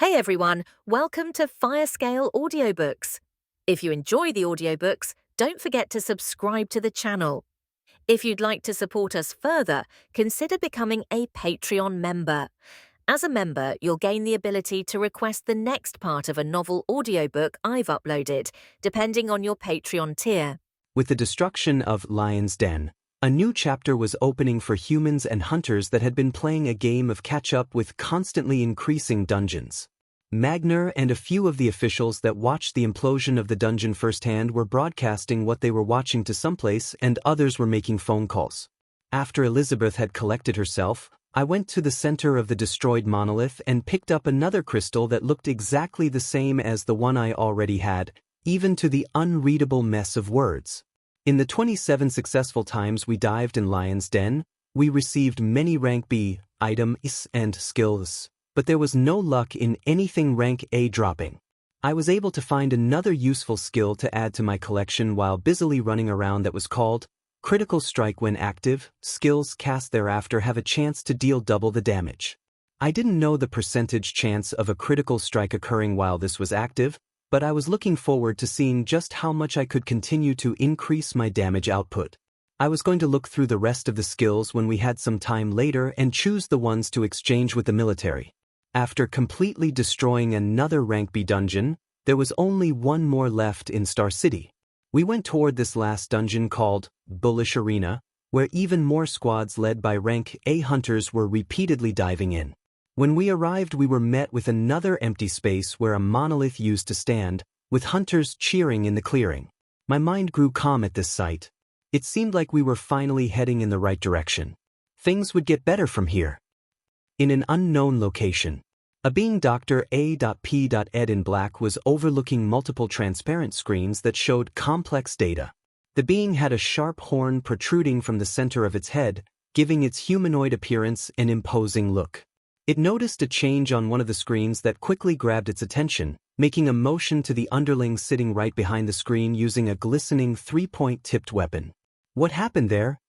Hey everyone, welcome to Firescale Audiobooks. If you enjoy the audiobooks, don't forget to subscribe to the channel. If you'd like to support us further, consider becoming a Patreon member. As a member, you'll gain the ability to request the next part of a novel audiobook I've uploaded, depending on your Patreon tier. With the destruction of Lion's Den, a new chapter was opening for humans and hunters that had been playing a game of catch-up with constantly increasing dungeons. Magner and a few of the officials that watched the implosion of the dungeon firsthand were broadcasting what they were watching to someplace, and others were making phone calls. After Elizabeth had collected herself, I went to the center of the destroyed monolith and picked up another crystal that looked exactly the same as the one I already had, even to the unreadable mess of words. In the 27 successful times we dived in Lion's Den, we received many rank B items and skills, but there was no luck in anything rank A dropping. I was able to find another useful skill to add to my collection while busily running around that was called Critical Strike. When active, skills cast thereafter have a chance to deal double the damage. I didn't know the percentage chance of a critical strike occurring while this was active, but I was looking forward to seeing just how much I could continue to increase my damage output. I was going to look through the rest of the skills when we had some time later and choose the ones to exchange with the military. After completely destroying another rank B dungeon, there was only one more left in Star City. We went toward this last dungeon called Bullish Arena, where even more squads led by rank A hunters were repeatedly diving in. When we arrived, we were met with another empty space where a monolith used to stand, with hunters cheering in the clearing. My mind grew calm at this sight. It seemed like we were finally heading in the right direction. Things would get better from here. In an unknown location, a being Dr. A.P.Ed in black was overlooking multiple transparent screens that showed complex data. The being had a sharp horn protruding from the center of its head, giving its humanoid appearance an imposing look. It noticed a change on one of the screens that quickly grabbed its attention, making a motion to the underling sitting right behind the screen using a glistening three-point tipped weapon. What happened there?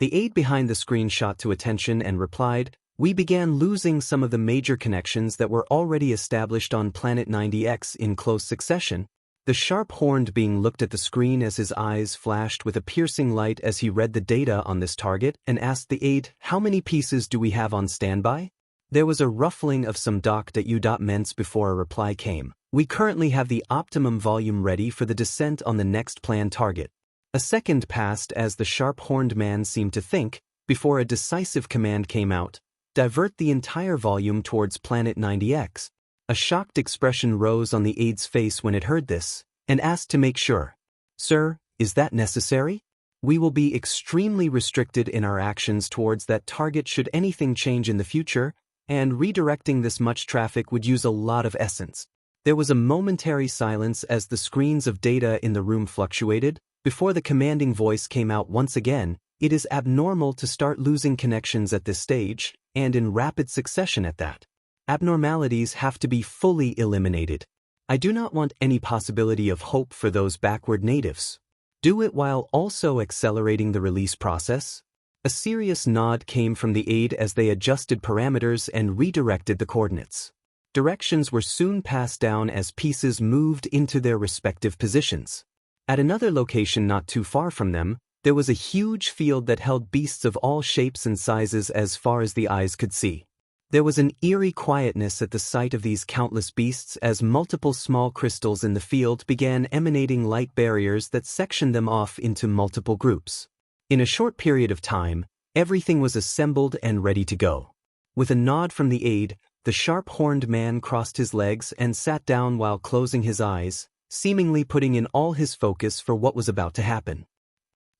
The aide behind the screen shot to attention and replied, "We began losing some of the major connections that were already established on Planet 90X in close succession." The sharp-horned being looked at the screen as his eyes flashed with a piercing light as he read the data on this target and asked the aide, "How many pieces do we have on standby?" There was a ruffling of some doc.u.ments before a reply came. "We currently have the optimum volume ready for the descent on the next planned target." A second passed as the sharp-horned man seemed to think, before a decisive command came out. "Divert the entire volume towards Planet 90X. A shocked expression rose on the aide's face when it heard this, and asked to make sure. "Sir, is that necessary? We will be extremely restricted in our actions towards that target should anything change in the future, and redirecting this much traffic would use a lot of essence." There was a momentary silence as the screens of data in the room fluctuated, before the commanding voice came out once again. "It is abnormal to start losing connections at this stage, and in rapid succession at that. Abnormalities have to be fully eliminated. I do not want any possibility of hope for those backward natives. Do it while also accelerating the release process." A serious nod came from the aide as they adjusted parameters and redirected the coordinates. Directions were soon passed down as pieces moved into their respective positions. At another location not too far from them, there was a huge field that held beasts of all shapes and sizes as far as the eyes could see. There was an eerie quietness at the sight of these countless beasts as multiple small crystals in the field began emanating light barriers that sectioned them off into multiple groups. In a short period of time, everything was assembled and ready to go. With a nod from the aide, the sharp-horned man crossed his legs and sat down while closing his eyes, seemingly putting in all his focus for what was about to happen.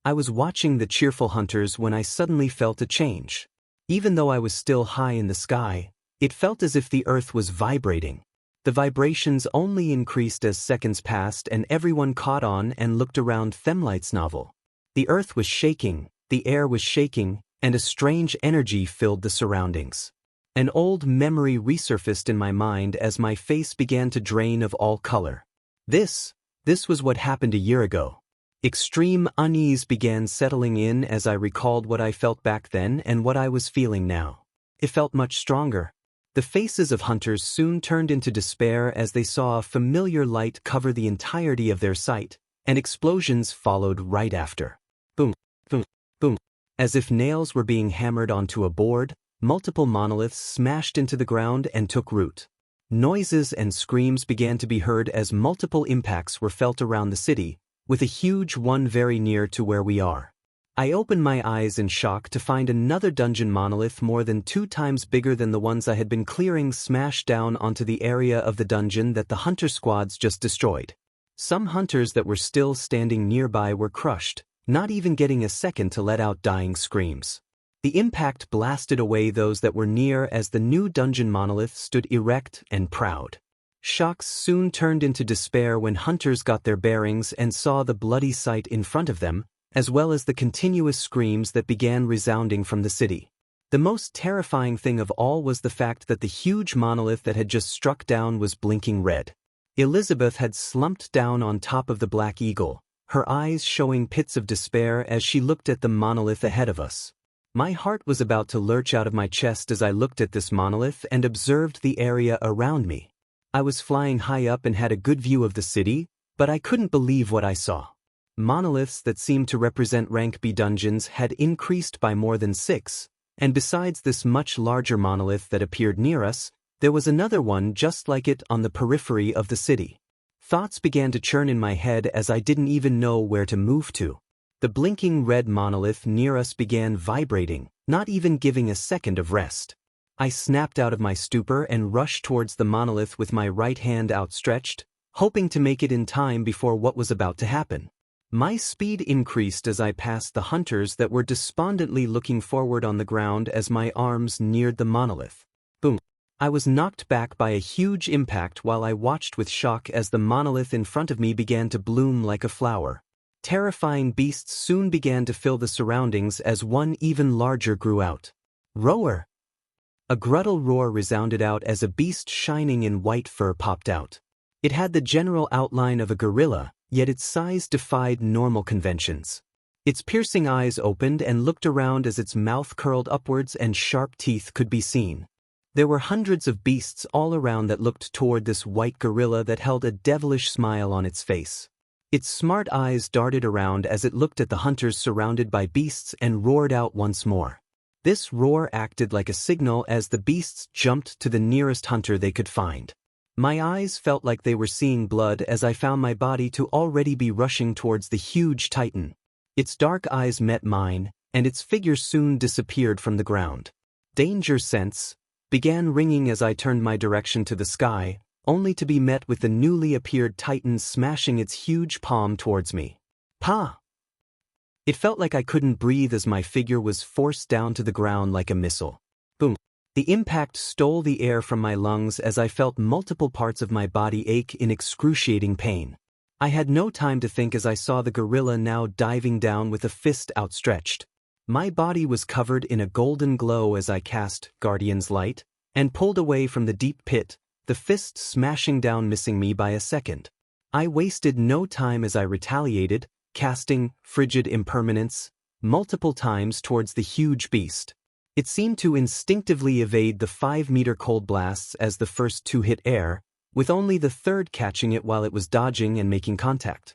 I was watching the cheerful hunters when I suddenly felt a change. Even though I was still high in the sky, it felt as if the earth was vibrating. The vibrations only increased as seconds passed and everyone caught on and looked around Themlight's novel. The earth was shaking, the air was shaking, and a strange energy filled the surroundings. An old memory resurfaced in my mind as my face began to drain of all color. This was what happened a year ago. Extreme unease began settling in as I recalled what I felt back then and what I was feeling now. It felt much stronger. The faces of hunters soon turned into despair as they saw a familiar light cover the entirety of their sight, and explosions followed right after. Boom, boom, boom. As if nails were being hammered onto a board, multiple monoliths smashed into the ground and took root. Noises and screams began to be heard as multiple impacts were felt around the city, with a huge one very near to where we are. I opened my eyes in shock to find another dungeon monolith more than 2 times bigger than the ones I had been clearing smashed down onto the area of the dungeon that the hunter squads just destroyed. Some hunters that were still standing nearby were crushed, not even getting a second to let out dying screams. The impact blasted away those that were near as the new dungeon monolith stood erect and proud. Shocks soon turned into despair when hunters got their bearings and saw the bloody sight in front of them, as well as the continuous screams that began resounding from the city. The most terrifying thing of all was the fact that the huge monolith that had just struck down was blinking red. Elizabeth had slumped down on top of the Black Eagle, her eyes showing pits of despair as she looked at the monolith ahead of us. My heart was about to lurch out of my chest as I looked at this monolith and observed the area around me. I was flying high up and had a good view of the city, but I couldn't believe what I saw. Monoliths that seemed to represent rank B dungeons had increased by more than 6, and besides this much larger monolith that appeared near us, there was another one just like it on the periphery of the city. Thoughts began to churn in my head as I didn't even know where to move to. The blinking red monolith near us began vibrating, not even giving a second of rest. I snapped out of my stupor and rushed towards the monolith with my right hand outstretched, hoping to make it in time before what was about to happen. My speed increased as I passed the hunters that were despondently looking forward on the ground as my arms neared the monolith. Boom! I was knocked back by a huge impact while I watched with shock as the monolith in front of me began to bloom like a flower. Terrifying beasts soon began to fill the surroundings as one even larger grew out. Roar! A gruttle roar resounded out as a beast shining in white fur popped out. It had the general outline of a gorilla, yet its size defied normal conventions. Its piercing eyes opened and looked around as its mouth curled upwards and sharp teeth could be seen. There were hundreds of beasts all around that looked toward this white gorilla that held a devilish smile on its face. Its smart eyes darted around as it looked at the hunters surrounded by beasts and roared out once more. This roar acted like a signal as the beasts jumped to the nearest hunter they could find. My eyes felt like they were seeing blood as I found my body to already be rushing towards the huge titan. Its dark eyes met mine, and its figure soon disappeared from the ground. Danger sense began ringing as I turned my direction to the sky, only to be met with the newly appeared titan smashing its huge palm towards me. Pa! It felt like I couldn't breathe as my figure was forced down to the ground like a missile. Boom! The impact stole the air from my lungs as I felt multiple parts of my body ache in excruciating pain. I had no time to think as I saw the gorilla now diving down with a fist outstretched. My body was covered in a golden glow as I cast Guardian's Light and pulled away from the deep pit, the fist smashing down, missing me by a second. I wasted no time as I retaliated, casting Frigid Impermanence multiple times towards the huge beast. It seemed to instinctively evade the 5-meter cold blasts as the first 2 hit air, with only the third catching it while it was dodging and making contact.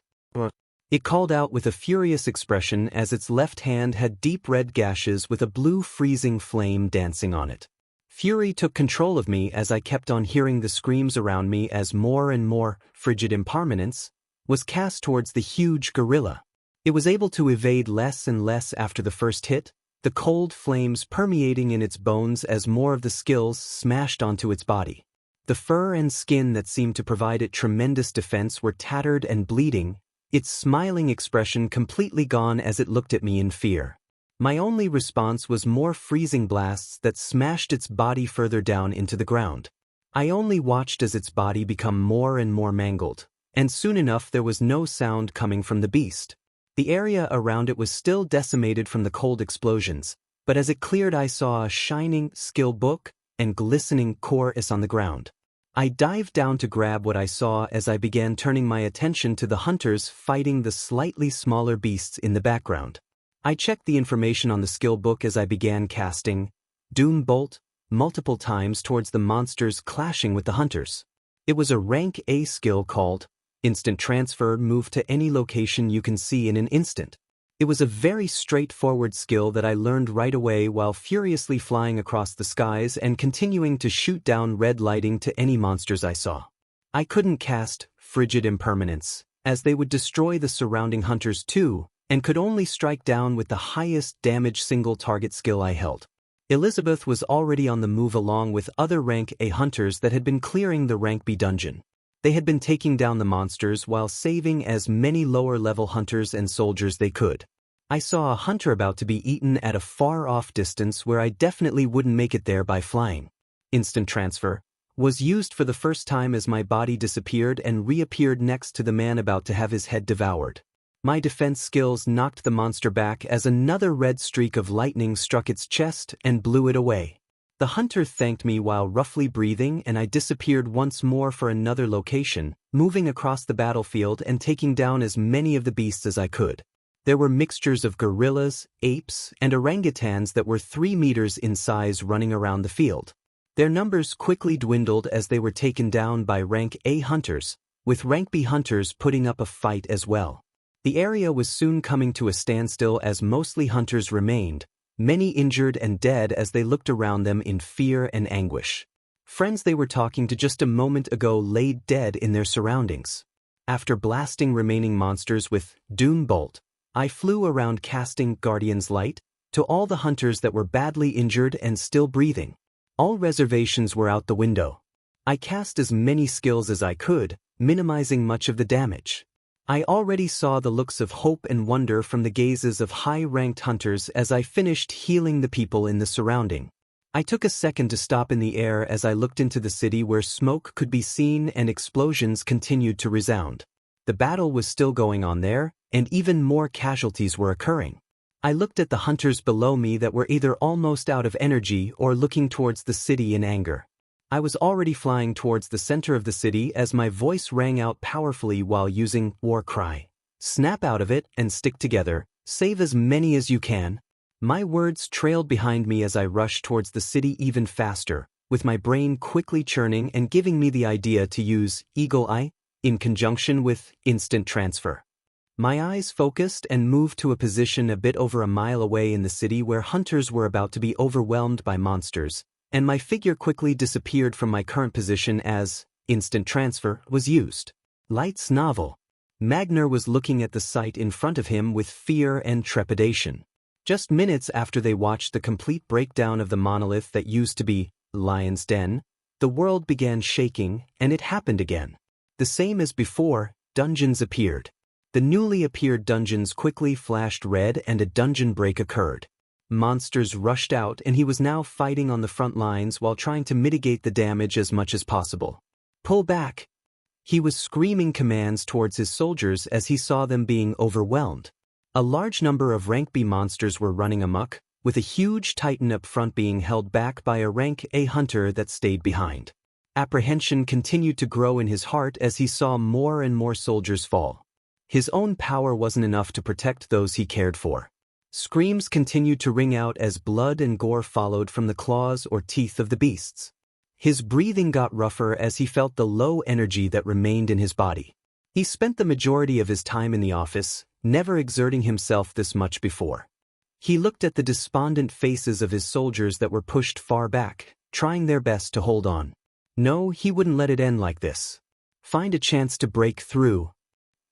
It called out with a furious expression as its left hand had deep red gashes with a blue freezing flame dancing on it. Fury took control of me as I kept on hearing the screams around me as more and more Frigid Impermanence was cast towards the huge gorilla. It was able to evade less and less after the first hit, the cold flames permeating in its bones as more of the skills smashed onto its body. The fur and skin that seemed to provide it tremendous defense were tattered and bleeding, its smiling expression completely gone as it looked at me in fear. My only response was more freezing blasts that smashed its body further down into the ground. I only watched as its body become more and more mangled, and soon enough there was no sound coming from the beast. The area around it was still decimated from the cold explosions, but as it cleared I saw a shining skill book and glistening chorus on the ground. I dived down to grab what I saw as I began turning my attention to the hunters fighting the slightly smaller beasts in the background. I checked the information on the skill book as I began casting Doom Bolt multiple times towards the monsters, clashing with the hunters. It was a rank A skill called instant transfer, move to any location you can see in an instant. It was a very straightforward skill that I learned right away while furiously flying across the skies and continuing to shoot down red lighting to any monsters I saw. I couldn't cast frigid impermanence, as they would destroy the surrounding hunters too, and could only strike down with the highest damage single target skill I held. Elizabeth was already on the move along with other rank A hunters that had been clearing the rank B dungeon. They had been taking down the monsters while saving as many lower-level hunters and soldiers they could. I saw a hunter about to be eaten at a far-off distance where I definitely wouldn't make it there by flying. Instant transfer was used for the first time as my body disappeared and reappeared next to the man about to have his head devoured. My defense skills knocked the monster back as another red streak of lightning struck its chest and blew it away. The hunter thanked me while roughly breathing, and I disappeared once more for another location, moving across the battlefield and taking down as many of the beasts as I could. There were mixtures of gorillas, apes, and orangutans that were 3 meters in size running around the field. Their numbers quickly dwindled as they were taken down by rank A hunters, with rank B hunters putting up a fight as well. The area was soon coming to a standstill as mostly hunters remained, many injured and dead as they looked around them in fear and anguish. Friends they were talking to just a moment ago lay dead in their surroundings. After blasting remaining monsters with Doom Bolt, I flew around casting Guardian's Light to all the hunters that were badly injured and still breathing. All reservations were out the window. I cast as many skills as I could, minimizing much of the damage. I already saw the looks of hope and wonder from the gazes of high-ranked hunters as I finished healing the people in the surrounding. I took a second to stop in the air as I looked into the city where smoke could be seen and explosions continued to resound. The battle was still going on there, and even more casualties were occurring. I looked at the hunters below me that were either almost out of energy or looking towards the city in anger. I was already flying towards the center of the city as my voice rang out powerfully while using War Cry. Snap out of it and stick together, save as many as you can. My words trailed behind me as I rushed towards the city even faster, with my brain quickly churning and giving me the idea to use Eagle Eye in conjunction with instant transfer. My eyes focused and moved to a position a bit over a mile away in the city where hunters were about to be overwhelmed by monsters, and my figure quickly disappeared from my current position as instant transfer was used. Light's novel. Magner was looking at the sight in front of him with fear and trepidation. Just minutes after they watched the complete breakdown of the monolith that used to be Lion's Den, the world began shaking, and it happened again. The same as before, dungeons appeared. The newly appeared dungeons quickly flashed red and a dungeon break occurred. Monsters rushed out and he was now fighting on the front lines while trying to mitigate the damage as much as possible. Pull back! He was screaming commands towards his soldiers as he saw them being overwhelmed. A large number of rank B monsters were running amok, with a huge titan up front being held back by a rank A hunter that stayed behind. Apprehension continued to grow in his heart as he saw more and more soldiers fall. His own power wasn't enough to protect those he cared for. Screams continued to ring out as blood and gore followed from the claws or teeth of the beasts. His breathing got rougher as he felt the low energy that remained in his body. He spent the majority of his time in the office, never exerting himself this much before. He looked at the despondent faces of his soldiers that were pushed far back, trying their best to hold on. No, he wouldn't let it end like this. Find a chance to break through.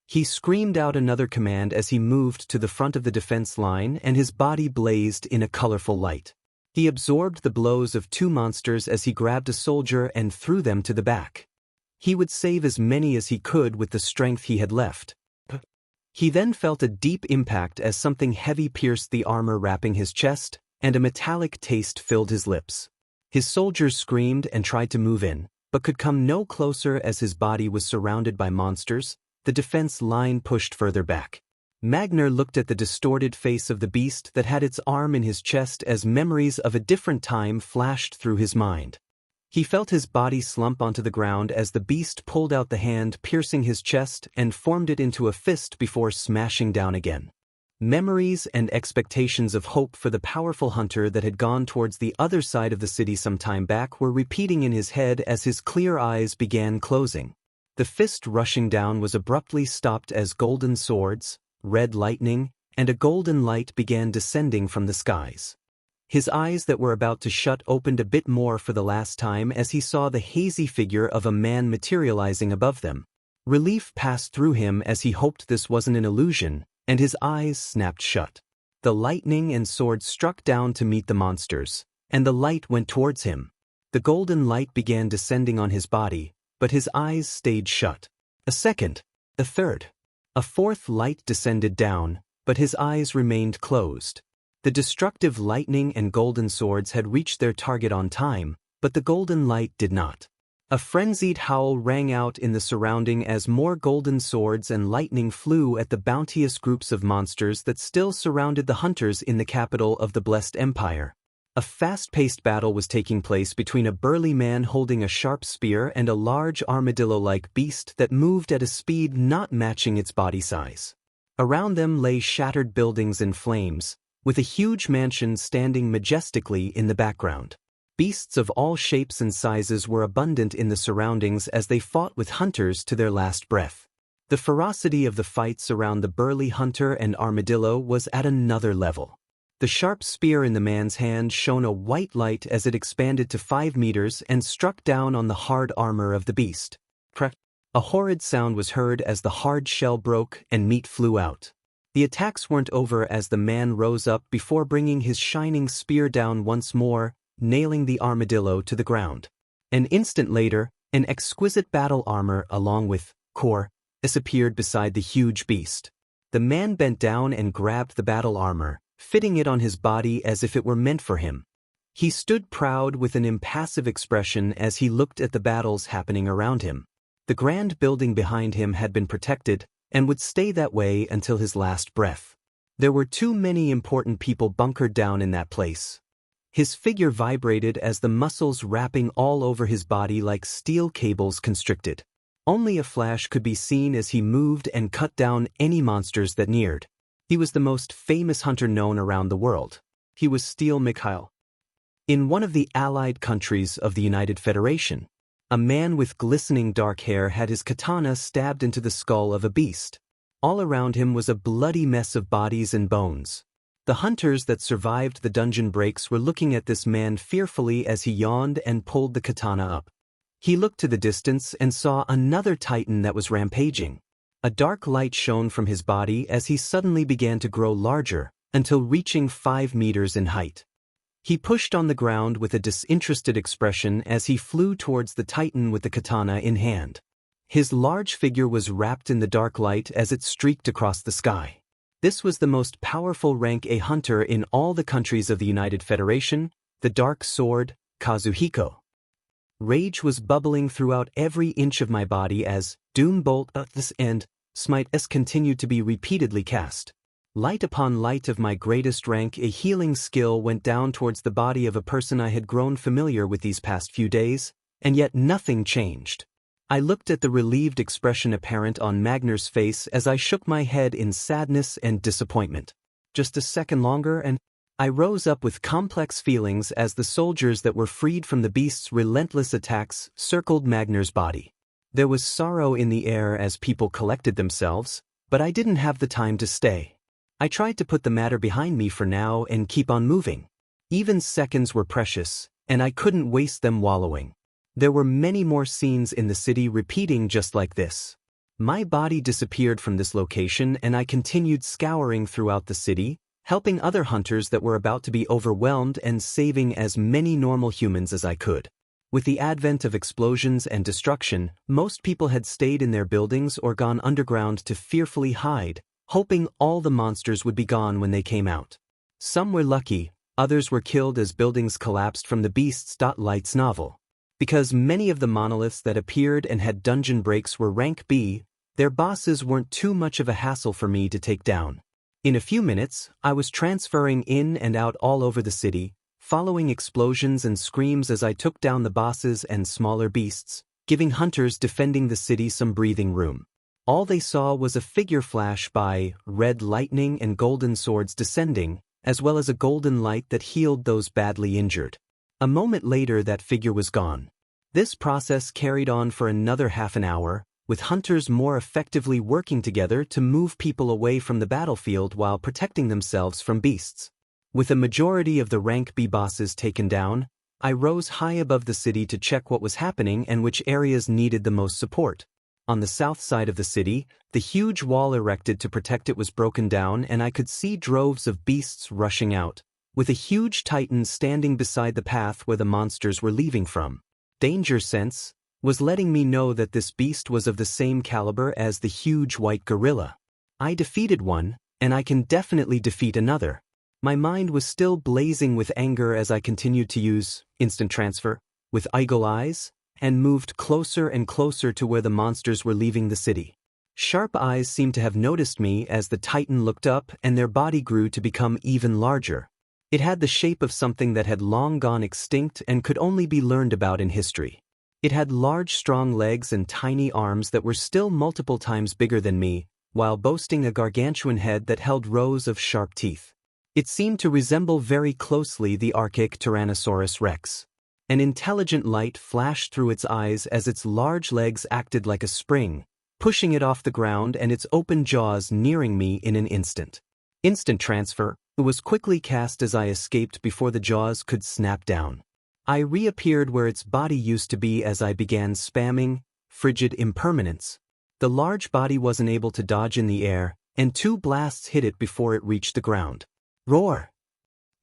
He screamed out another command as he moved to the front of the defense line and his body blazed in a colorful light. He absorbed the blows of 2 monsters as he grabbed a soldier and threw them to the back. He would save as many as he could with the strength he had left. He then felt a deep impact as something heavy pierced the armor wrapping his chest, and a metallic taste filled his lips. His soldiers screamed and tried to move in, but could come no closer as his body was surrounded by monsters. The defense line pushed further back. Magner looked at the distorted face of the beast that had its arm in his chest as memories of a different time flashed through his mind. He felt his body slump onto the ground as the beast pulled out the hand piercing his chest and formed it into a fist before smashing down again. Memories and expectations of hope for the powerful hunter that had gone towards the other side of the city some time back were repeating in his head as his clear eyes began closing. The fist rushing down was abruptly stopped as golden swords, red lightning, and a golden light began descending from the skies. His eyes that were about to shut opened a bit more for the last time as he saw the hazy figure of a man materializing above them. Relief passed through him as he hoped this wasn't an illusion, and his eyes snapped shut. The lightning and sword struck down to meet the monsters, and the light went towards him. The golden light began descending on his body, but his eyes stayed shut. A second, a third. A fourth light descended down, but his eyes remained closed. The destructive lightning and golden swords had reached their target on time, but the golden light did not. A frenzied howl rang out in the surrounding as more golden swords and lightning flew at the bounteous groups of monsters that still surrounded the hunters in the capital of the Blessed Empire. A fast-paced battle was taking place between a burly man holding a sharp spear and a large armadillo-like beast that moved at a speed not matching its body size. Around them lay shattered buildings in flames, with a huge mansion standing majestically in the background. Beasts of all shapes and sizes were abundant in the surroundings as they fought with hunters to their last breath. The ferocity of the fights around the burly hunter and armadillo was at another level. The sharp spear in the man's hand shone a white light as it expanded to 5 meters and struck down on the hard armor of the beast. Crack! A horrid sound was heard as the hard shell broke and meat flew out. The attacks weren't over as the man rose up before bringing his shining spear down once more, nailing the armadillo to the ground. An instant later, an exquisite battle armor along with core appeared beside the huge beast. The man bent down and grabbed the battle armor, fitting it on his body as if it were meant for him. He stood proud with an impassive expression as he looked at the battles happening around him. The grand building behind him had been protected, and would stay that way until his last breath. There were too many important people bunkered down in that place. His figure vibrated as the muscles wrapping all over his body like steel cables constricted. Only a flash could be seen as he moved and cut down any monsters that neared. He was the most famous hunter known around the world. He was Steel Mikhail. In one of the allied countries of the United Federation, a man with glistening dark hair had his katana stabbed into the skull of a beast. All around him was a bloody mess of bodies and bones. The hunters that survived the dungeon breaks were looking at this man fearfully as he yawned and pulled the katana up. He looked to the distance and saw another titan that was rampaging. A dark light shone from his body as he suddenly began to grow larger, until reaching 5 meters in height. He pushed on the ground with a disinterested expression as he flew towards the titan with the katana in hand. His large figure was wrapped in the dark light as it streaked across the sky. This was the most powerful rank A hunter in all the countries of the United Federation, the Dark Sword, Kazuhiko. Rage was bubbling throughout every inch of my body as Doom Bolt of this end, Smite S continued to be repeatedly cast. Light upon light of my greatest rank, a healing skill went down towards the body of a person I had grown familiar with these past few days, and yet nothing changed. I looked at the relieved expression apparent on Magner's face as I shook my head in sadness and disappointment. Just a second longer and I rose up with complex feelings as the soldiers that were freed from the beast's relentless attacks circled Magner's body. There was sorrow in the air as people collected themselves, but I didn't have the time to stay. I tried to put the matter behind me for now and keep on moving. Even seconds were precious, and I couldn't waste them wallowing. There were many more scenes in the city repeating just like this. My body disappeared from this location and I continued scouring throughout the city, helping other hunters that were about to be overwhelmed and saving as many normal humans as I could. With the advent of explosions and destruction, most people had stayed in their buildings or gone underground to fearfully hide, hoping all the monsters would be gone when they came out. Some were lucky, others were killed as buildings collapsed from the Beast's Light's novel. Because many of the monoliths that appeared and had dungeon breaks were rank B, their bosses weren't too much of a hassle for me to take down. In a few minutes, I was transferring in and out all over the city, following explosions and screams as I took down the bosses and smaller beasts, giving hunters defending the city some breathing room. All they saw was a figure flash by, red lightning and golden swords descending, as well as a golden light that healed those badly injured. A moment later that figure was gone. This process carried on for another half an hour, with hunters more effectively working together to move people away from the battlefield while protecting themselves from beasts. With a majority of the rank B bosses taken down, I rose high above the city to check what was happening and which areas needed the most support. On the south side of the city, the huge wall erected to protect it was broken down and I could see droves of beasts rushing out, with a huge titan standing beside the path where the monsters were leaving from. Danger sense was letting me know that this beast was of the same caliber as the huge white gorilla. I defeated one, and I can definitely defeat another. My mind was still blazing with anger as I continued to use instant transfer with eagle eyes and moved closer and closer to where the monsters were leaving the city. Sharp eyes seemed to have noticed me as the titan looked up and their body grew to become even larger. It had the shape of something that had long gone extinct and could only be learned about in history. It had large strong legs and tiny arms that were still multiple times bigger than me, while boasting a gargantuan head that held rows of sharp teeth. It seemed to resemble very closely the archaic Tyrannosaurus rex. An intelligent light flashed through its eyes as its large legs acted like a spring, pushing it off the ground and its open jaws nearing me in an instant. Instant transfer was quickly cast as I escaped before the jaws could snap down. I reappeared where its body used to be as I began spamming frigid impermanence. The large body wasn't able to dodge in the air, and 2 blasts hit it before it reached the ground. Roar!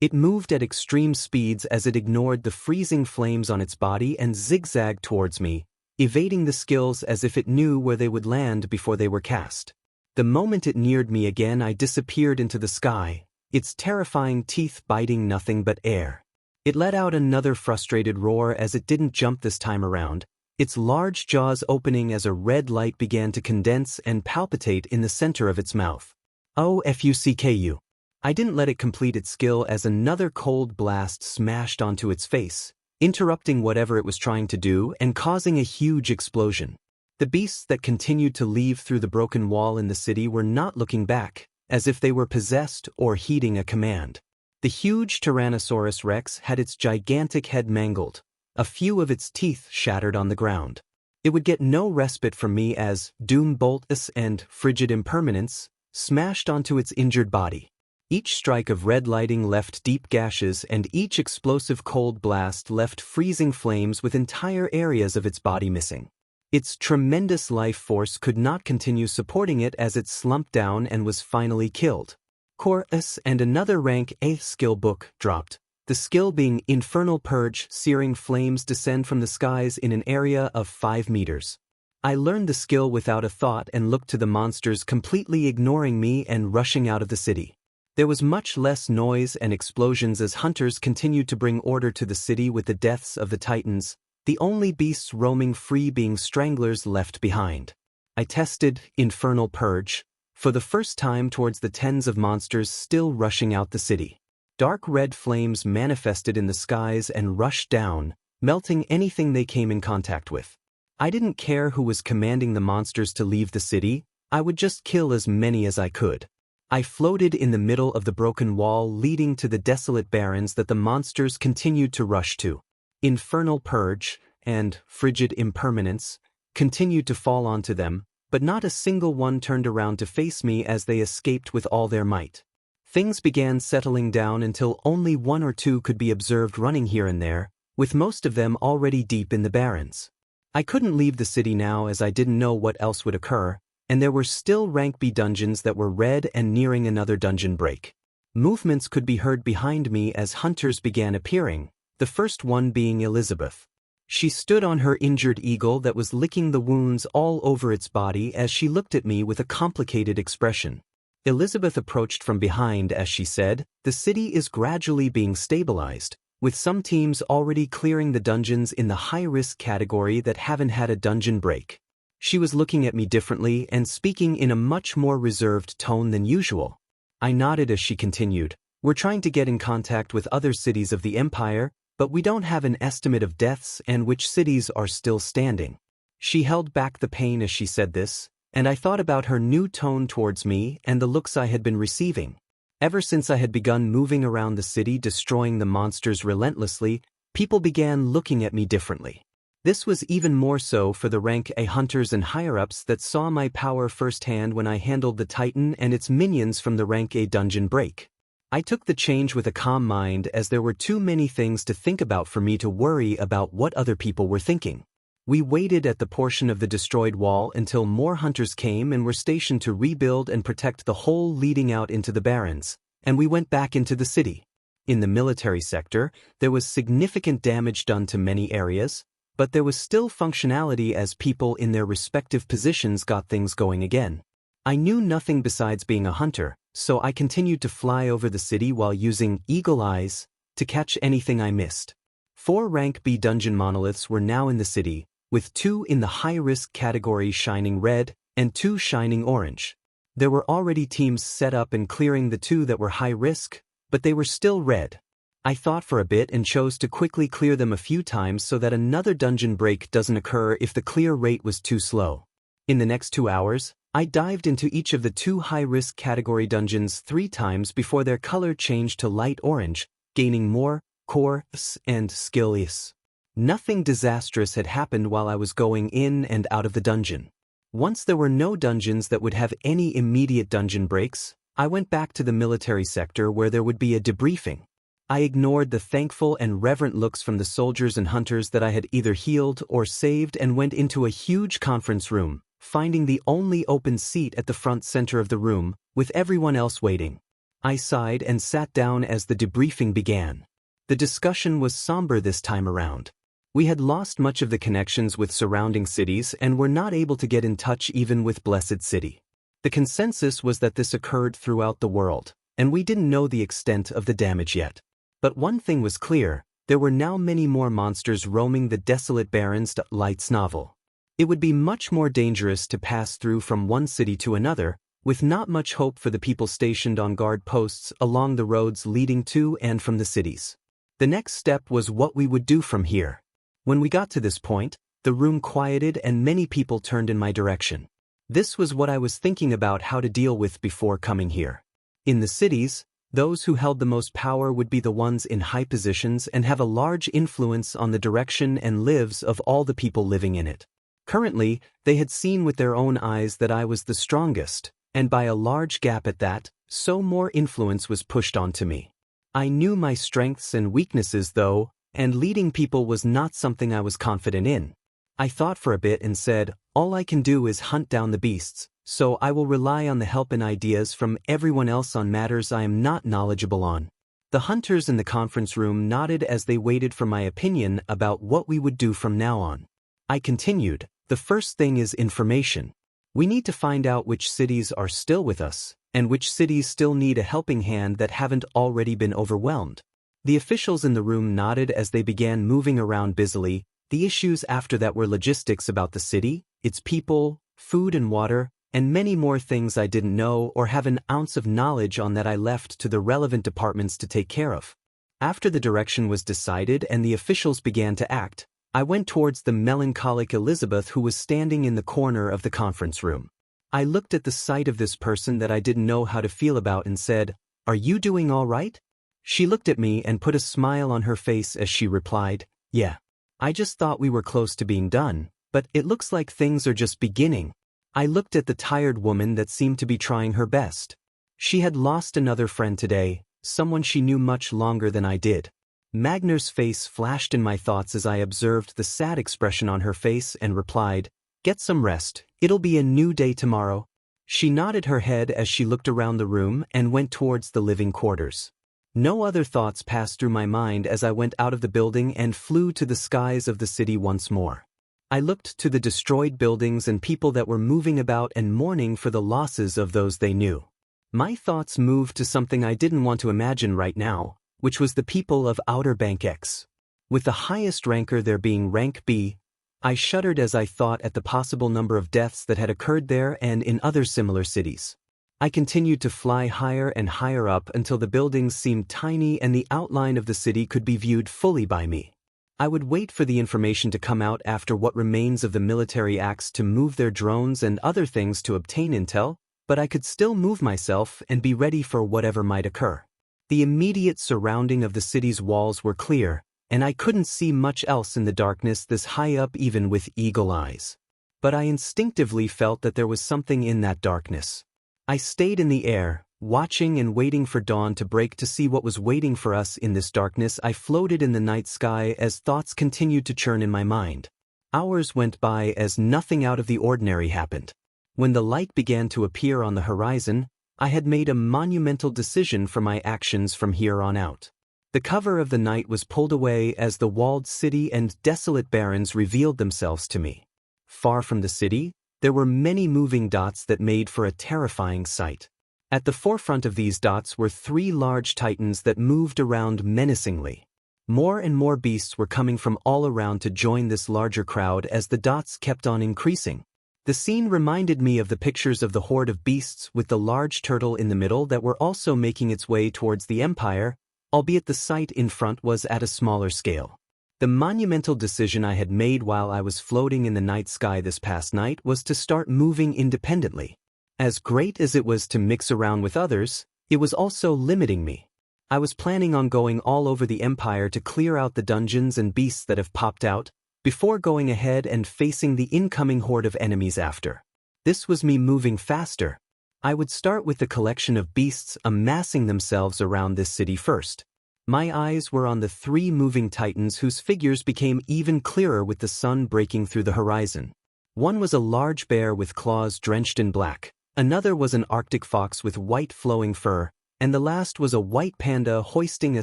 It moved at extreme speeds as it ignored the freezing flames on its body and zigzagged towards me, evading the skills as if it knew where they would land before they were cast. The moment it neared me again, I disappeared into the sky, its terrifying teeth biting nothing but air. It let out another frustrated roar as it didn't jump this time around, its large jaws opening as a red light began to condense and palpitate in the center of its mouth. OFUCKU. I didn't let it complete its skill as another cold blast smashed onto its face, interrupting whatever it was trying to do and causing a huge explosion. The beasts that continued to leave through the broken wall in the city were not looking back, as if they were possessed or heeding a command. The huge Tyrannosaurus rex had its gigantic head mangled, a few of its teeth shattered on the ground. It would get no respite from me as Doom Boltus and Frigid Impermanence smashed onto its injured body. Each strike of red lighting left deep gashes and each explosive cold blast left freezing flames with entire areas of its body missing. Its tremendous life force could not continue supporting it as it slumped down and was finally killed. Chorus and another rank A skill book dropped, the skill being Infernal Purge. Searing flames descend from the skies in an area of 5 meters. I learned the skill without a thought and looked to the monsters completely ignoring me and rushing out of the city. There was much less noise and explosions as hunters continued to bring order to the city with the deaths of the titans, the only beasts roaming free being stranglers left behind. I tested Infernal Purge for the first time towards the tens of monsters still rushing out the city. Dark red flames manifested in the skies and rushed down, melting anything they came in contact with. I didn't care who was commanding the monsters to leave the city, I would just kill as many as I could. I floated in the middle of the broken wall leading to the desolate barrens that the monsters continued to rush to. Infernal Purge and Frigid Impermanence continued to fall onto them, but not a single one turned around to face me as they escaped with all their might. Things began settling down until only 1 or 2 could be observed running here and there, with most of them already deep in the barrens. I couldn't leave the city now as I didn't know what else would occur, and there were still rank B dungeons that were red and nearing another dungeon break. Movements could be heard behind me as hunters began appearing, the first one being Elizabeth. She stood on her injured eagle that was licking the wounds all over its body as she looked at me with a complicated expression. Elizabeth approached from behind as she said, "The city is gradually being stabilized, with some teams already clearing the dungeons in the high-risk category that haven't had a dungeon break." She was looking at me differently and speaking in a much more reserved tone than usual. I nodded as she continued, "We're trying to get in contact with other cities of the Empire, but we don't have an estimate of deaths and which cities are still standing." She held back the pain as she said this, And I thought about her new tone towards me and the looks I had been receiving. Ever since I had begun moving around the city destroying the monsters relentlessly, people began looking at me differently. This was even more so for the rank A hunters and higher-ups that saw my power firsthand when I handled the Titan and its minions from the rank A dungeon break. I took the change with a calm mind as there were too many things to think about for me to worry about what other people were thinking. We waited at the portion of the destroyed wall until more hunters came and were stationed to rebuild and protect the hole leading out into the barrens, and we went back into the city. In the military sector, there was significant damage done to many areas, but there was still functionality as people in their respective positions got things going again. I knew nothing besides being a hunter, so I continued to fly over the city while using eagle eyes to catch anything I missed. 4 rank B dungeon monoliths were now in the city, with 2 in the high-risk category shining red and 2 shining orange. There were already teams set up and clearing the 2 that were high-risk, but they were still red. I thought for a bit and chose to quickly clear them a few times so that another dungeon break doesn't occur if the clear rate was too slow. In the next 2 hours, I dived into each of the 2 high-risk category dungeons 3 times before their color changed to light orange, gaining more cores and skills. Nothing disastrous had happened while I was going in and out of the dungeon. Once there were no dungeons that would have any immediate dungeon breaks, I went back to the military sector where there would be a debriefing. I ignored the thankful and reverent looks from the soldiers and hunters that I had either healed or saved and went into a huge conference room, finding the only open seat at the front center of the room, with everyone else waiting. I sighed and sat down as the debriefing began. The discussion was somber this time around. We had lost much of the connections with surrounding cities and were not able to get in touch even with Blessed City. The consensus was that this occurred throughout the world, and we didn't know the extent of the damage yet. But one thing was clear, there were now many more monsters roaming the desolate barrens. Light's novel. It would be much more dangerous to pass through from one city to another, with not much hope for the people stationed on guard posts along the roads leading to and from the cities. The next step was what we would do from here. When we got to this point, the room quieted and many people turned in my direction. This was what I was thinking about how to deal with before coming here. In the cities, those who held the most power would be the ones in high positions and have a large influence on the direction and lives of all the people living in it. Currently, they had seen with their own eyes that I was the strongest, and by a large gap at that, so more influence was pushed onto me. I knew my strengths and weaknesses though, and leading people was not something I was confident in. I thought for a bit and said, all I can do is hunt down the beasts, so I will rely on the help and ideas from everyone else on matters I am not knowledgeable on. The hunters in the conference room nodded as they waited for my opinion about what we would do from now on. I continued, the first thing is information. We need to find out which cities are still with us, and which cities still need a helping hand that haven't already been overwhelmed. The officials in the room nodded as they began moving around busily. The issues after that were logistics about the city, its people, food and water, and many more things I didn't know or have an ounce of knowledge on that I left to the relevant departments to take care of. After the direction was decided and the officials began to act, I went towards the melancholic Elizabeth who was standing in the corner of the conference room. I looked at the sight of this person that I didn't know how to feel about and said, "Are you doing all right?" She looked at me and put a smile on her face as she replied, "Yeah. I just thought we were close to being done, but it looks like things are just beginning." I looked at the tired woman that seemed to be trying her best. She had lost another friend today, someone she knew much longer than I did. Magner's face flashed in my thoughts as I observed the sad expression on her face and replied, "Get some rest, it'll be a new day tomorrow." She nodded her head as she looked around the room and went towards the living quarters. No other thoughts passed through my mind as I went out of the building and flew to the skies of the city once more. I looked to the destroyed buildings and people that were moving about and mourning for the losses of those they knew. My thoughts moved to something I didn't want to imagine right now, which was the people of Outer Bank X. With the highest ranker there being rank B, I shuddered as I thought at the possible number of deaths that had occurred there and in other similar cities. I continued to fly higher and higher up until the buildings seemed tiny and the outline of the city could be viewed fully by me. I would wait for the information to come out after what remains of the military acts to move their drones and other things to obtain intel, but I could still move myself and be ready for whatever might occur. The immediate surrounding of the city's walls were clear, and I couldn't see much else in the darkness this high up even with eagle eyes. But I instinctively felt that there was something in that darkness. I stayed in the air, watching and waiting for dawn to break to see what was waiting for us in this darkness. I floated in the night sky as thoughts continued to churn in my mind. Hours went by as nothing out of the ordinary happened. When the light began to appear on the horizon, I had made a monumental decision for my actions from here on out. The cover of the night was pulled away as the walled city and desolate barrens revealed themselves to me. Far from the city, there were many moving dots that made for a terrifying sight. At the forefront of these dots were 3 large titans that moved around menacingly. More and more beasts were coming from all around to join this larger crowd as the dots kept on increasing. The scene reminded me of the pictures of the horde of beasts with the large turtle in the middle that were also making its way towards the Empire, albeit the sight in front was at a smaller scale. The monumental decision I had made while I was floating in the night sky this past night was to start moving independently. As great as it was to mix around with others, it was also limiting me. I was planning on going all over the Empire to clear out the dungeons and beasts that have popped out, before going ahead and facing the incoming horde of enemies after. This was me moving faster. I would start with the collection of beasts amassing themselves around this city first. My eyes were on the 3 moving titans whose figures became even clearer with the sun breaking through the horizon. One was a large bear with claws drenched in black. Another was an Arctic fox with white flowing fur, and the last was a white panda hoisting a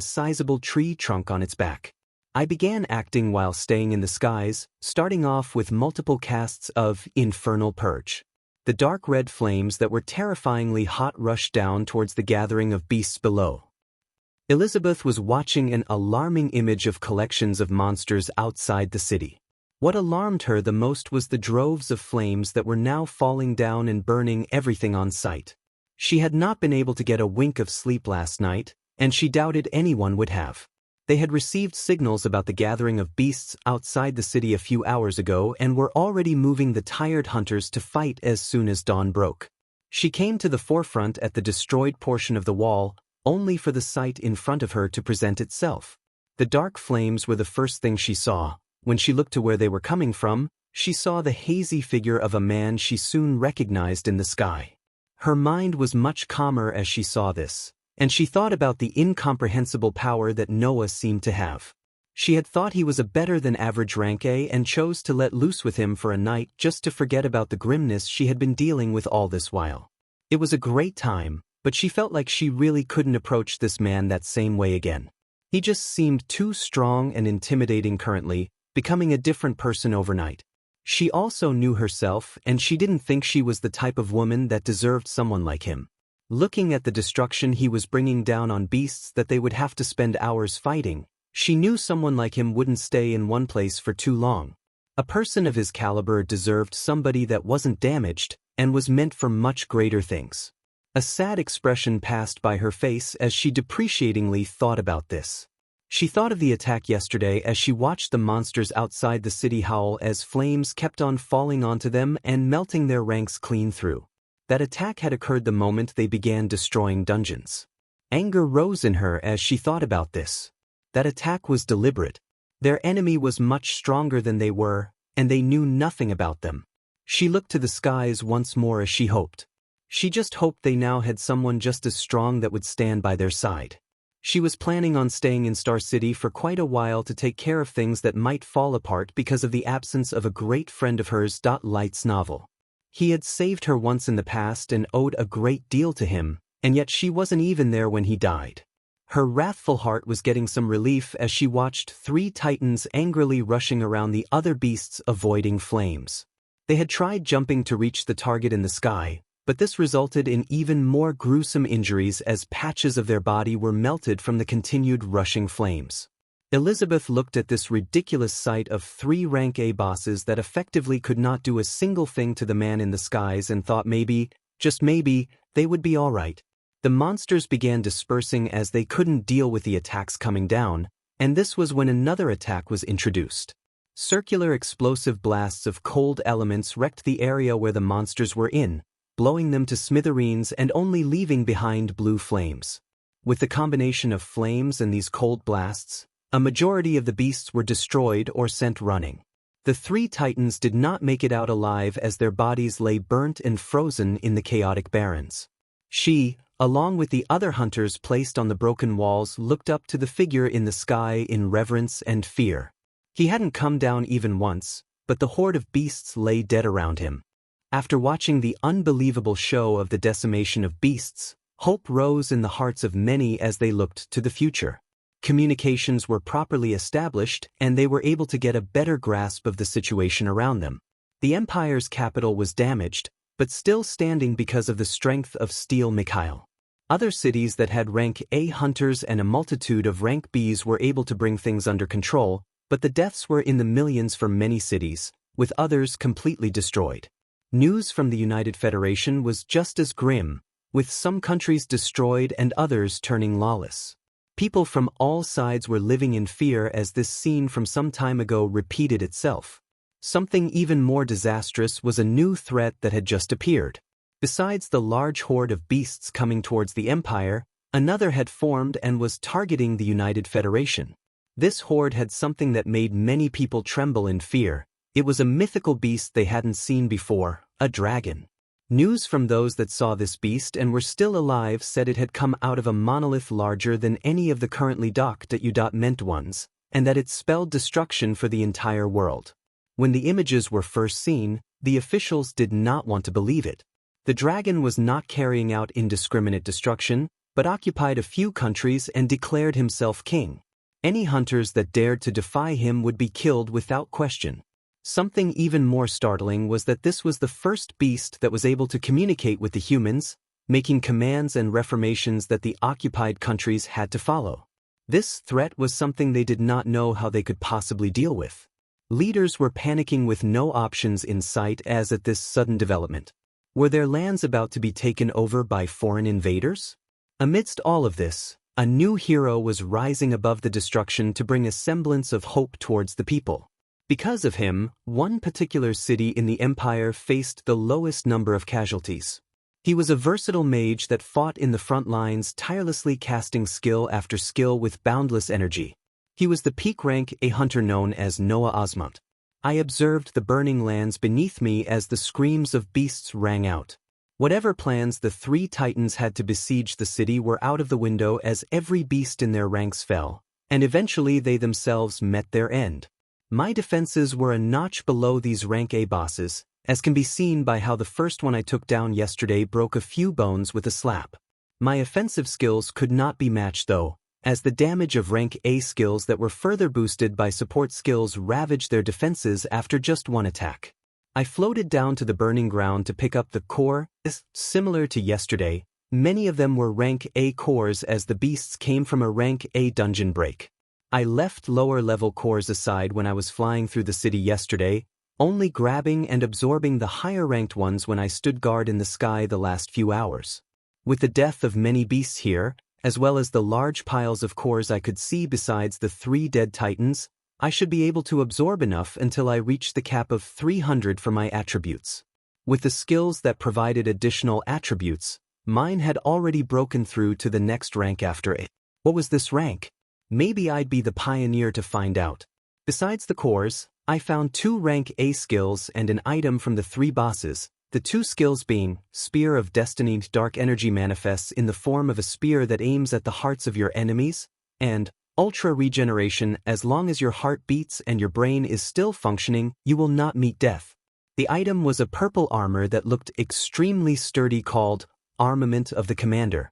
sizable tree trunk on its back. I began acting while staying in the skies, starting off with multiple casts of Infernal Purge. The dark red flames that were terrifyingly hot rushed down towards the gathering of beasts below. Elizabeth was watching an alarming image of collections of monsters outside the city. What alarmed her the most was the droves of flames that were now falling down and burning everything on sight. She had not been able to get a wink of sleep last night, and she doubted anyone would have. They had received signals about the gathering of beasts outside the city a few hours ago and were already moving the tired hunters to fight as soon as dawn broke. She came to the forefront at the destroyed portion of the wall, only for the sight in front of her to present itself. The dark flames were the first thing she saw. When she looked to where they were coming from, she saw the hazy figure of a man she soon recognized in the sky. Her mind was much calmer as she saw this, and she thought about the incomprehensible power that Noah seemed to have. She had thought he was a better than average rank A and chose to let loose with him for a night just to forget about the grimness she had been dealing with all this while. It was a great time, but she felt like she really couldn't approach this man that same way again. He just seemed too strong and intimidating currently, becoming a different person overnight. She also knew herself, and she didn't think she was the type of woman that deserved someone like him. Looking at the destruction he was bringing down on beasts that they would have to spend hours fighting, she knew someone like him wouldn't stay in one place for too long. A person of his caliber deserved somebody that wasn't damaged and was meant for much greater things. A sad expression passed by her face as she depreciatingly thought about this. She thought of the attack yesterday as she watched the monsters outside the city howl as flames kept on falling onto them and melting their ranks clean through. That attack had occurred the moment they began destroying dungeons. Anger rose in her as she thought about this. That attack was deliberate. Their enemy was much stronger than they were, and they knew nothing about them. She looked to the skies once more as she hoped. She just hoped they now had someone just as strong that would stand by their side. She was planning on staying in Star City for quite a while to take care of things that might fall apart because of the absence of a great friend of hers. Light's novel. He had saved her once in the past and owed a great deal to him, and yet she wasn't even there when he died. Her wrathful heart was getting some relief as she watched 3 titans angrily rushing around the other beasts avoiding flames. They had tried jumping to reach the target in the sky, but this resulted in even more gruesome injuries as patches of their body were melted from the continued rushing flames. Elizabeth looked at this ridiculous sight of 3 rank A bosses that effectively could not do a single thing to the man in the skies and thought maybe, just maybe, they would be alright. The monsters began dispersing as they couldn't deal with the attacks coming down, And this was when another attack was introduced. Circular explosive blasts of cold elements wrecked the area where the monsters were in, blowing them to smithereens and only leaving behind blue flames. With the combination of flames and these cold blasts, a majority of the beasts were destroyed or sent running. The three titans did not make it out alive as their bodies lay burnt and frozen in the chaotic barrens. She, along with the other hunters placed on the broken walls, looked up to the figure in the sky in reverence and fear. He hadn't come down even once, but the horde of beasts lay dead around him. After watching the unbelievable show of the decimation of beasts, hope rose in the hearts of many as they looked to the future. Communications were properly established, and they were able to get a better grasp of the situation around them. The Empire's capital was damaged, but still standing because of the strength of Steel Mikhail. Other cities that had rank A hunters and a multitude of rank Bs were able to bring things under control, but the deaths were in the millions for many cities, with others completely destroyed. News from the United Federation was just as grim, with some countries destroyed and others turning lawless. People from all sides were living in fear as this scene from some time ago repeated itself. Something even more disastrous was a new threat that had just appeared. Besides the large horde of beasts coming towards the Empire, another had formed and was targeting the United Federation. This horde had something that made many people tremble in fear. It was a mythical beast they hadn't seen before, a dragon. News from those that saw this beast and were still alive said it had come out of a monolith larger than any of the currently docked ones, and that it spelled destruction for the entire world. When the images were first seen, the officials did not want to believe it. The dragon was not carrying out indiscriminate destruction, but occupied a few countries and declared himself king. Any hunters that dared to defy him would be killed without question. Something even more startling was that this was the first beast that was able to communicate with the humans, making commands and reformations that the occupied countries had to follow. This threat was something they did not know how they could possibly deal with. Leaders were panicking with no options in sight as at this sudden development. Were their lands about to be taken over by foreign invaders? Amidst all of this, a new hero was rising above the destruction to bring a semblance of hope towards the people. Because of him, one particular city in the Empire faced the lowest number of casualties. He was a versatile mage that fought in the front lines, tirelessly casting skill after skill with boundless energy. He was the peak rank A hunter known as Osmont. I observed the burning lands beneath me as the screams of beasts rang out. Whatever plans the three titans had to besiege the city were out of the window as every beast in their ranks fell, and eventually they themselves met their end. My defenses were a notch below these rank A bosses, as can be seen by how the first one I took down yesterday broke a few bones with a slap. My offensive skills could not be matched though, as the damage of rank A skills that were further boosted by support skills ravaged their defenses after just one attack. I floated down to the burning ground to pick up the core. Similar to yesterday, many of them were rank A cores as the beasts came from a rank A dungeon break. I left lower-level cores aside when I was flying through the city yesterday, only grabbing and absorbing the higher-ranked ones when I stood guard in the sky the last few hours. With the death of many beasts here, as well as the large piles of cores I could see besides the 3 dead titans, I should be able to absorb enough until I reach the cap of 300 for my attributes. With the skills that provided additional attributes, mine had already broken through to the next rank after it. What was this rank? Maybe I'd be the pioneer to find out. Besides the cores, I found 2 rank A skills and an item from the 3 bosses, the 2 skills being Spear of Destiny. Dark energy manifests in the form of a spear that aims at the hearts of your enemies, and Ultra Regeneration. As long as your heart beats and your brain is still functioning, you will not meet death. The item was a purple armor that looked extremely sturdy called Armament of the Commander.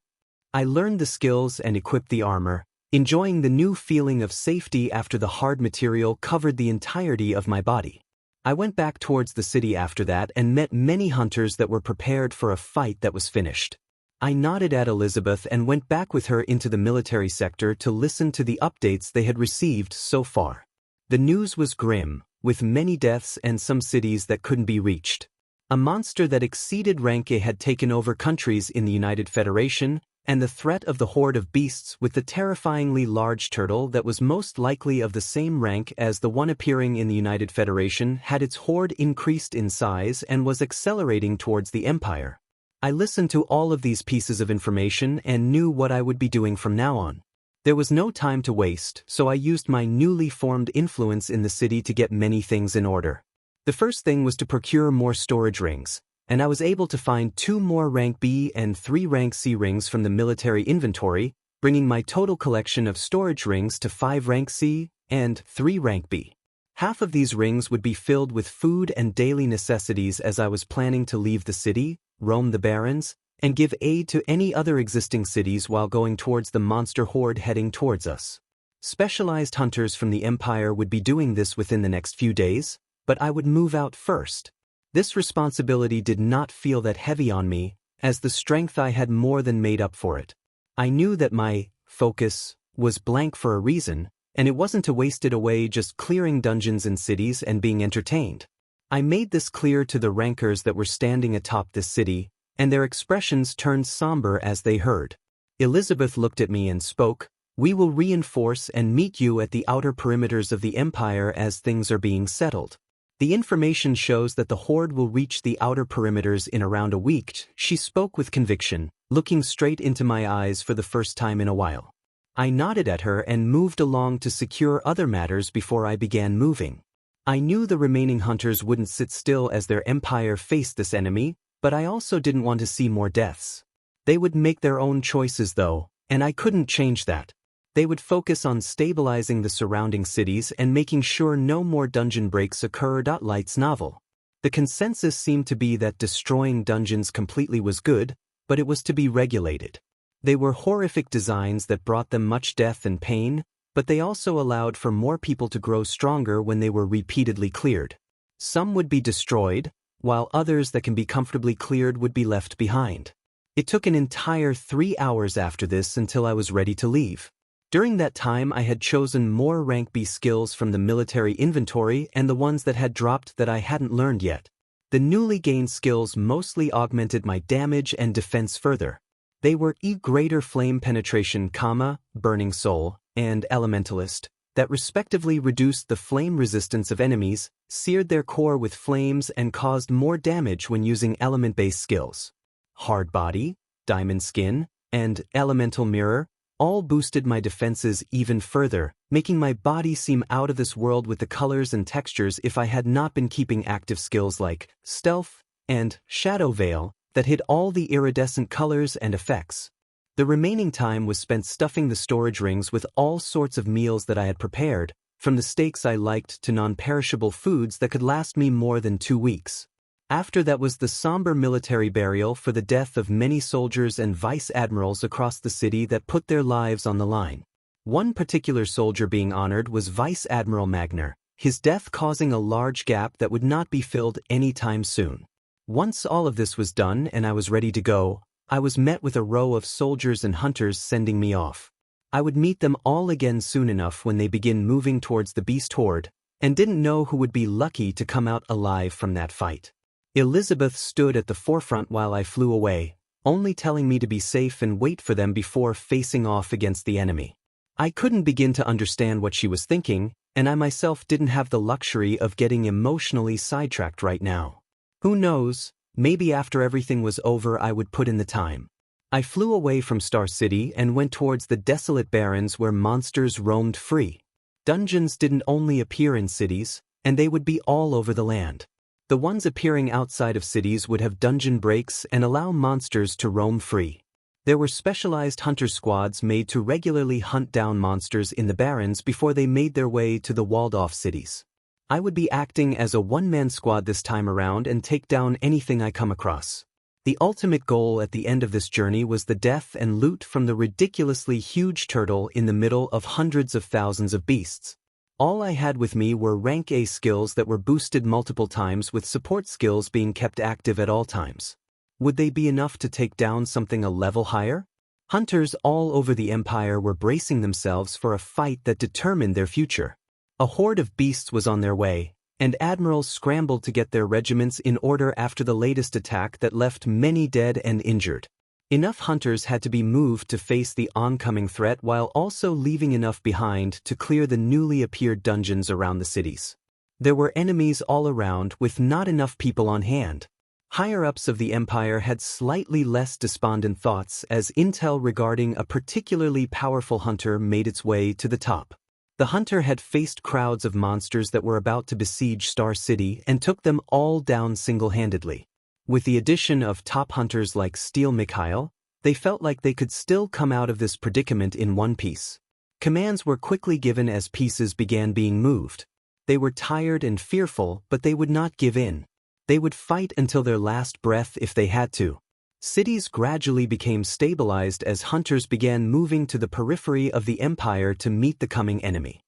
I learned the skills and equipped the armor, enjoying the new feeling of safety after the hard material covered the entirety of my body. I went back towards the city after that and met many hunters that were prepared for a fight that was finished. I nodded at Elizabeth and went back with her into the military sector to listen to the updates they had received so far. The news was grim, with many deaths and some cities that couldn't be reached. A monster that exceeded rank A had taken over countries in the United Federation, and the threat of the horde of beasts with the terrifyingly large turtle that was most likely of the same rank as the one appearing in the United Federation had its horde increased in size and was accelerating towards the Empire. I listened to all of these pieces of information and knew what I would be doing from now on. There was no time to waste, so I used my newly formed influence in the city to get many things in order. The first thing was to procure more storage rings, and I was able to find 2 more rank B and 3 rank C rings from the military inventory, bringing my total collection of storage rings to 5 rank C and 3 rank B. Half of these rings would be filled with food and daily necessities as I was planning to leave the city, roam the barrens, and give aid to any other existing cities while going towards the monster horde heading towards us. Specialized hunters from the Empire would be doing this within the next few days, but I would move out first. This responsibility did not feel that heavy on me, as the strength I had more than made up for it. I knew that my focus was blank for a reason, and it wasn't to waste it away just clearing dungeons and cities and being entertained. I made this clear to the rankers that were standing atop this city, and their expressions turned somber as they heard. Elizabeth looked at me and spoke, "We will reinforce and meet you at the outer perimeters of the Empire as things are being settled. The information shows that the horde will reach the outer perimeters in around a week." She spoke with conviction, looking straight into my eyes for the first time in a while. I nodded at her and moved along to secure other matters before I began moving. I knew the remaining hunters wouldn't sit still as their empire faced this enemy, but I also didn't want to see more deaths. They would make their own choices though, and I couldn't change that. They would focus on stabilizing the surrounding cities and making sure no more dungeon breaks occur. Light's novel. The consensus seemed to be that destroying dungeons completely was good, but it was to be regulated. They were horrific designs that brought them much death and pain, but they also allowed for more people to grow stronger when they were repeatedly cleared. Some would be destroyed, while others that can be comfortably cleared would be left behind. It took an entire 3 hours after this until I was ready to leave. During that time I had chosen more rank B skills from the military inventory and the ones that had dropped that I hadn't learned yet. The newly gained skills mostly augmented my damage and defense further. They were greater flame penetration, burning soul, and elementalist, that respectively reduced the flame resistance of enemies, seared their core with flames and caused more damage when using element-based skills. Hard body, diamond skin, and elemental mirror all boosted my defenses even further, making my body seem out of this world with the colors and textures if I had not been keeping active skills like stealth and shadow veil that hid all the iridescent colors and effects. The remaining time was spent stuffing the storage rings with all sorts of meals that I had prepared, from the steaks I liked to non-perishable foods that could last me more than 2 weeks. After that was the somber military burial for the death of many soldiers and vice admirals across the city that put their lives on the line. One particular soldier being honored was Vice Admiral Magner, his death causing a large gap that would not be filled anytime soon. Once all of this was done and I was ready to go, I was met with a row of soldiers and hunters sending me off. I would meet them all again soon enough when they begin moving towards the beast horde, and didn't know who would be lucky to come out alive from that fight. Elizabeth stood at the forefront while I flew away, only telling me to be safe and wait for them before facing off against the enemy. I couldn't begin to understand what she was thinking, and I myself didn't have the luxury of getting emotionally sidetracked right now. Who knows, maybe after everything was over I would put in the time. I flew away from Star City and went towards the desolate barrens where monsters roamed free. Dungeons didn't only appear in cities, and they would be all over the land. The ones appearing outside of cities would have dungeon breaks and allow monsters to roam free. There were specialized hunter squads made to regularly hunt down monsters in the barrens before they made their way to the walled-off cities. I would be acting as a one-man squad this time around and take down anything I come across. The ultimate goal at the end of this journey was the death and loot from the ridiculously huge turtle in the middle of hundreds of thousands of beasts. All I had with me were rank A skills that were boosted multiple times with support skills being kept active at all times. Would they be enough to take down something a level higher? Hunters all over the Empire were bracing themselves for a fight that determined their future. A horde of beasts was on their way, and admirals scrambled to get their regiments in order after the latest attack that left many dead and injured. Enough hunters had to be moved to face the oncoming threat while also leaving enough behind to clear the newly appeared dungeons around the cities. There were enemies all around with not enough people on hand. Higher-ups of the Empire had slightly less despondent thoughts as intel regarding a particularly powerful hunter made its way to the top. The hunter had faced crowds of monsters that were about to besiege Star City and took them all down single-handedly. With the addition of top hunters like Steel Mikhail, they felt like they could still come out of this predicament in one piece. Commands were quickly given as pieces began being moved. They were tired and fearful, but they would not give in. They would fight until their last breath if they had to. Cities gradually became stabilized as hunters began moving to the periphery of the Empire to meet the coming enemy.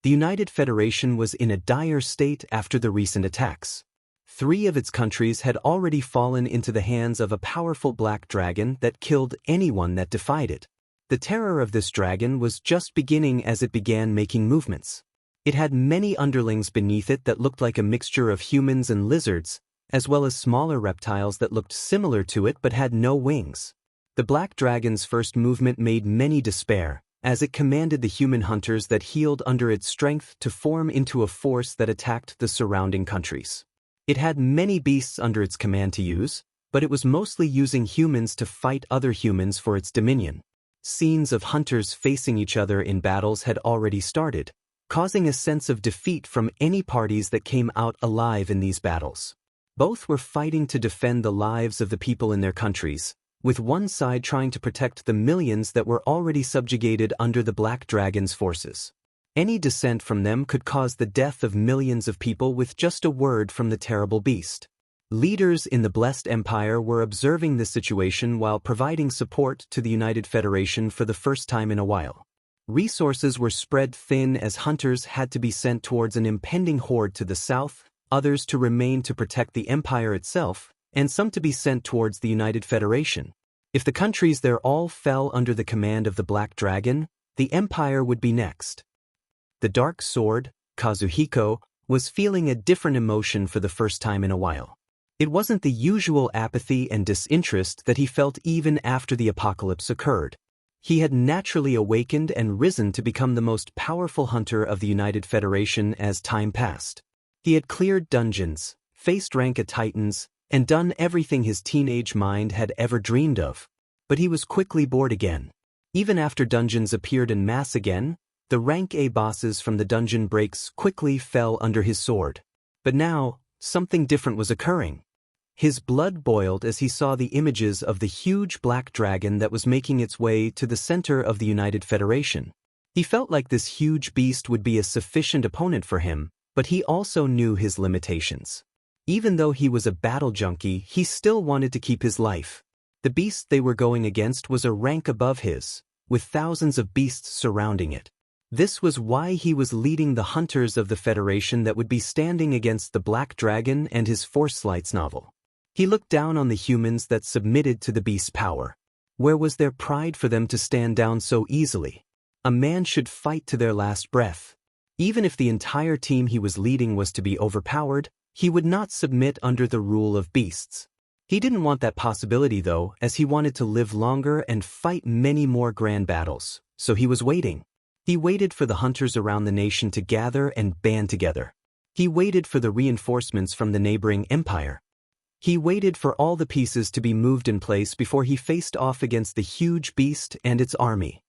The United Federation was in a dire state after the recent attacks. 3 of its countries had already fallen into the hands of a powerful black dragon that killed anyone that defied it. The terror of this dragon was just beginning as it began making movements. It had many underlings beneath it that looked like a mixture of humans and lizards, as well as smaller reptiles that looked similar to it but had no wings. The black dragon's first movement made many despair, as it commanded the human hunters that healed under its strength to form into a force that attacked the surrounding countries. It had many beasts under its command to use, but it was mostly using humans to fight other humans for its dominion. Scenes of hunters facing each other in battles had already started, causing a sense of defeat from any parties that came out alive in these battles. Both were fighting to defend the lives of the people in their countries, with one side trying to protect the millions that were already subjugated under the Black Dragon's forces. Any dissent from them could cause the death of millions of people with just a word from the terrible beast. Leaders in the Blessed Empire were observing this situation while providing support to the United Federation for the first time in a while. Resources were spread thin as hunters had to be sent towards an impending horde to the south, others to remain to protect the Empire itself, and some to be sent towards the United Federation. If the countries there all fell under the command of the Black Dragon, the Empire would be next. The Dark Sword, Kazuhiko, was feeling a different emotion for the first time in a while. It wasn't the usual apathy and disinterest that he felt even after the apocalypse occurred. He had naturally awakened and risen to become the most powerful hunter of the United Federation as time passed. He had cleared dungeons, faced rank titans, and done everything his teenage mind had ever dreamed of. But he was quickly bored again. Even after dungeons appeared en masse again, the rank A bosses from the dungeon breaks quickly fell under his sword. But now, something different was occurring. His blood boiled as he saw the images of the huge black dragon that was making its way to the center of the United Federation. He felt like this huge beast would be a sufficient opponent for him, but he also knew his limitations. Even though he was a battle junkie, he still wanted to keep his life. The beast they were going against was a rank above his, with thousands of beasts surrounding it. This was why he was leading the hunters of the Federation that would be standing against the Black Dragon and his Force Lights novel. He looked down on the humans that submitted to the beast's power. Where was their pride for them to stand down so easily? A man should fight to their last breath. Even if the entire team he was leading was to be overpowered, he would not submit under the rule of beasts. He didn't want that possibility though, as he wanted to live longer and fight many more grand battles, so he was waiting. He waited for the hunters around the nation to gather and band together. He waited for the reinforcements from the neighboring empire. He waited for all the pieces to be moved in place before he faced off against the huge beast and its army.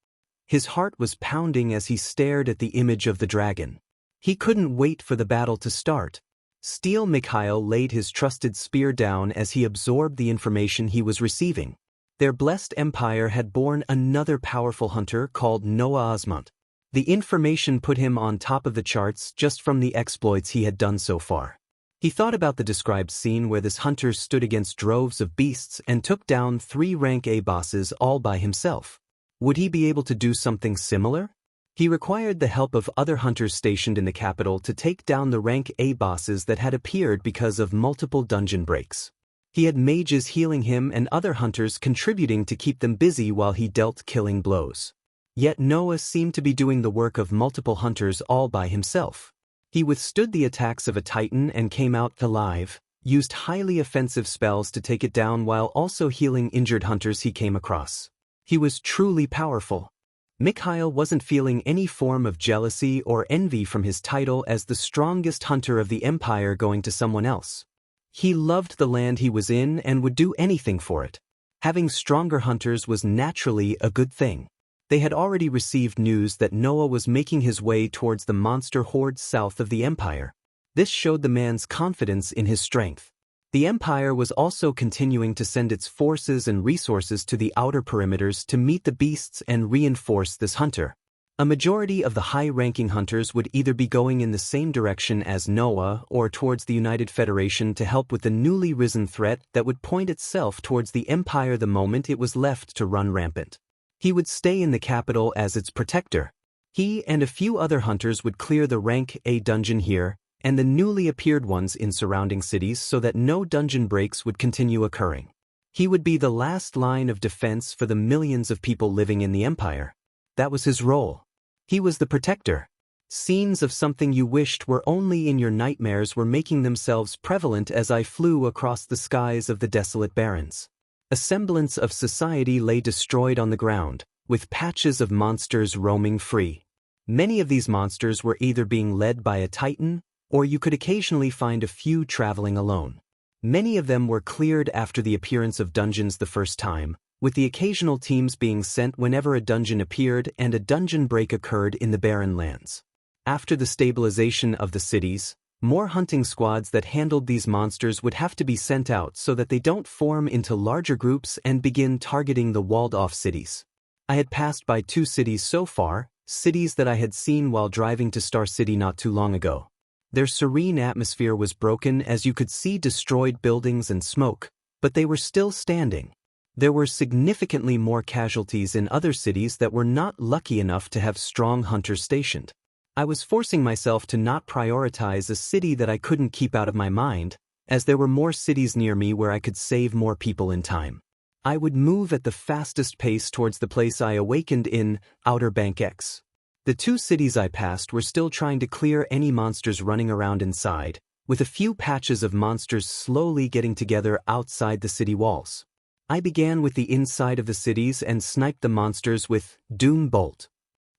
His heart was pounding as he stared at the image of the dragon. He couldn't wait for the battle to start. Steel Mikhail laid his trusted spear down as he absorbed the information he was receiving. Their blessed empire had born another powerful hunter called Noah Osmont. The information put him on top of the charts just from the exploits he had done so far. He thought about the described scene where this hunter stood against droves of beasts and took down 3 rank A bosses all by himself. Would he be able to do something similar? He required the help of other hunters stationed in the capital to take down the rank A bosses that had appeared because of multiple dungeon breaks. He had mages healing him and other hunters contributing to keep them busy while he dealt killing blows. Yet Noah seemed to be doing the work of multiple hunters all by himself. He withstood the attacks of a titan and came out alive, used highly offensive spells to take it down while also healing injured hunters he came across. He was truly powerful. Mikhail wasn't feeling any form of jealousy or envy from his title as the strongest hunter of the empire going to someone else. He loved the land he was in and would do anything for it. Having stronger hunters was naturally a good thing. They had already received news that Noah was making his way towards the monster hordes south of the empire. This showed the man's confidence in his strength. The empire was also continuing to send its forces and resources to the outer perimeters to meet the beasts and reinforce this hunter. A majority of the high-ranking hunters would either be going in the same direction as Noah or towards the United Federation to help with the newly risen threat that would point itself towards the empire the moment it was left to run rampant. He would stay in the capital as its protector. He and a few other hunters would clear the rank A dungeon here and the newly appeared ones in surrounding cities so that no dungeon breaks would continue occurring. He would be the last line of defense for the millions of people living in the empire. That was his role. He was the protector. Scenes of something you wished were only in your nightmares were making themselves prevalent as I flew across the skies of the desolate barrens. A semblance of society lay destroyed on the ground, with patches of monsters roaming free. Many of these monsters were either being led by a titan, or you could occasionally find a few traveling alone. Many of them were cleared after the appearance of dungeons the first time, with the occasional teams being sent whenever a dungeon appeared and a dungeon break occurred in the barren lands. After the stabilization of the cities, more hunting squads that handled these monsters would have to be sent out so that they don't form into larger groups and begin targeting the walled-off cities. I had passed by 2 cities so far, cities that I had seen while driving to Star City not too long ago. Their serene atmosphere was broken as you could see destroyed buildings and smoke, but they were still standing. There were significantly more casualties in other cities that were not lucky enough to have strong hunters stationed. I was forcing myself to not prioritize a city that I couldn't keep out of my mind, as there were more cities near me where I could save more people in time. I would move at the fastest pace towards the place I awakened in, Outer Bank X. The 2 cities I passed were still trying to clear any monsters running around inside, with a few patches of monsters slowly getting together outside the city walls. I began with the inside of the cities and sniped the monsters with Doom Bolt.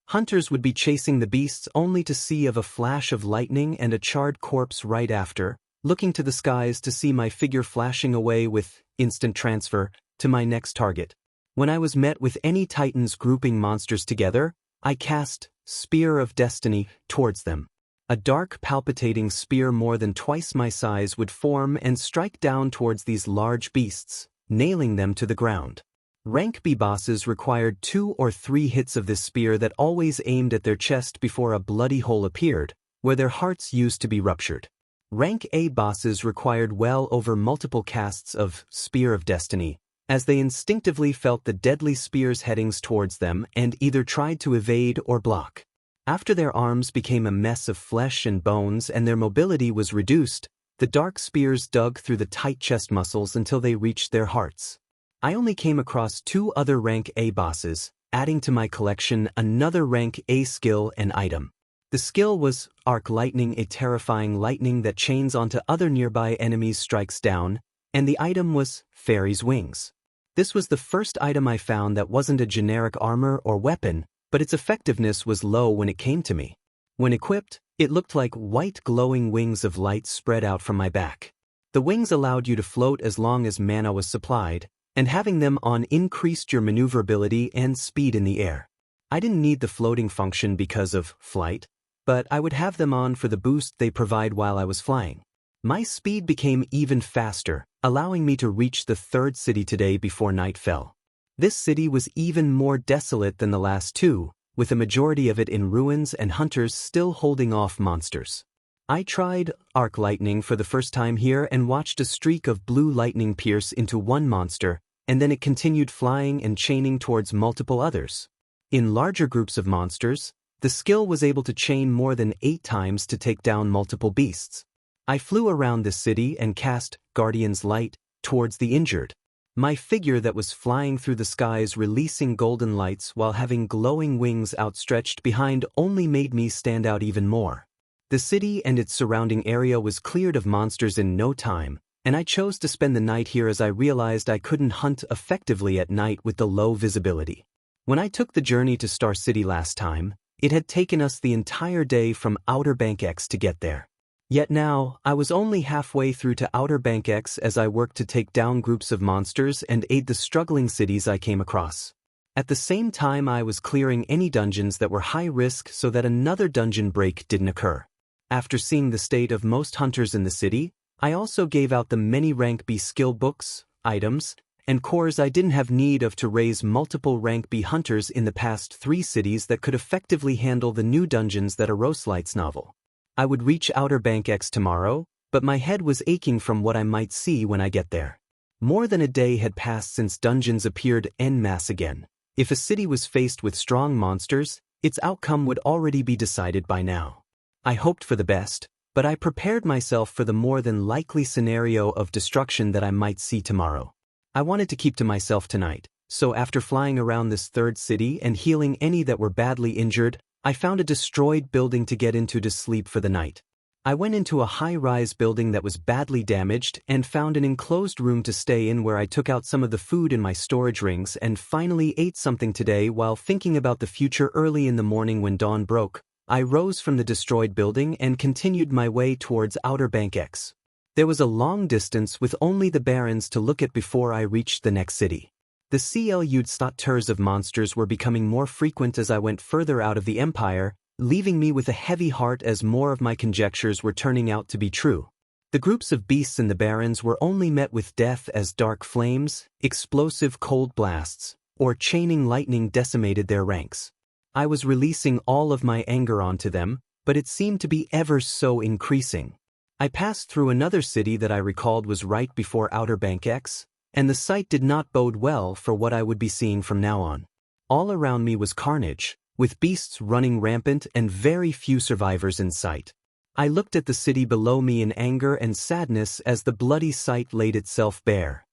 Hunters would be chasing the beasts only to see of a flash of lightning and a charred corpse right after, looking to the skies to see my figure flashing away with instant transfer to my next target. When I was met with any titans grouping monsters together, I cast Spear of Destiny towards them. A dark, palpitating spear more than twice my size would form and strike down towards these large beasts, nailing them to the ground. Rank B bosses required 2 or 3 hits of this spear that always aimed at their chest before a bloody hole appeared, where their hearts used to be ruptured. Rank A bosses required well over multiple casts of Spear of Destiny, as they instinctively felt the deadly spear's headings towards them and either tried to evade or block. After their arms became a mess of flesh and bones and their mobility was reduced, the dark spears dug through the tight chest muscles until they reached their hearts. I only came across 2 other rank A bosses, adding to my collection another rank A skill and item. The skill was Arc Lightning, a terrifying lightning that chains onto other nearby enemies strikes down, and the item was Fairy's Wings. This was the first item I found that wasn't a generic armor or weapon, but its effectiveness was low when it came to me. When equipped, it looked like white glowing wings of light spread out from my back. The wings allowed you to float as long as mana was supplied, and having them on increased your maneuverability and speed in the air. I didn't need the floating function because of flight, but I would have them on for the boost they provide while I was flying. My speed became even faster, allowing me to reach the 3rd city today before night fell. This city was even more desolate than the last 2, with a majority of it in ruins and hunters still holding off monsters. I tried Arc Lightning for the first time here and watched a streak of blue lightning pierce into one monster, and then it continued flying and chaining towards multiple others. In larger groups of monsters, the skill was able to chain more than 8 times to take down multiple beasts. I flew around the city and cast Guardian's Light towards the injured. My figure that was flying through the skies releasing golden lights while having glowing wings outstretched behind only made me stand out even more. The city and its surrounding area was cleared of monsters in no time, and I chose to spend the night here as I realized I couldn't hunt effectively at night with the low visibility. When I took the journey to Star City last time, it had taken us the entire day from Outer Bank X to get there. Yet now, I was only halfway through to Outer Bank X as I worked to take down groups of monsters and aid the struggling cities I came across. At the same time, I was clearing any dungeons that were high risk so that another dungeon break didn't occur. After seeing the state of most hunters in the city, I also gave out the many rank B skill books, items, and cores I didn't have need of to raise multiple rank B hunters in the past 3 cities that could effectively handle the new dungeons that arose Light's novel. I would reach Outer Bank X tomorrow, but my head was aching from what I might see when I get there. More than a day had passed since dungeons appeared en masse again. If a city was faced with strong monsters, its outcome would already be decided by now. I hoped for the best, but I prepared myself for the more than likely scenario of destruction that I might see tomorrow. I wanted to keep to myself tonight, so after flying around this 3rd city and healing any that were badly injured, I found a destroyed building to get into to sleep for the night. I went into a high-rise building that was badly damaged and found an enclosed room to stay in where I took out some of the food in my storage rings and finally ate something today while thinking about the future. Early in the morning when dawn broke, I rose from the destroyed building and continued my way towards Outer Bank X. There was a long distance with only the barrens to look at before I reached the next city. The clusters of monsters were becoming more frequent as I went further out of the Empire, leaving me with a heavy heart as more of my conjectures were turning out to be true. The groups of beasts in the barrens were only met with death as dark flames, explosive cold blasts, or chaining lightning decimated their ranks. I was releasing all of my anger onto them, but it seemed to be ever so increasing. I passed through another city that I recalled was right before Outer Bank X, and the sight did not bode well for what I would be seeing from now on. All around me was carnage, with beasts running rampant and very few survivors in sight. I looked at the city below me in anger and sadness as the bloody sight laid itself bare.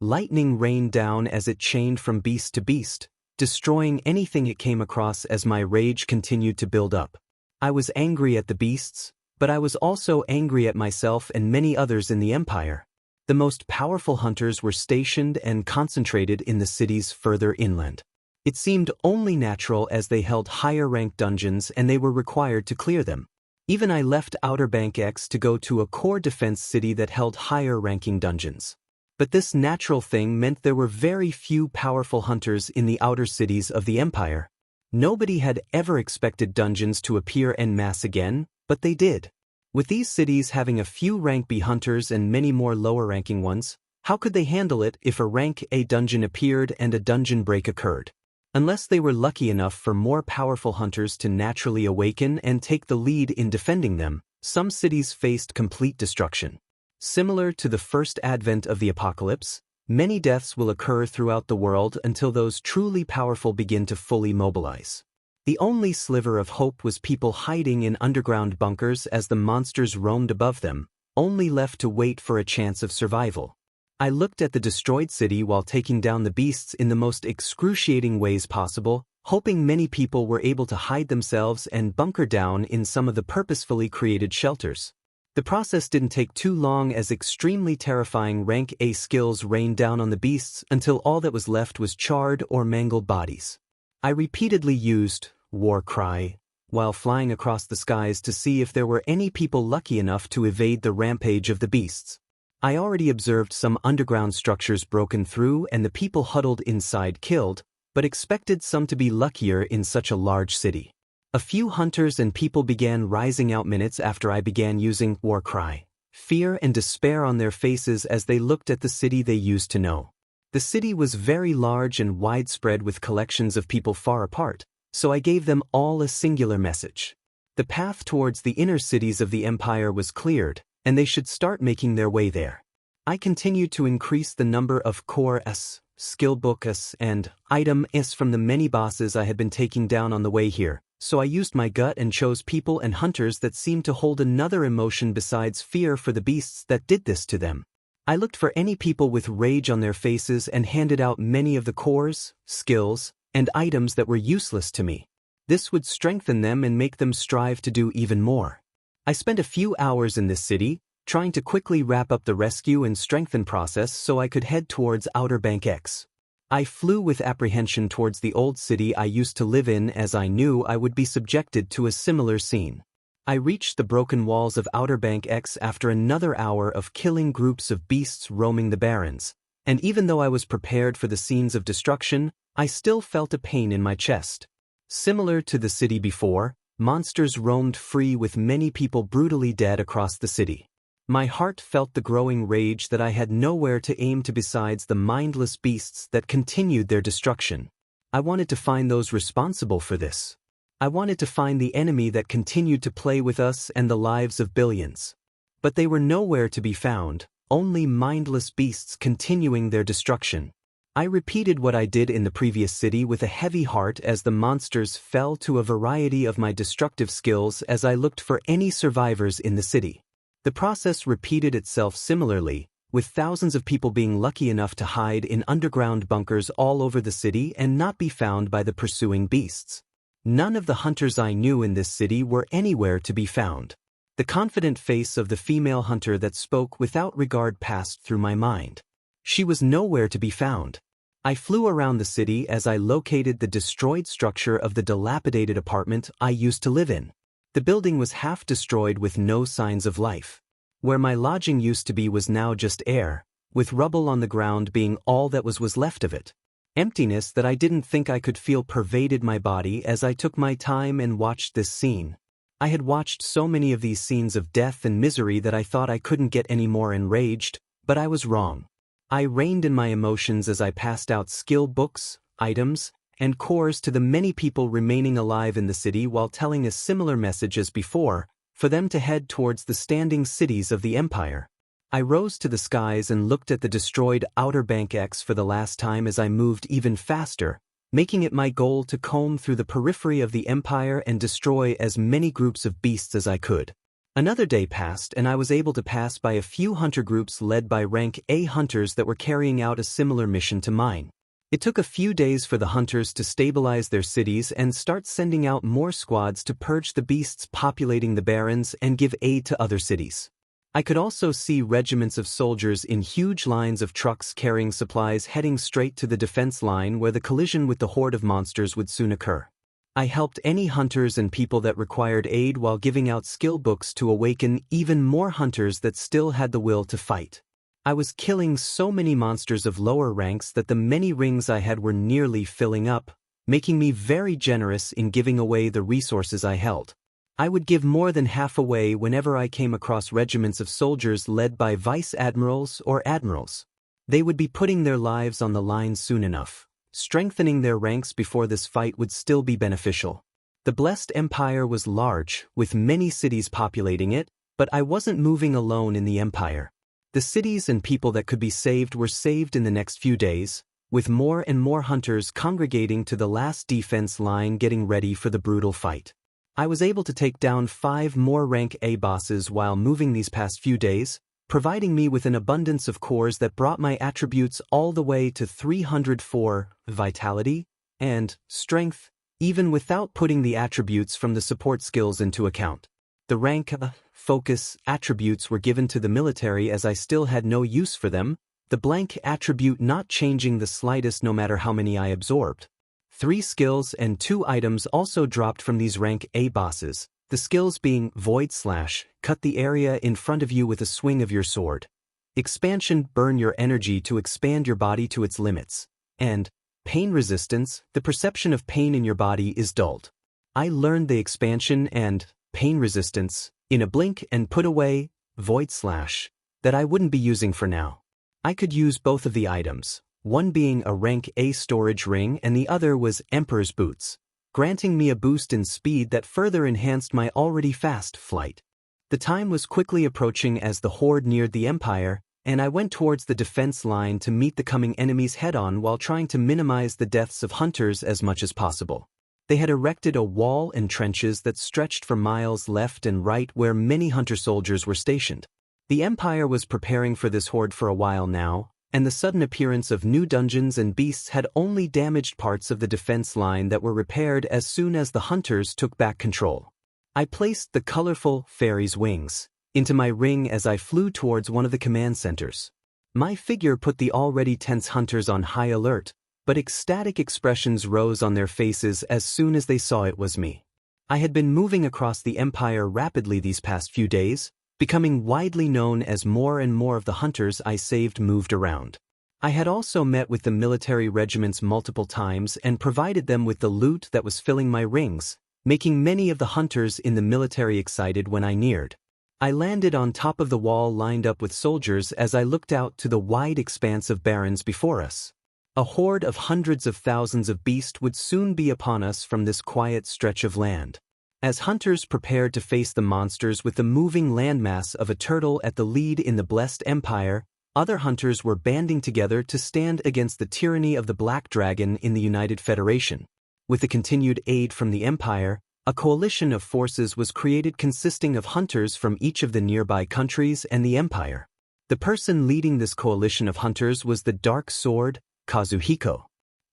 Lightning rained down as it chained from beast to beast, destroying anything it came across as my rage continued to build up. I was angry at the beasts, but I was also angry at myself and many others in the Empire. The most powerful hunters were stationed and concentrated in the cities further inland. It seemed only natural as they held higher-ranked dungeons and they were required to clear them. Even I left Outer Bank X to go to a core defense city that held higher-ranking dungeons. But this natural thing meant there were very few powerful hunters in the outer cities of the Empire. Nobody had ever expected dungeons to appear en masse again, but they did. With these cities having a few rank B hunters and many more lower-ranking ones, how could they handle it if a rank A dungeon appeared and a dungeon break occurred? Unless they were lucky enough for more powerful hunters to naturally awaken and take the lead in defending them, some cities faced complete destruction. Similar to the first advent of the apocalypse, many deaths will occur throughout the world until those truly powerful begin to fully mobilize. The only sliver of hope was people hiding in underground bunkers as the monsters roamed above them, only left to wait for a chance of survival. I looked at the destroyed city while taking down the beasts in the most excruciating ways possible, hoping many people were able to hide themselves and bunker down in some of the purposefully created shelters. The process didn't take too long as extremely terrifying rank A skills rained down on the beasts until all that was left was charred or mangled bodies. I repeatedly used war cry while flying across the skies to see if there were any people lucky enough to evade the rampage of the beasts. I already observed some underground structures broken through and the people huddled inside killed, but expected some to be luckier in such a large city. A few hunters and people began rising out minutes after I began using war cry, fear and despair on their faces as they looked at the city they used to know. The city was very large and widespread with collections of people far apart, so I gave them all a singular message. The path towards the inner cities of the Empire was cleared, and they should start making their way there. I continued to increase the number of core S, skill book S, and item S from the many bosses I had been taking down on the way here, so I used my gut and chose people and hunters that seemed to hold another emotion besides fear for the beasts that did this to them. I looked for any people with rage on their faces and handed out many of the cores, skills, and items that were useless to me. This would strengthen them and make them strive to do even more. I spent a few hours in this city, trying to quickly wrap up the rescue and strengthen process so I could head towards Outer Bank X. I flew with apprehension towards the old city I used to live in, as I knew I would be subjected to a similar scene. I reached the broken walls of Outer Bank X after another hour of killing groups of beasts roaming the barrens, and even though I was prepared for the scenes of destruction, I still felt a pain in my chest. Similar to the city before, monsters roamed free with many people brutally dead across the city. My heart felt the growing rage that I had nowhere to aim to besides the mindless beasts that continued their destruction. I wanted to find those responsible for this. I wanted to find the enemy that continued to play with us and the lives of billions. But they were nowhere to be found, only mindless beasts continuing their destruction. I repeated what I did in the previous city with a heavy heart as the monsters fell to a variety of my destructive skills as I looked for any survivors in the city. The process repeated itself similarly, with thousands of people being lucky enough to hide in underground bunkers all over the city and not be found by the pursuing beasts. None of the hunters I knew in this city were anywhere to be found. The confident face of the female hunter that spoke without regard passed through my mind. She was nowhere to be found. I flew around the city as I located the destroyed structure of the dilapidated apartment I used to live in. The building was half destroyed with no signs of life. Where my lodging used to be was now just air, with rubble on the ground being all that was left of it. Emptiness that I didn't think I could feel pervaded my body as I took my time and watched this scene. I had watched so many of these scenes of death and misery that I thought I couldn't get any more enraged, but I was wrong. I reined in my emotions as I passed out skill books, items, and cores to the many people remaining alive in the city while telling a similar message as before, for them to head towards the standing cities of the Empire. I rose to the skies and looked at the destroyed Outer Bank X for the last time as I moved even faster, making it my goal to comb through the periphery of the Empire and destroy as many groups of beasts as I could. Another day passed and I was able to pass by a few hunter groups led by rank A hunters that were carrying out a similar mission to mine. It took a few days for the hunters to stabilize their cities and start sending out more squads to purge the beasts populating the barrens and give aid to other cities. I could also see regiments of soldiers in huge lines of trucks carrying supplies heading straight to the defense line where the collision with the horde of monsters would soon occur. I helped any hunters and people that required aid while giving out skill books to awaken even more hunters that still had the will to fight. I was killing so many monsters of lower ranks that the many rings I had were nearly filling up, making me very generous in giving away the resources I held. I would give more than half away whenever I came across regiments of soldiers led by vice admirals or admirals. They would be putting their lives on the line soon enough. Strengthening their ranks before this fight would still be beneficial. The blessed empire was large, with many cities populating it, but I wasn't moving alone in the empire. The cities and people that could be saved were saved in the next few days, with more and more hunters congregating to the last defense line getting ready for the brutal fight. I was able to take down 5 more rank A bosses while moving these past few days, providing me with an abundance of cores that brought my attributes all the way to 304 vitality and strength, even without putting the attributes from the support skills into account. The rank focus attributes were given to the military as I still had no use for them, the blank attribute not changing the slightest no matter how many I absorbed. 3 skills and 2 items also dropped from these rank A bosses, the skills being Void Slash, cut the area in front of you with a swing of your sword. Expansion, burn your energy to expand your body to its limits. And Pain Resistance, the perception of pain in your body is dulled. I learned the expansion and Pain Resistance in a blink and put away Void Slash that I wouldn't be using for now. I could use both of the items, one being a rank A storage ring and the other was Emperor's Boots, granting me a boost in speed that further enhanced my already fast flight. The time was quickly approaching as the horde neared the Empire, and I went towards the defense line to meet the coming enemies head-on while trying to minimize the deaths of hunters as much as possible. They had erected a wall and trenches that stretched for miles left and right where many hunter soldiers were stationed. The Empire was preparing for this horde for a while now, and the sudden appearance of new dungeons and beasts had only damaged parts of the defense line that were repaired as soon as the hunters took back control. I placed the colorful fairies' wings, into my ring as I flew towards one of the command centers. My figure put the already tense hunters on high alert, but ecstatic expressions rose on their faces as soon as they saw it was me. I had been moving across the Empire rapidly these past few days, becoming widely known as more and more of the hunters I saved moved around. I had also met with the military regiments multiple times and provided them with the loot that was filling my rings, making many of the hunters in the military excited when I neared. I landed on top of the wall lined up with soldiers as I looked out to the wide expanse of barrens before us. A horde of hundreds of thousands of beasts would soon be upon us from this quiet stretch of land. As hunters prepared to face the monsters with the moving landmass of a turtle at the lead in the blessed empire, other hunters were banding together to stand against the tyranny of the Black Dragon in the United Federation. With the continued aid from the Empire, a coalition of forces was created consisting of hunters from each of the nearby countries and the Empire. The person leading this coalition of hunters was the Dark Sword, Kazuhiko.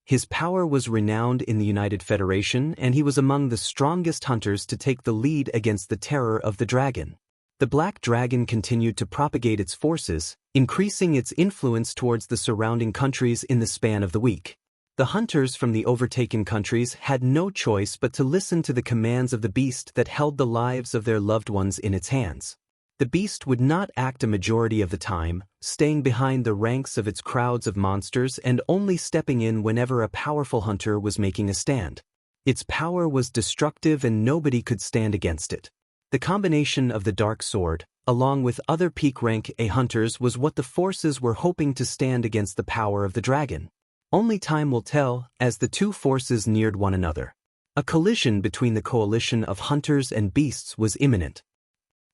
His power was renowned in the United Federation, and he was among the strongest hunters to take the lead against the terror of the dragon. The Black Dragon continued to propagate its forces, increasing its influence towards the surrounding countries in the span of the week. The hunters from the overtaken countries had no choice but to listen to the commands of the beast that held the lives of their loved ones in its hands. The beast would not act a majority of the time, staying behind the ranks of its crowds of monsters and only stepping in whenever a powerful hunter was making a stand. Its power was destructive and nobody could stand against it. The combination of the Dark Sword, along with other peak rank A hunters, was what the forces were hoping to stand against the power of the dragon. Only time will tell as the two forces neared one another. A collision between the coalition of hunters and beasts was imminent.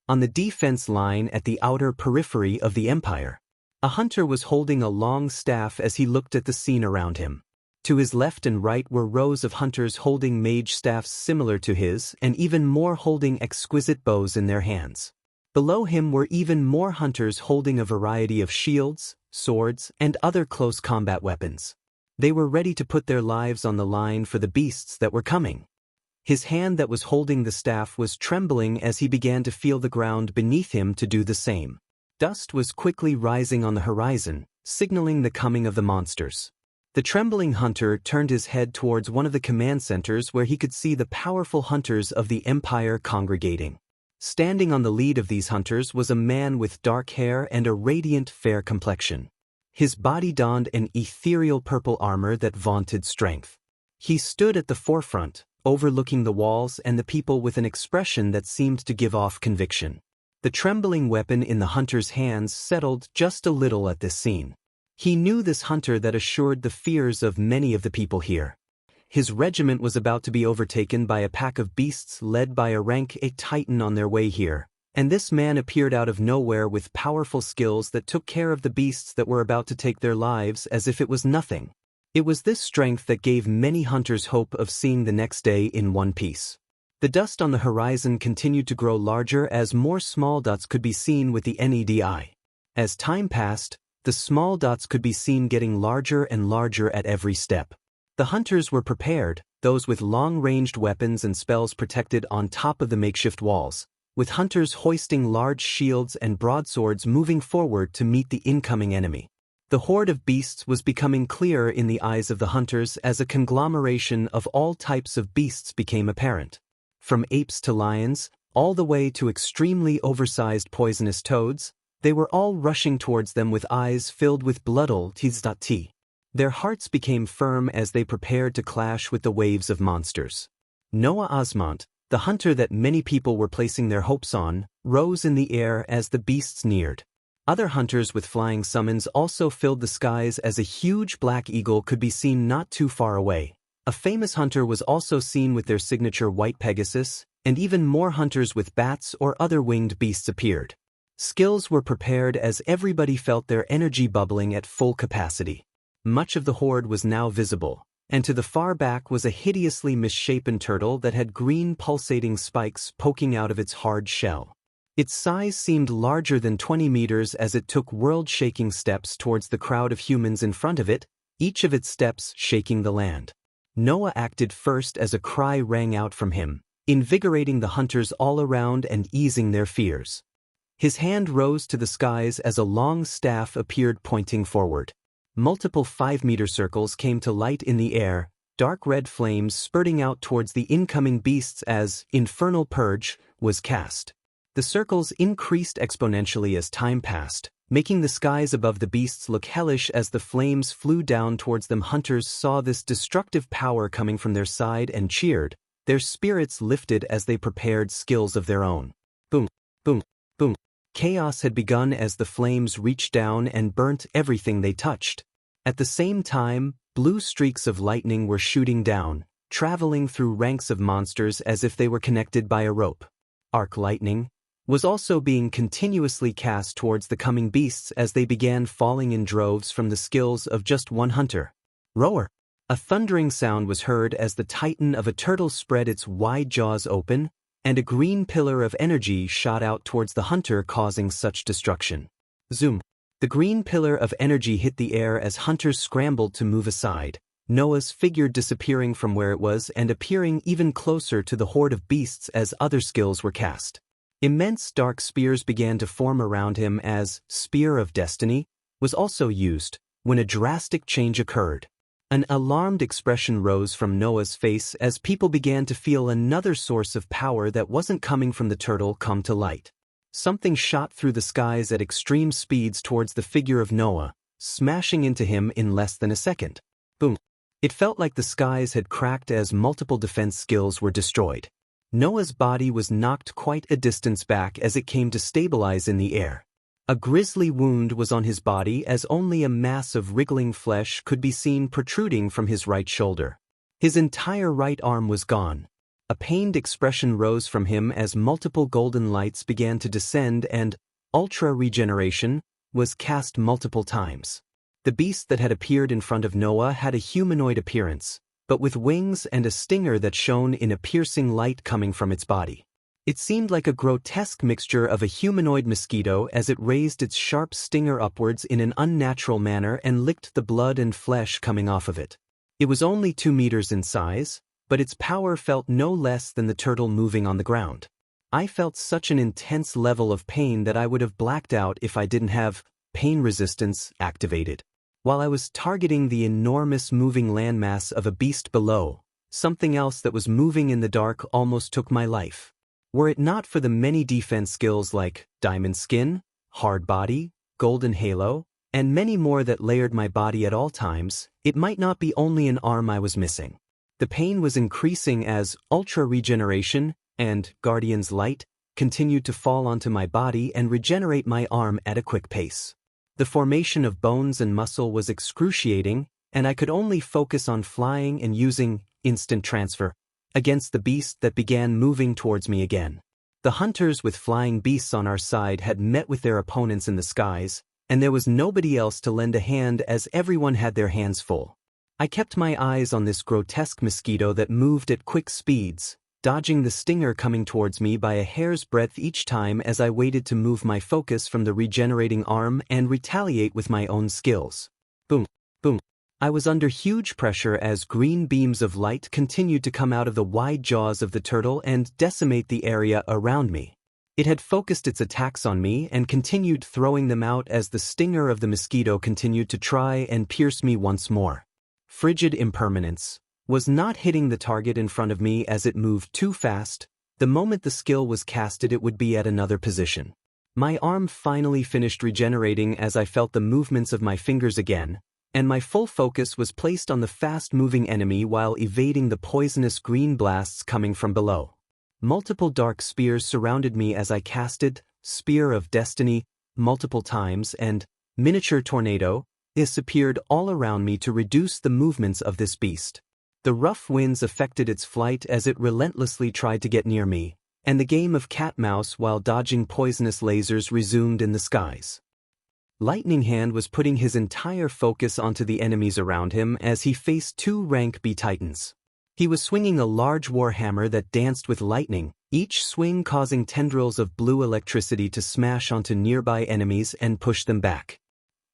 On the defense line at the outer periphery of the Empire, a hunter was holding a long staff as he looked at the scene around him. To his left and right were rows of hunters holding mage staffs similar to his, and even more holding exquisite bows in their hands. Below him were even more hunters holding a variety of shields, swords, and other close combat weapons. They were ready to put their lives on the line for the beasts that were coming. His hand that was holding the staff was trembling as he began to feel the ground beneath him to do the same. Dust was quickly rising on the horizon, signaling the coming of the monsters. The trembling hunter turned his head towards one of the command centers where he could see the powerful hunters of the Empire congregating. Standing on the lead of these hunters was a man with dark hair and a radiant fair complexion. His body donned an ethereal purple armor that vaunted strength. He stood at the forefront, overlooking the walls and the people with an expression that seemed to give off conviction. The trembling weapon in the hunter's hands settled just a little at this scene. He knew this hunter that assured the fears of many of the people here. His regiment was about to be overtaken by a pack of beasts led by a rank A titan on their way here, and this man appeared out of nowhere with powerful skills that took care of the beasts that were about to take their lives as if it was nothing. It was this strength that gave many hunters hope of seeing the next day in one piece. The dust on the horizon continued to grow larger as more small dots could be seen with the NEDI. As time passed, the small dots could be seen getting larger and larger at every step. The hunters were prepared, those with long-ranged weapons and spells protected on top of the makeshift walls, with hunters hoisting large shields and broadswords moving forward to meet the incoming enemy. The horde of beasts was becoming clearer in the eyes of the hunters as a conglomeration of all types of beasts became apparent. From apes to lions, all the way to extremely oversized poisonous toads, they were all rushing towards them with eyes filled with blood-ts. Their hearts became firm as they prepared to clash with the waves of monsters. Noah Osmont, the hunter that many people were placing their hopes on, rose in the air as the beasts neared. Other hunters with flying summons also filled the skies as a huge black eagle could be seen not too far away. A famous hunter was also seen with their signature white Pegasus, and even more hunters with bats or other winged beasts appeared. Skills were prepared as everybody felt their energy bubbling at full capacity. Much of the horde was now visible, and to the far back was a hideously misshapen turtle that had green pulsating spikes poking out of its hard shell. Its size seemed larger than 20 meters as it took world-shaking steps towards the crowd of humans in front of it, each of its steps shaking the land. Noah acted first as a cry rang out from him, invigorating the hunters all around and easing their fears. His hand rose to the skies as a long staff appeared pointing forward. Multiple 5-meter circles came to light in the air, dark red flames spurting out towards the incoming beasts as infernal purge was cast. The circles increased exponentially as time passed, making the skies above the beasts look hellish as the flames flew down towards them. Hunters saw this destructive power coming from their side and cheered, their spirits lifted as they prepared skills of their own. Boom, boom, boom. Chaos had begun as the flames reached down and burnt everything they touched. At the same time, blue streaks of lightning were shooting down, traveling through ranks of monsters as if they were connected by a rope. Arc lightning was also being continuously cast towards the coming beasts as they began falling in droves from the skills of just one hunter. Roar! A thundering sound was heard as the titan of a turtle spread its wide jaws open, and a green pillar of energy shot out towards the hunter, causing such destruction. Zoom! The green pillar of energy hit the air as hunters scrambled to move aside, Noah's figure disappearing from where it was and appearing even closer to the horde of beasts as other skills were cast. Immense dark spears began to form around him as Spear of Destiny was also used, when a drastic change occurred. An alarmed expression rose from Noah's face as people began to feel another source of power that wasn't coming from the turtle come to light. Something shot through the skies at extreme speeds towards the figure of Noah, smashing into him in less than a second. Boom! It felt like the skies had cracked as multiple defense skills were destroyed. Noah's body was knocked quite a distance back as it came to stabilize in the air. A grisly wound was on his body as only a mass of wriggling flesh could be seen protruding from his right shoulder. His entire right arm was gone. A pained expression rose from him as multiple golden lights began to descend and ultra regeneration was cast multiple times. The beast that had appeared in front of Noah had a humanoid appearance, but with wings and a stinger that shone in a piercing light coming from its body. It seemed like a grotesque mixture of a humanoid mosquito as it raised its sharp stinger upwards in an unnatural manner and licked the blood and flesh coming off of it. It was only 2 meters in size, but its power felt no less than the turtle moving on the ground. I felt such an intense level of pain that I would have blacked out if I didn't have pain resistance activated. While I was targeting the enormous moving landmass of a beast below, something else that was moving in the dark almost took my life. Were it not for the many defense skills like Diamond Skin, Hard Body, Golden Halo, and many more that layered my body at all times, it might not be only an arm I was missing. The pain was increasing as Ultra Regeneration and Guardian's Light continued to fall onto my body and regenerate my arm at a quick pace. The formation of bones and muscle was excruciating, and I could only focus on flying and using instant transfer against the beast that began moving towards me again. The hunters with flying beasts on our side had met with their opponents in the skies, and there was nobody else to lend a hand as everyone had their hands full. I kept my eyes on this grotesque mosquito that moved at quick speeds, dodging the stinger coming towards me by a hair's breadth each time as I waited to move my focus from the regenerating arm and retaliate with my own skills. Boom, boom. I was under huge pressure as green beams of light continued to come out of the wide jaws of the turtle and decimate the area around me. It had focused its attacks on me and continued throwing them out as the stinger of the mosquito continued to try and pierce me once more. Frigid impermanence was not hitting the target in front of me as it moved too fast. The moment the skill was casted, it would be at another position. My arm finally finished regenerating as I felt the movements of my fingers again, and my full focus was placed on the fast-moving enemy while evading the poisonous green blasts coming from below. Multiple dark spears surrounded me as I casted Spear of Destiny multiple times, and Miniature Tornado appeared all around me to reduce the movements of this beast. The rough winds affected its flight as it relentlessly tried to get near me, and the game of cat-mouse while dodging poisonous lasers resumed in the skies. Lightning Hand was putting his entire focus onto the enemies around him as he faced 2 rank B titans. He was swinging a large warhammer that danced with lightning, each swing causing tendrils of blue electricity to smash onto nearby enemies and push them back.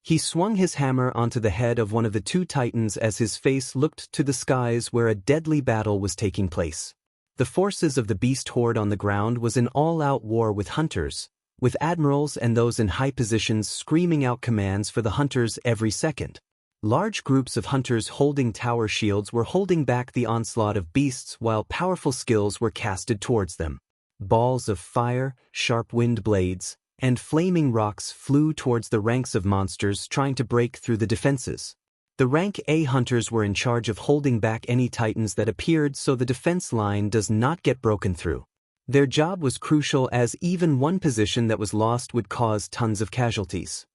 He swung his hammer onto the head of one of the 2 titans as his face looked to the skies where a deadly battle was taking place. The forces of the beast horde on the ground was in all-out war with hunters, with admirals and those in high positions screaming out commands for the hunters every second. Large groups of hunters holding tower shields were holding back the onslaught of beasts while powerful skills were casted towards them. Balls of fire, sharp wind blades, and flaming rocks flew towards the ranks of monsters trying to break through the defenses. The rank A hunters were in charge of holding back any titans that appeared so the defense line does not get broken through. Their job was crucial as even one position that was lost would cause tons of casualties.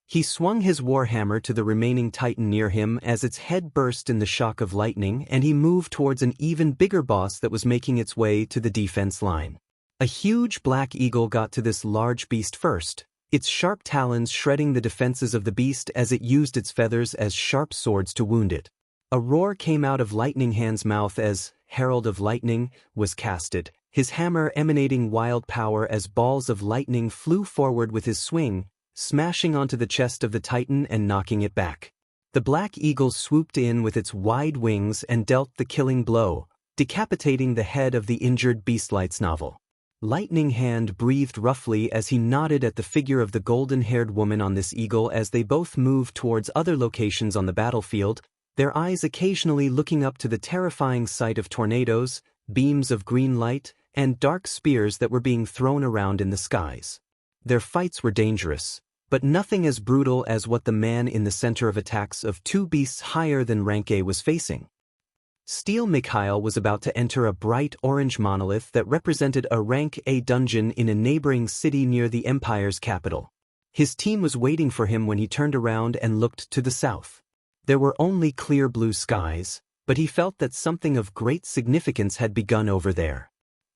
He swung his warhammer to the remaining titan near him as its head burst in the shock of lightning, and he moved towards an even bigger boss that was making its way to the defense line. A huge black eagle got to this large beast first, its sharp talons shredding the defenses of the beast as it used its feathers as sharp swords to wound it. A roar came out of Lightning Hand's mouth as Herald of Lightning was casted, his hammer emanating wild power as balls of lightning flew forward with his swing, smashing onto the chest of the titan and knocking it back. The black eagle swooped in with its wide wings and dealt the killing blow, decapitating the head of the injured Beastlight's novel. Lightning Hand breathed roughly as he nodded at the figure of the golden-haired woman on this eagle as they both moved towards other locations on the battlefield, their eyes occasionally looking up to the terrifying sight of tornadoes, beams of green light, and dark spears that were being thrown around in the skies. Their fights were dangerous, but nothing as brutal as what the man in the center of attacks of two beasts higher than rank A was facing. Steel Mikhail was about to enter a bright orange monolith that represented a rank A dungeon in a neighboring city near the Empire's capital. His team was waiting for him when he turned around and looked to the south. There were only clear blue skies, but he felt that something of great significance had begun over there.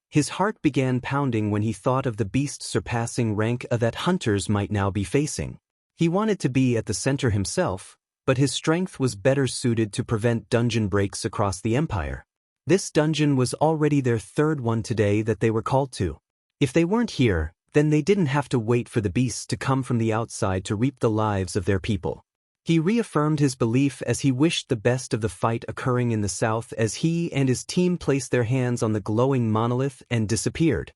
His heart began pounding when he thought of the beast surpassing rank A that hunters might now be facing. He wanted to be at the center himself, but his strength was better suited to prevent dungeon breaks across the Empire. This dungeon was already their third one today that they were called to. If they weren't here, then they didn't have to wait for the beasts to come from the outside to reap the lives of their people. He reaffirmed his belief as he wished the best of the fight occurring in the south as he and his team placed their hands on the glowing monolith and disappeared.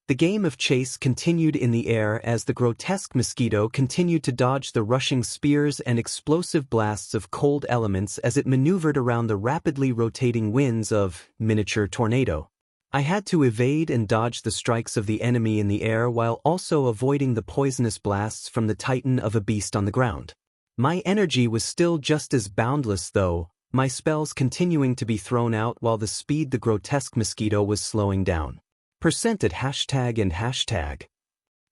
The game of chase continued in the air as the grotesque mosquito continued to dodge the rushing spears and explosive blasts of cold elements as it maneuvered around the rapidly rotating winds of miniature tornado. I had to evade and dodge the strikes of the enemy in the air while also avoiding the poisonous blasts from the titan of a beast on the ground. My energy was still just as boundless though, my spells continuing to be thrown out while the speed the grotesque mosquito was slowing down. Percent at hashtag and hashtag.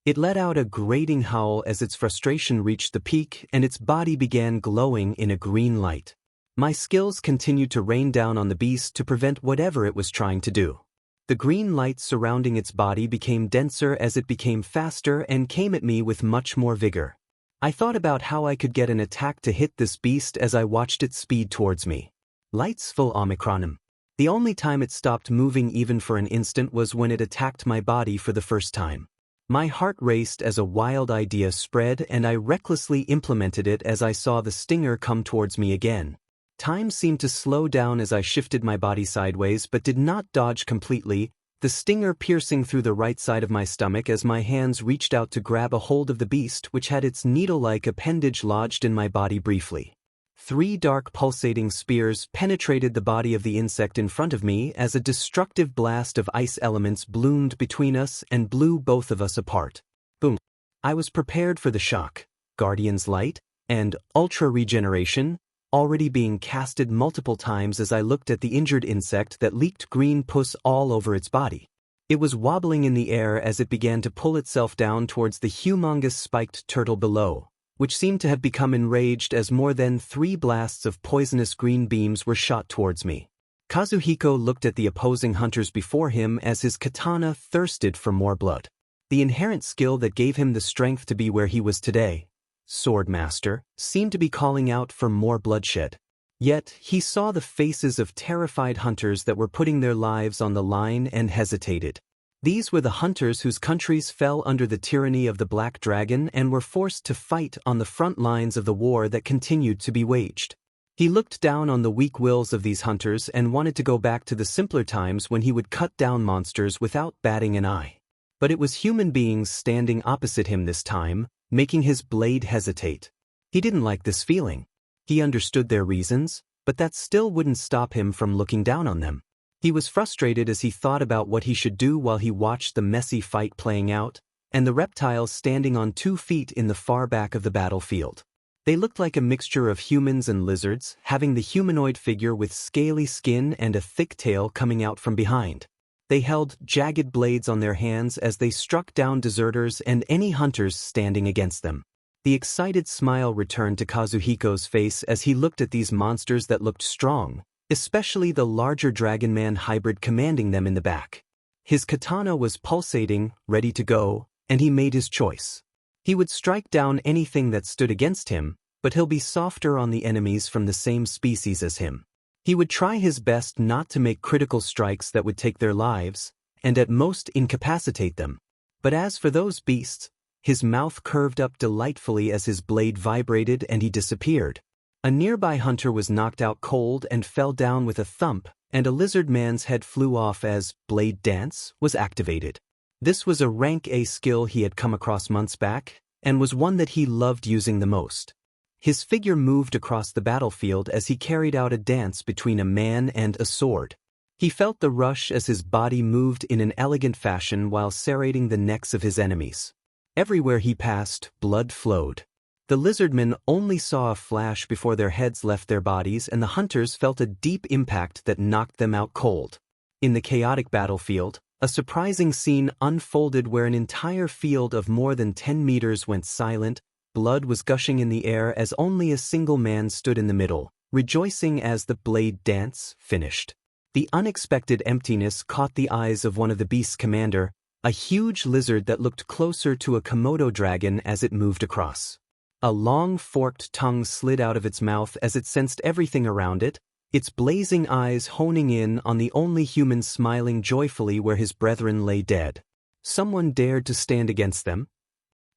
It let out a grating howl as its frustration reached the peak and its body began glowing in a green light. My skills continued to rain down on the beast to prevent whatever it was trying to do. The green light surrounding its body became denser as it became faster and came at me with much more vigor. I thought about how I could get an attack to hit this beast as I watched it speed towards me. Lights full Omicronim. The only time it stopped moving even for an instant was when it attacked my body for the first time. My heart raced as a wild idea spread and I recklessly implemented it as I saw the stinger come towards me again. Time seemed to slow down as I shifted my body sideways but did not dodge completely, the stinger piercing through the right side of my stomach as my hands reached out to grab a hold of the beast which had its needle-like appendage lodged in my body briefly. 3 dark pulsating spears penetrated the body of the insect in front of me as a destructive blast of ice elements bloomed between us and blew both of us apart. Boom. I was prepared for the shock. Guardian's Light and Ultra Regeneration already being casted multiple times as I looked at the injured insect that leaked green pus all over its body. It was wobbling in the air as it began to pull itself down towards the humongous spiked turtle below, which seemed to have become enraged as more than 3 blasts of poisonous green beams were shot towards me. Kazuhiko looked at the opposing hunters before him as his katana thirsted for more blood. The inherent skill that gave him the strength to be where he was today, Swordmaster, seemed to be calling out for more bloodshed. Yet, he saw the faces of terrified hunters that were putting their lives on the line and hesitated. These were the hunters whose countries fell under the tyranny of the Black Dragon and were forced to fight on the front lines of the war that continued to be waged. He looked down on the weak wills of these hunters and wanted to go back to the simpler times when he would cut down monsters without batting an eye. But it was human beings standing opposite him this time, making his blade hesitate. He didn't like this feeling. He understood their reasons, but that still wouldn't stop him from looking down on them. He was frustrated as he thought about what he should do while he watched the messy fight playing out, and the reptiles standing on 2 feet in the far back of the battlefield. They looked like a mixture of humans and lizards, having the humanoid figure with scaly skin and a thick tail coming out from behind. They held jagged blades on their hands as they struck down deserters and any hunters standing against them. The excited smile returned to Kazuhiko's face as he looked at these monsters that looked strong, especially the larger dragon-man hybrid commanding them in the back. His katana was pulsating, ready to go, and he made his choice. He would strike down anything that stood against him, but he'll be softer on the enemies from the same species as him. He would try his best not to make critical strikes that would take their lives, and at most incapacitate them. But as for those beasts, his mouth curved up delightfully as his blade vibrated and he disappeared. A nearby hunter was knocked out cold and fell down with a thump, and a lizard man's head flew off as Blade Dance was activated. This was a rank A skill he had come across months back, and was one that he loved using the most. His figure moved across the battlefield as he carried out a dance between a man and a sword. He felt the rush as his body moved in an elegant fashion while serrating the necks of his enemies. Everywhere he passed, blood flowed. The lizardmen only saw a flash before their heads left their bodies, and the hunters felt a deep impact that knocked them out cold. In the chaotic battlefield, a surprising scene unfolded where an entire field of more than 10 meters went silent. Blood was gushing in the air as only a single man stood in the middle, rejoicing as the blade dance finished. The unexpected emptiness caught the eyes of one of the beast's commander, a huge lizard that looked closer to a Komodo dragon as it moved across. A long forked tongue slid out of its mouth as it sensed everything around it, its blazing eyes honing in on the only human smiling joyfully where his brethren lay dead. Someone dared to stand against them?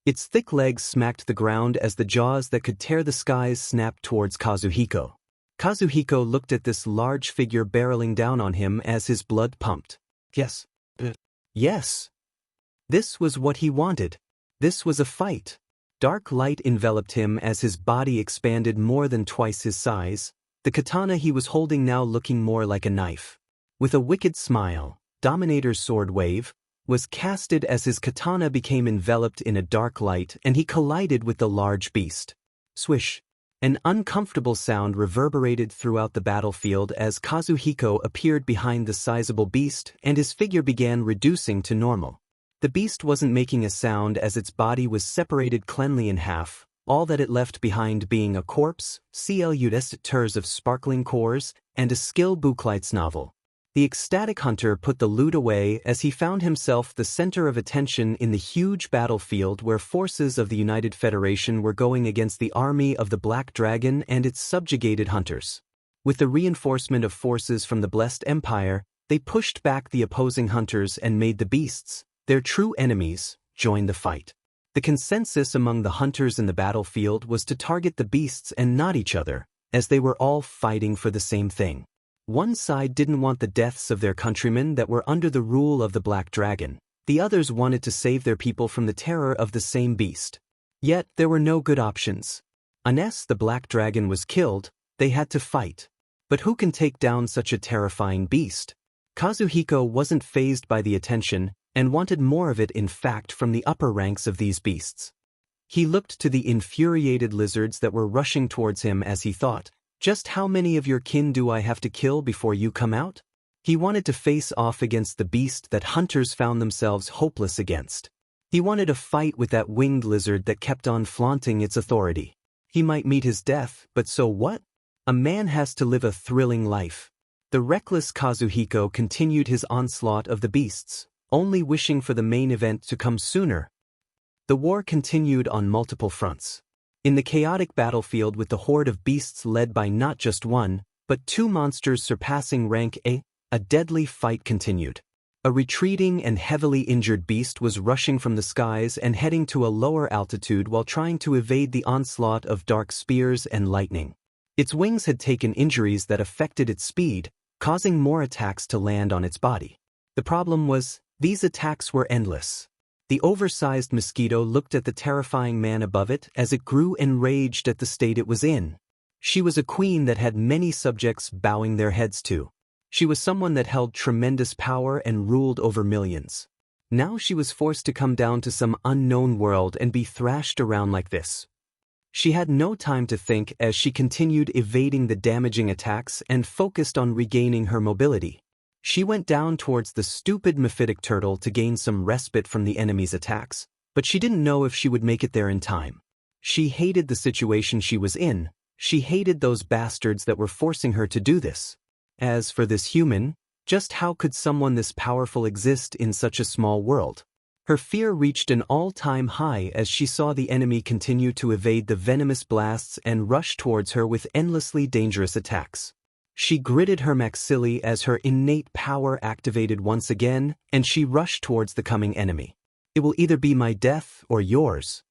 Its thick legs smacked the ground as the jaws that could tear the skies snapped towards Kazuhiko. Kazuhiko looked at this large figure barreling down on him as his blood pumped. Yes. Yes. This was what he wanted. This was a fight. Dark light enveloped him as his body expanded more than twice his size, the katana he was holding now looking more like a knife. With a wicked smile, Dominator's sword wave was casted as his katana became enveloped in a dark light and he collided with the large beast. Swish! An uncomfortable sound reverberated throughout the battlefield as Kazuhiko appeared behind the sizable beast and his figure began reducing to normal. The beast wasn't making a sound as its body was separated cleanly in half, all that it left behind being a corpse, tours of sparkling cores, and a skill booklight's novel. The ecstatic hunter put the loot away as he found himself the center of attention in the huge battlefield where forces of the United Federation were going against the army of the Black Dragon and its subjugated hunters. With the reinforcement of forces from the Blessed Empire, they pushed back the opposing hunters and made the beasts, their true enemies, join the fight. The consensus among the hunters in the battlefield was to target the beasts and not each other, as they were all fighting for the same thing. One side didn't want the deaths of their countrymen that were under the rule of the Black Dragon. The others wanted to save their people from the terror of the same beast. Yet there were no good options. Unless the Black Dragon was killed, they had to fight. But who can take down such a terrifying beast? Kazuhiko wasn't fazed by the attention, and wanted more of it in fact from the upper ranks of these beasts. He looked to the infuriated lizards that were rushing towards him as he thought, just how many of your kin do I have to kill before you come out? He wanted to face off against the beast that hunters found themselves hopeless against. He wanted a fight with that winged lizard that kept on flaunting its authority. He might meet his death, but so what? A man has to live a thrilling life. The reckless Kazuhiko continued his onslaught of the beasts, only wishing for the main event to come sooner. The war continued on multiple fronts. In the chaotic battlefield with the horde of beasts led by not just one, but 2 monsters surpassing rank A, a deadly fight continued. A retreating and heavily injured beast was rushing from the skies and heading to a lower altitude while trying to evade the onslaught of dark spears and lightning. Its wings had taken injuries that affected its speed, causing more attacks to land on its body. The problem was, these attacks were endless. The oversized mosquito looked at the terrifying man above it as it grew enraged at the state it was in. She was a queen that had many subjects bowing their heads to. She was someone that held tremendous power and ruled over millions. Now she was forced to come down to some unknown world and be thrashed around like this. She had no time to think as she continued evading the damaging attacks and focused on regaining her mobility. She went down towards the stupid mephitic turtle to gain some respite from the enemy's attacks, but she didn't know if she would make it there in time. She hated the situation she was in. She hated those bastards that were forcing her to do this. As for this human, just how could someone this powerful exist in such a small world? Her fear reached an all-time high as she saw the enemy continue to evade the venomous blasts and rush towards her with endlessly dangerous attacks. She gritted her maxillae as her innate power activated once again, and she rushed towards the coming enemy. It will either be my death or yours.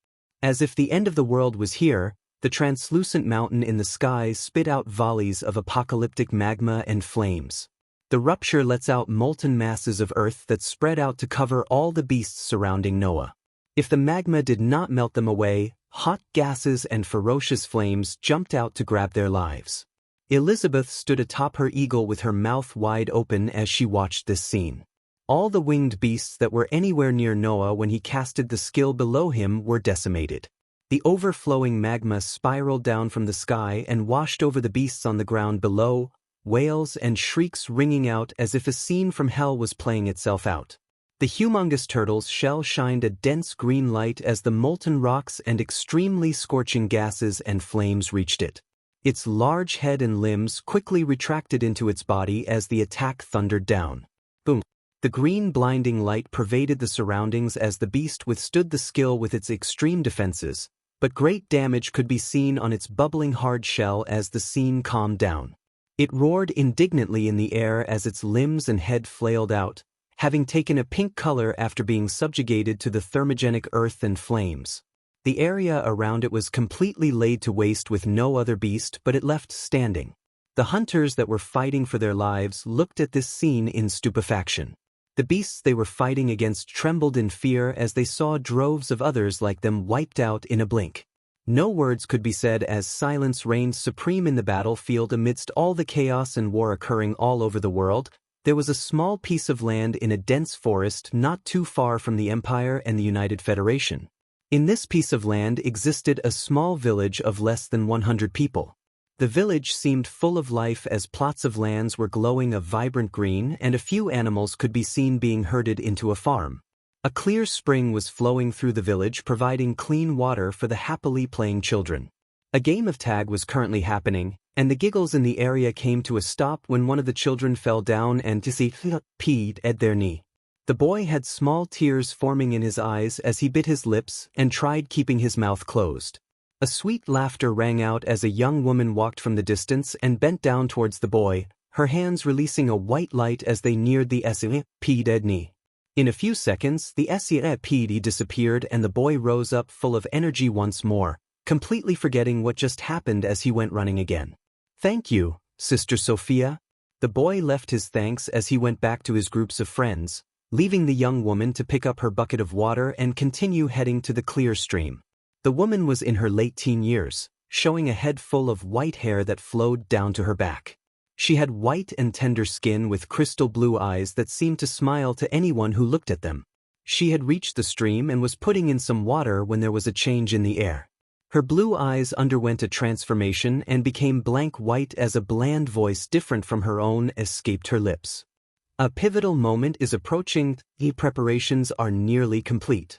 As if the end of the world was here, the translucent mountain in the sky spit out volleys of apocalyptic magma and flames. The rupture lets out molten masses of earth that spread out to cover all the beasts surrounding Noah. If the magma did not melt them away, hot gases and ferocious flames jumped out to grab their lives. Elizabeth stood atop her eagle with her mouth wide open as she watched this scene. All the winged beasts that were anywhere near Noah when he casted the skill below him were decimated. The overflowing magma spiraled down from the sky and washed over the beasts on the ground below, wails and shrieks ringing out as if a scene from hell was playing itself out. The humongous turtle's shell shined a dense green light as the molten rocks and extremely scorching gases and flames reached it. Its large head and limbs quickly retracted into its body as the attack thundered down. Boom! The green blinding light pervaded the surroundings as the beast withstood the skill with its extreme defenses, but great damage could be seen on its bubbling hard shell as the scene calmed down. It roared indignantly in the air as its limbs and head flailed out, having taken a pink color after being subjugated to the thermogenic earth and flames. The area around it was completely laid to waste with no other beast but it left standing. The hunters that were fighting for their lives looked at this scene in stupefaction. The beasts they were fighting against trembled in fear as they saw droves of others like them wiped out in a blink. No words could be said as silence reigned supreme in the battlefield amidst all the chaos and war occurring all over the world. There was a small piece of land in a dense forest not too far from the Empire and the United Federation. In this piece of land existed a small village of less than 100 people. The village seemed full of life as plots of lands were glowing a vibrant green and a few animals could be seen being herded into a farm. A clear spring was flowing through the village providing clean water for the happily playing children. A game of tag was currently happening, and the giggles in the area came to a stop when one of the children fell down and peed at their knee. The boy had small tears forming in his eyes as he bit his lips and tried keeping his mouth closed. A sweet laughter rang out as a young woman walked from the distance and bent down towards the boy, her hands releasing a white light as they neared the peed knee. In a few seconds, the peed disappeared and the boy rose up full of energy once more, completely forgetting what just happened as he went running again. "Thank you, Sister Sophia." The boy left his thanks as he went back to his groups of friends, leaving the young woman to pick up her bucket of water and continue heading to the clear stream. The woman was in her late teen years, showing a head full of white hair that flowed down to her back. She had white and tender skin with crystal blue eyes that seemed to smile to anyone who looked at them. She had reached the stream and was putting in some water when there was a change in the air. Her blue eyes underwent a transformation and became blank white as a bland voice different from her own escaped her lips. A pivotal moment is approaching. The preparations are nearly complete.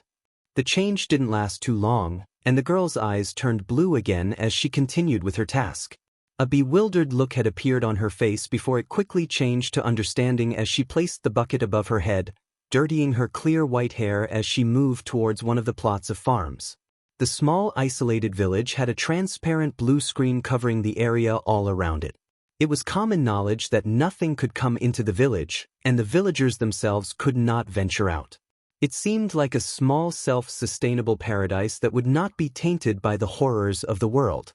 The change didn't last too long, and the girl's eyes turned blue again as she continued with her task. A bewildered look had appeared on her face before it quickly changed to understanding as she placed the bucket above her head, dirtying her clear white hair as she moved towards one of the plots of farms. The small isolated village had a transparent blue screen covering the area all around it. It was common knowledge that nothing could come into the village, and the villagers themselves could not venture out. It seemed like a small self-sustainable paradise that would not be tainted by the horrors of the world.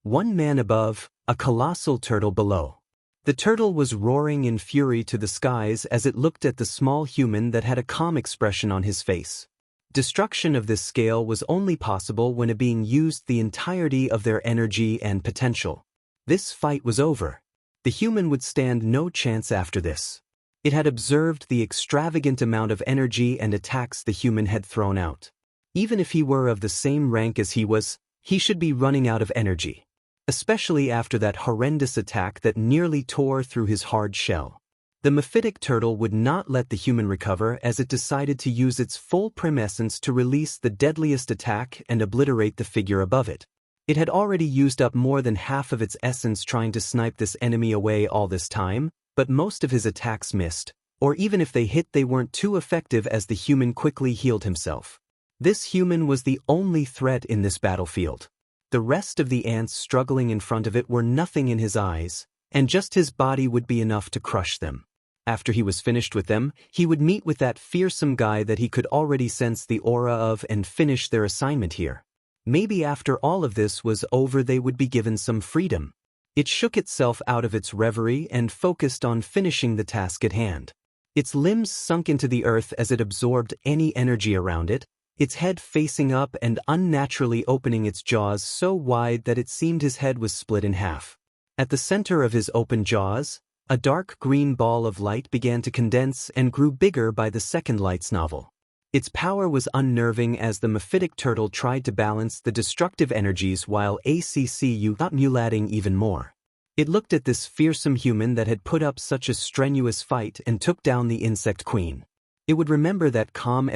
One man above, a colossal turtle below. The turtle was roaring in fury to the skies as it looked at the small human that had a calm expression on his face. Destruction of this scale was only possible when a being used the entirety of their energy and potential. This fight was over. The human would stand no chance after this. It had observed the extravagant amount of energy and attacks the human had thrown out. Even if he were of the same rank as he should be running out of energy. Especially after that horrendous attack that nearly tore through his hard shell. The mephitic turtle would not let the human recover as it decided to use its full prim essence to release the deadliest attack and obliterate the figure above it. It had already used up more than half of its essence trying to snipe this enemy away all this time, but most of his attacks missed, or even if they hit they weren't too effective as the human quickly healed himself. This human was the only threat in this battlefield. The rest of the ants struggling in front of it were nothing in his eyes, and just his body would be enough to crush them. After he was finished with them, he would meet with that fearsome guy that he could already sense the aura of and finish their assignment here. Maybe after all of this was over they would be given some freedom. It shook itself out of its reverie and focused on finishing the task at hand. Its limbs sunk into the earth as it absorbed any energy around it, its head facing up and unnaturally opening its jaws so wide that it seemed his head was split in half. At the center of his open jaws, a dark green ball of light began to condense and grew bigger by the second light's novel. Its power was unnerving as the mephitic turtle tried to balance the destructive energies while mulating even more. It looked at this fearsome human that had put up such a strenuous fight and took down the insect queen. It would remember that calm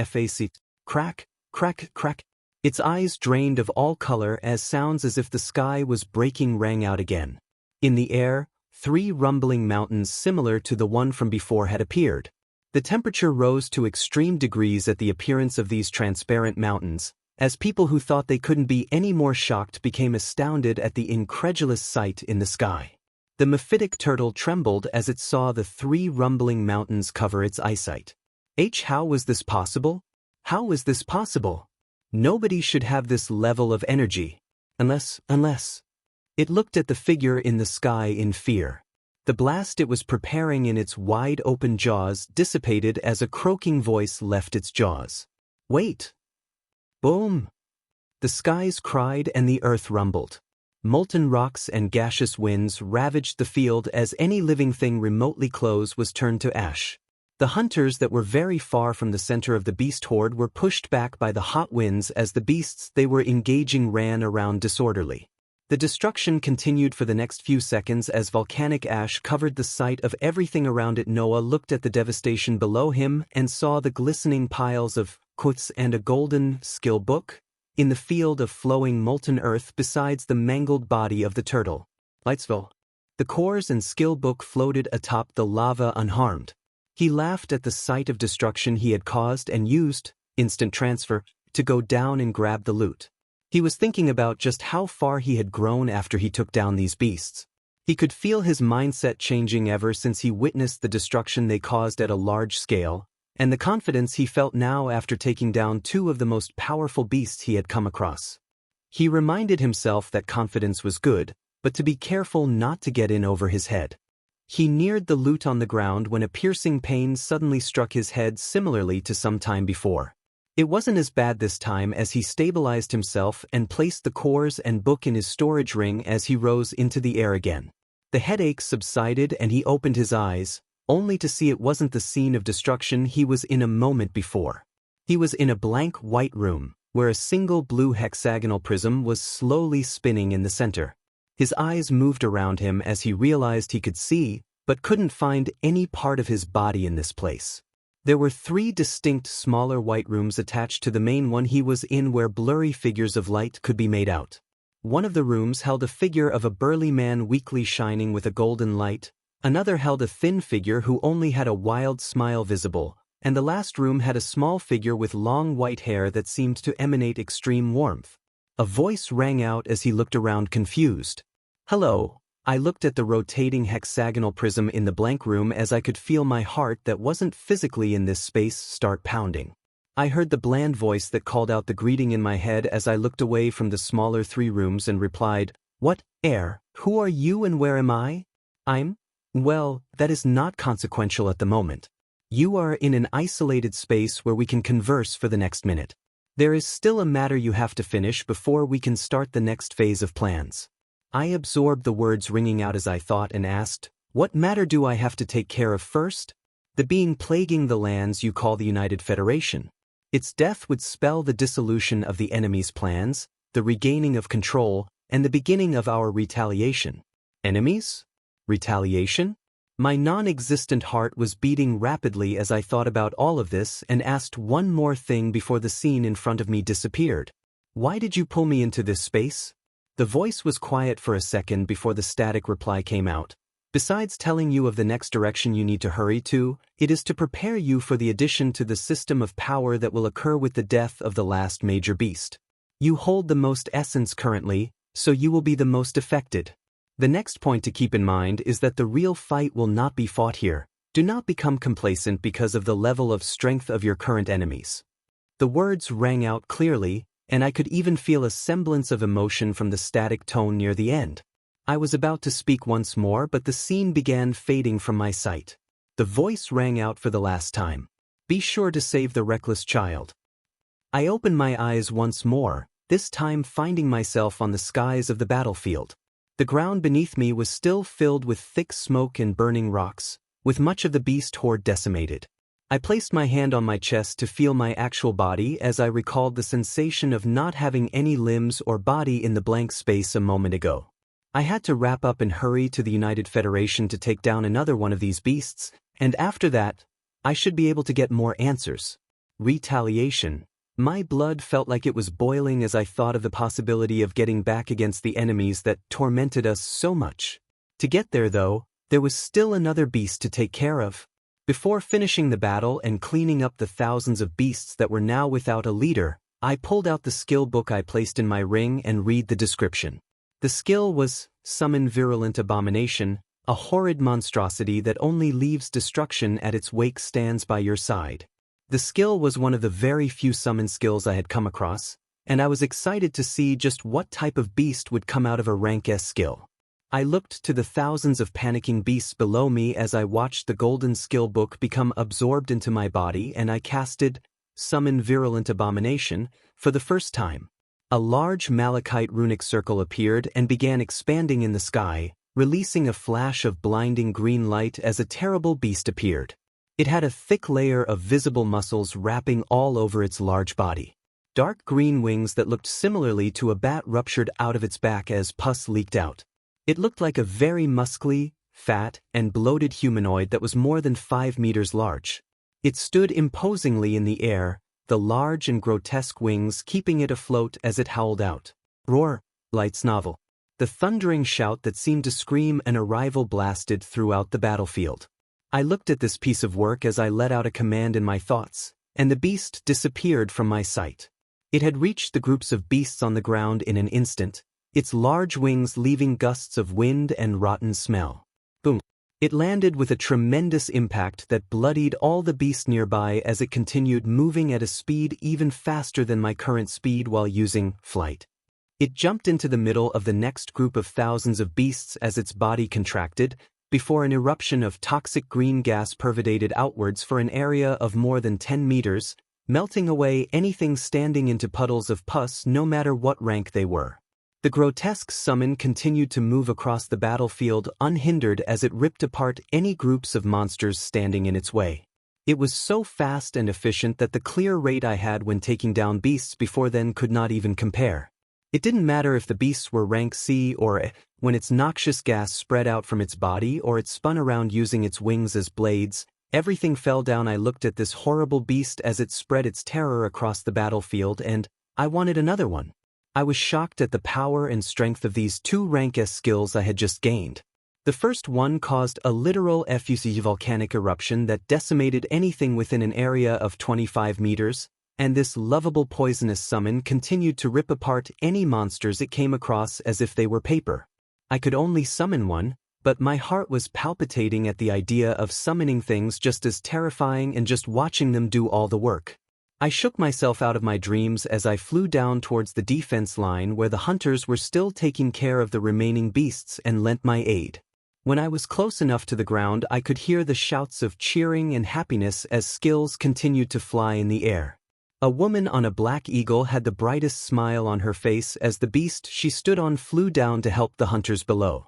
crack, crack, crack. Its eyes drained of all color as sounds as if the sky was breaking rang out again. In the air, 3 rumbling mountains similar to the one from before had appeared. The temperature rose to extreme degrees at the appearance of these transparent mountains, as people who thought they couldn't be any more shocked became astounded at the incredulous sight in the sky. The mephitic turtle trembled as it saw the 3 rumbling mountains cover its eyesight. How was this possible? How was this possible? Nobody should have this level of energy. Unless. It looked at the figure in the sky in fear. The blast it was preparing in its wide-open jaws dissipated as a croaking voice left its jaws. Wait! Boom! The skies cried and the earth rumbled. Molten rocks and gaseous winds ravaged the field as any living thing remotely close was turned to ash. The hunters that were very far from the center of the beast horde were pushed back by the hot winds as the beasts they were engaging ran around disorderly. The destruction continued for the next few seconds as volcanic ash covered the sight of everything around it. Noah looked at the devastation below him and saw the glistening piles of quotes and a golden skill book in the field of flowing molten earth besides the mangled body of the turtle. Lightsville. The cores and skill book floated atop the lava unharmed. He laughed at the sight of destruction he had caused and used instant transfer to go down and grab the loot. He was thinking about just how far he had grown after he took down these beasts. He could feel his mindset changing ever since he witnessed the destruction they caused at a large scale, and the confidence he felt now after taking down 2 of the most powerful beasts he had come across. He reminded himself that confidence was good, but to be careful not to get in over his head. He neared the loot on the ground when a piercing pain suddenly struck his head similarly to some time before. It wasn't as bad this time as he stabilized himself and placed the cores and book in his storage ring as he rose into the air again. The headache subsided and he opened his eyes, only to see it wasn't the scene of destruction he was in a moment before. He was in a blank white room, where a single blue hexagonal prism was slowly spinning in the center. His eyes moved around him as he realized he could see, but couldn't find any part of his body in this place. There were 3 distinct smaller white rooms attached to the main one he was in where blurry figures of light could be made out. One of the rooms held a figure of a burly man weakly shining with a golden light, another held a thin figure who only had a wild smile visible, and the last room had a small figure with long white hair that seemed to emanate extreme warmth. A voice rang out as he looked around confused. Hello. I looked at the rotating hexagonal prism in the blank room as I could feel my heart that wasn't physically in this space start pounding. I heard the bland voice that called out the greeting in my head as I looked away from the smaller 3 rooms and replied, What, who are you and where am I? Well, that is not consequential at the moment. You are in an isolated space where we can converse for the next minute. There is still a matter you have to finish before we can start the next phase of plans. I absorbed the words ringing out as I thought and asked, what matter do I have to take care of first? The being plaguing the lands you call the United Federation. Its death would spell the dissolution of the enemy's plans, the regaining of control, and the beginning of our retaliation. Enemies? Retaliation? My non-existent heart was beating rapidly as I thought about all of this and asked one more thing before the scene in front of me disappeared. Why did you pull me into this space? The voice was quiet for a second before the static reply came out. Besides telling you of the next direction you need to hurry to, it is to prepare you for the addition to the system of power that will occur with the death of the last major beast. You hold the most essence currently, so you will be the most affected. The next point to keep in mind is that the real fight will not be fought here. Do not become complacent because of the level of strength of your current enemies. The words rang out clearly, and I could even feel a semblance of emotion from the static tone near the end. I was about to speak once more, but the scene began fading from my sight. The voice rang out for the last time. Be sure to save the reckless child. I opened my eyes once more, this time finding myself on the skies of the battlefield. The ground beneath me was still filled with thick smoke and burning rocks, with much of the beast horde decimated. I placed my hand on my chest to feel my actual body as I recalled the sensation of not having any limbs or body in the blank space a moment ago. I had to wrap up and hurry to the United Federation to take down another one of these beasts, and after that, I should be able to get more answers. Retaliation. My blood felt like it was boiling as I thought of the possibility of getting back against the enemies that tormented us so much. To get there though, there was still another beast to take care of. Before finishing the battle and cleaning up the thousands of beasts that were now without a leader, I pulled out the skill book I placed in my ring and read the description. The skill was, Summon Virulent Abomination, a horrid monstrosity that only leaves destruction at its wake stands by your side. The skill was one of the very few summon skills I had come across, and I was excited to see just what type of beast would come out of a rank S skill. I looked to the thousands of panicking beasts below me as I watched the golden skill book become absorbed into my body, and I casted Summon Virulent Abomination for the first time. A large malachite runic circle appeared and began expanding in the sky, releasing a flash of blinding green light as a terrible beast appeared. It had a thick layer of visible muscles wrapping all over its large body. Dark green wings that looked similarly to a bat ruptured out of its back as pus leaked out. It looked like a very muscly, fat, and bloated humanoid that was more than 5 meters large. It stood imposingly in the air, the large and grotesque wings keeping it afloat as it howled out. Roar! Light's novel. The thundering shout that seemed to scream an arrival blasted throughout the battlefield. I looked at this piece of work as I let out a command in my thoughts, and the beast disappeared from my sight. It had reached the groups of beasts on the ground in an instant, its large wings leaving gusts of wind and rotten smell. Boom! It landed with a tremendous impact that bloodied all the beasts nearby as it continued moving at a speed even faster than my current speed while using flight. It jumped into the middle of the next group of thousands of beasts as its body contracted, before an eruption of toxic green gas pervaded outwards for an area of more than 10 meters, melting away anything standing into puddles of pus no matter what rank they were. The grotesque summon continued to move across the battlefield unhindered as it ripped apart any groups of monsters standing in its way. It was so fast and efficient that the clear rate I had when taking down beasts before then could not even compare. It didn't matter if the beasts were rank C or A, when its noxious gas spread out from its body or it spun around using its wings as blades, everything fell down. I looked at this horrible beast as it spread its terror across the battlefield, and I wanted another one. I was shocked at the power and strength of these 2 rank S skills I had just gained. The first one caused a literal effusive volcanic eruption that decimated anything within an area of 25 meters, and this lovable poisonous summon continued to rip apart any monsters it came across as if they were paper. I could only summon one, but my heart was palpitating at the idea of summoning things just as terrifying and just watching them do all the work. I shook myself out of my dreams as I flew down towards the defense line where the hunters were still taking care of the remaining beasts and lent my aid. When I was close enough to the ground, I could hear the shouts of cheering and happiness as skills continued to fly in the air. A woman on a black eagle had the brightest smile on her face as the beast she stood on flew down to help the hunters below.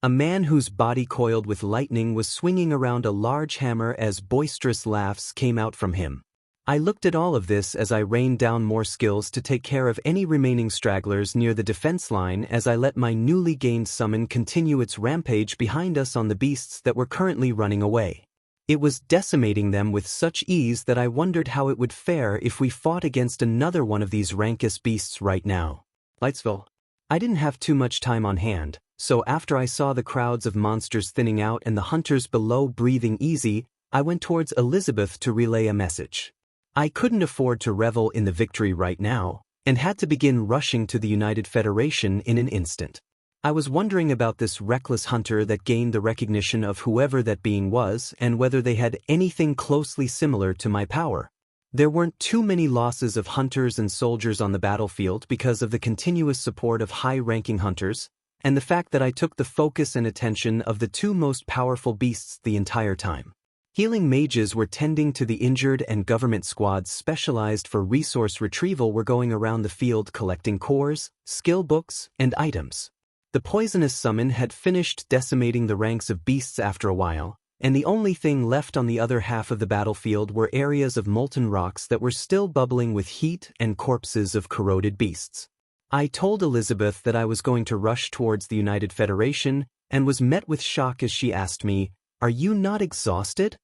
A man whose body coiled with lightning was swinging around a large hammer as boisterous laughs came out from him. I looked at all of this as I rained down more skills to take care of any remaining stragglers near the defense line as I let my newly gained summon continue its rampage behind us on the beasts that were currently running away. It was decimating them with such ease that I wondered how it would fare if we fought against another one of these rankest beasts right now. Lightsville. I didn't have too much time on hand, so after I saw the crowds of monsters thinning out and the hunters below breathing easy, I went towards Elizabeth to relay a message. I couldn't afford to revel in the victory right now, and had to begin rushing to the United Federation in an instant. I was wondering about this reckless hunter that gained the recognition of whoever that being was and whether they had anything closely similar to my power. There weren't too many losses of hunters and soldiers on the battlefield because of the continuous support of high-ranking hunters, and the fact that I took the focus and attention of the two most powerful beasts the entire time. Healing mages were tending to the injured and government squads specialized for resource retrieval were going around the field collecting cores, skill books, and items. The poisonous summon had finished decimating the ranks of beasts after a while, and the only thing left on the other half of the battlefield were areas of molten rocks that were still bubbling with heat and corpses of corroded beasts. I told Elizabeth that I was going to rush towards the United Federation and was met with shock as she asked me, "Are you not exhausted?"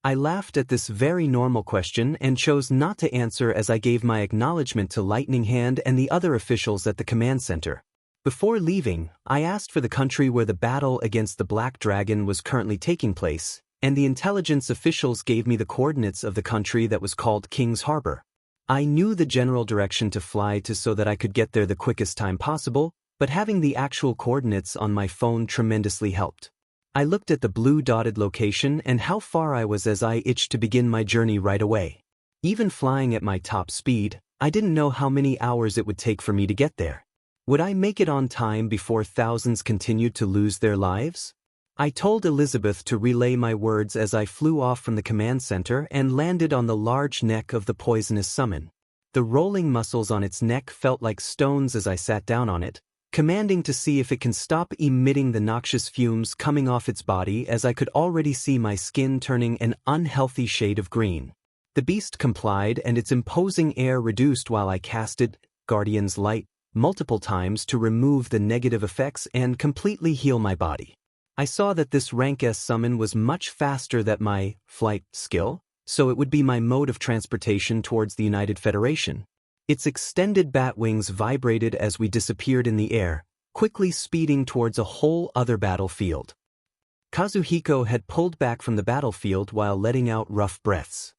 I laughed at this very normal question and chose not to answer as I gave my acknowledgement to Lightning Hand and the other officials at the command center. Before leaving, I asked for the country where the battle against the Black Dragon was currently taking place, and the intelligence officials gave me the coordinates of the country that was called King's Harbor. I knew the general direction to fly to so that I could get there the quickest time possible, but having the actual coordinates on my phone tremendously helped. I looked at the blue dotted location and how far I was as I itched to begin my journey right away. Even flying at my top speed, I didn't know how many hours it would take for me to get there. Would I make it on time before thousands continued to lose their lives? I told Elizabeth to relay my words as I flew off from the command center and landed on the large neck of the poisonous summon. The rolling muscles on its neck felt like stones as I sat down on it, commanding to see if it can stop emitting the noxious fumes coming off its body as I could already see my skin turning an unhealthy shade of green. The beast complied and its imposing air reduced while I casted Guardian's Light multiple times to remove the negative effects and completely heal my body. I saw that this rank S summon was much faster than my flight skill, so it would be my mode of transportation towards the United Federation. Its extended bat wings vibrated as we disappeared in the air, quickly speeding towards a whole other battlefield. Kazuhiko had pulled back from the battlefield while letting out rough breaths.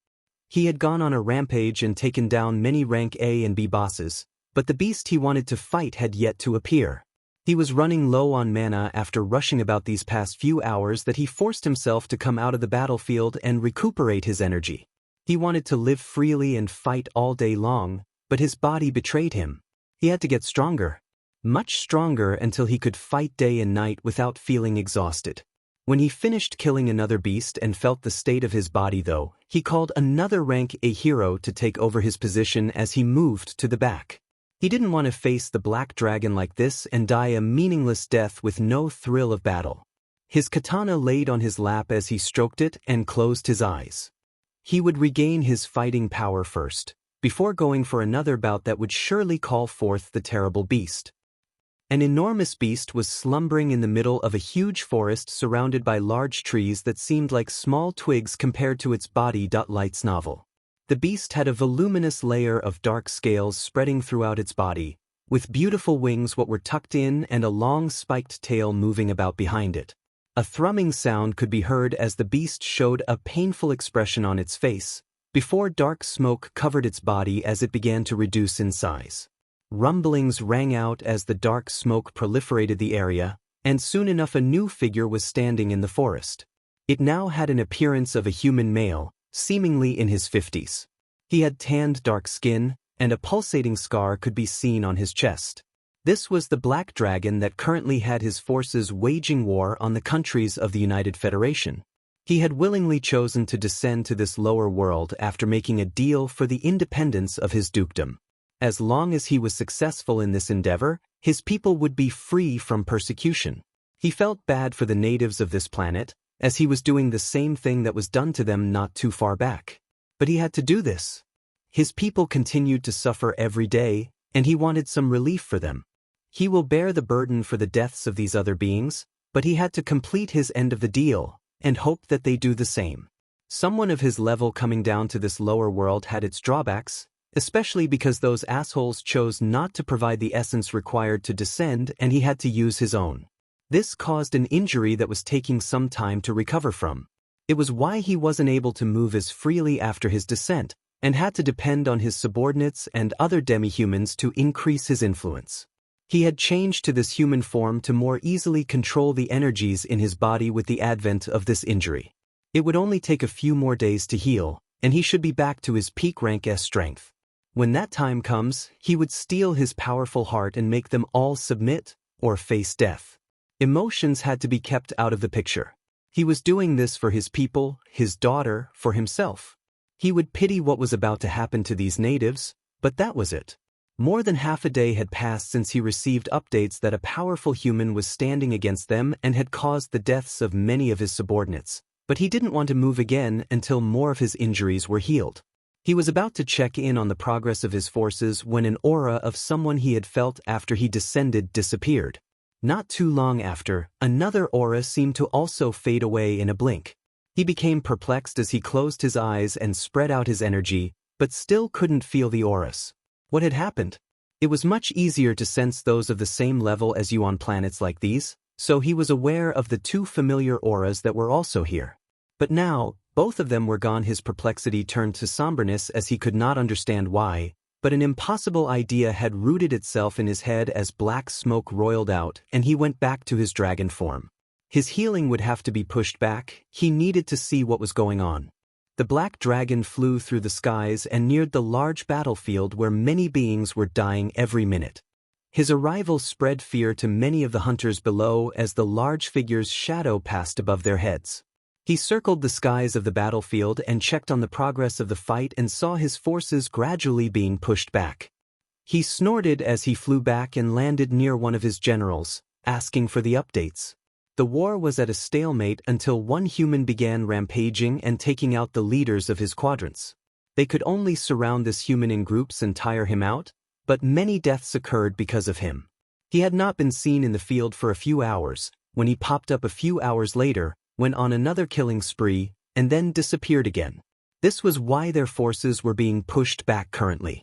He had gone on a rampage and taken down many rank A and B bosses, but the beast he wanted to fight had yet to appear. He was running low on mana after rushing about these past few hours that he forced himself to come out of the battlefield and recuperate his energy. He wanted to live freely and fight all day long, but his body betrayed him. He had to get stronger. Much stronger until he could fight day and night without feeling exhausted. When he finished killing another beast and felt the state of his body though, he called another rank A hero to take over his position as he moved to the back. He didn't want to face the Black Dragon like this and die a meaningless death with no thrill of battle. His katana laid on his lap as he stroked it and closed his eyes. He would regain his fighting power first, before going for another bout that would surely call forth the terrible beast. An enormous beast was slumbering in the middle of a huge forest surrounded by large trees that seemed like small twigs compared to its body. Light's novel. The beast had a voluminous layer of dark scales spreading throughout its body, with beautiful wings what were tucked in and a long spiked tail moving about behind it. A thrumming sound could be heard as the beast showed a painful expression on its face, before dark smoke covered its body as it began to reduce in size. Rumblings rang out as the dark smoke proliferated the area, and soon enough a new figure was standing in the forest. It now had an appearance of a human male, seemingly in his 50s. He had tanned dark skin, and a pulsating scar could be seen on his chest. This was the Black Dragon that currently had his forces waging war on the countries of the United Federation. He had willingly chosen to descend to this lower world after making a deal for the independence of his dukedom. As long as he was successful in this endeavor, his people would be free from persecution. He felt bad for the natives of this planet, as he was doing the same thing that was done to them not too far back. But he had to do this. His people continued to suffer every day, and he wanted some relief for them. He will bear the burden for the deaths of these other beings, but he had to complete his end of the deal, and hope that they do the same. Someone of his level coming down to this lower world had its drawbacks, especially because those assholes chose not to provide the essence required to descend and he had to use his own. This caused an injury that was taking some time to recover from. It was why he wasn't able to move as freely after his descent, and had to depend on his subordinates and other demi-humans to increase his influence. He had changed to this human form to more easily control the energies in his body with the advent of this injury. It would only take a few more days to heal, and he should be back to his peak rank S strength. When that time comes, he would steel his powerful heart and make them all submit or face death. Emotions had to be kept out of the picture. He was doing this for his people, his daughter, for himself. He would pity what was about to happen to these natives, but that was it. More than half a day had passed since he received updates that a powerful human was standing against them and had caused the deaths of many of his subordinates, but he didn't want to move again until more of his injuries were healed. He was about to check in on the progress of his forces when an aura of someone he had felt after he descended disappeared. Not too long after, another aura seemed to also fade away in a blink. He became perplexed as he closed his eyes and spread out his energy, but still couldn't feel the auras. What had happened? It was much easier to sense those of the same level as you on planets like these, so he was aware of the two familiar auras that were also here. But now, both of them were gone. His perplexity turned to somberness as he could not understand why, but an impossible idea had rooted itself in his head as black smoke roiled out and he went back to his dragon form. His healing would have to be pushed back. He needed to see what was going on. The black dragon flew through the skies and neared the large battlefield where many beings were dying every minute. His arrival spread fear to many of the hunters below as the large figure's shadow passed above their heads. He circled the skies of the battlefield and checked on the progress of the fight and saw his forces gradually being pushed back. He snorted as he flew back and landed near one of his generals, asking for the updates. The war was at a stalemate until one human began rampaging and taking out the leaders of his quadrants. They could only surround this human in groups and tire him out, but many deaths occurred because of him. He had not been seen in the field for a few hours, when he popped up a few hours later, went on another killing spree, and then disappeared again. This was why their forces were being pushed back currently.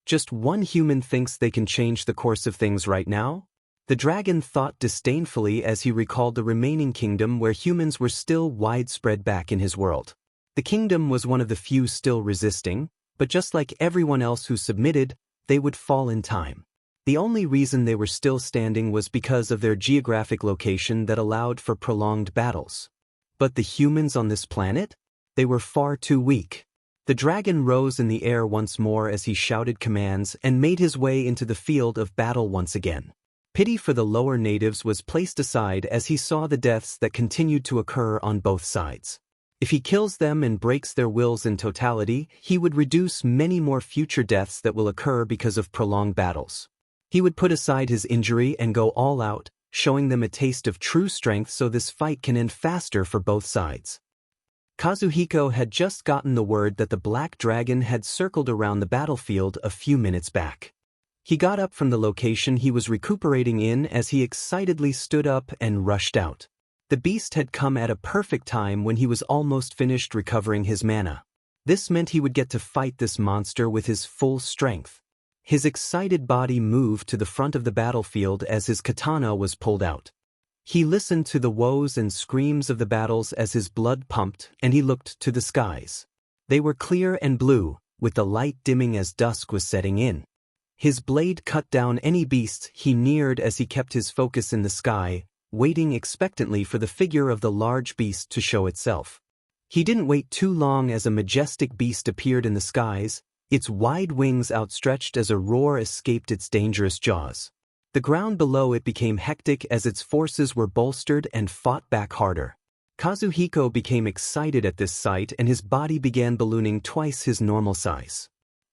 Just one human thinks they can change the course of things right now? The dragon thought disdainfully as he recalled the remaining kingdom where humans were still widespread back in his world. The kingdom was one of the few still resisting, but just like everyone else who submitted, they would fall in time. The only reason they were still standing was because of their geographic location that allowed for prolonged battles. But the humans on this planet? They were far too weak. The dragon rose in the air once more as he shouted commands and made his way into the field of battle once again. Pity for the lower natives was placed aside as he saw the deaths that continued to occur on both sides. If he kills them and breaks their wills in totality, he would reduce many more future deaths that will occur because of prolonged battles. He would put aside his injury and go all out, showing them a taste of true strength so this fight can end faster for both sides. Kazuhiko had just gotten the word that the black dragon had circled around the battlefield a few minutes back. He got up from the location he was recuperating in as he excitedly stood up and rushed out. The beast had come at a perfect time when he was almost finished recovering his mana. This meant he would get to fight this monster with his full strength. His excited body moved to the front of the battlefield as his katana was pulled out. He listened to the woes and screams of the battles as his blood pumped, and he looked to the skies. They were clear and blue, with the light dimming as dusk was setting in. His blade cut down any beast he neared as he kept his focus in the sky, waiting expectantly for the figure of the large beast to show itself. He didn't wait too long as a majestic beast appeared in the skies, its wide wings outstretched as a roar escaped its dangerous jaws. The ground below it became hectic as its forces were bolstered and fought back harder. Kazuhiko became excited at this sight and his body began ballooning twice his normal size.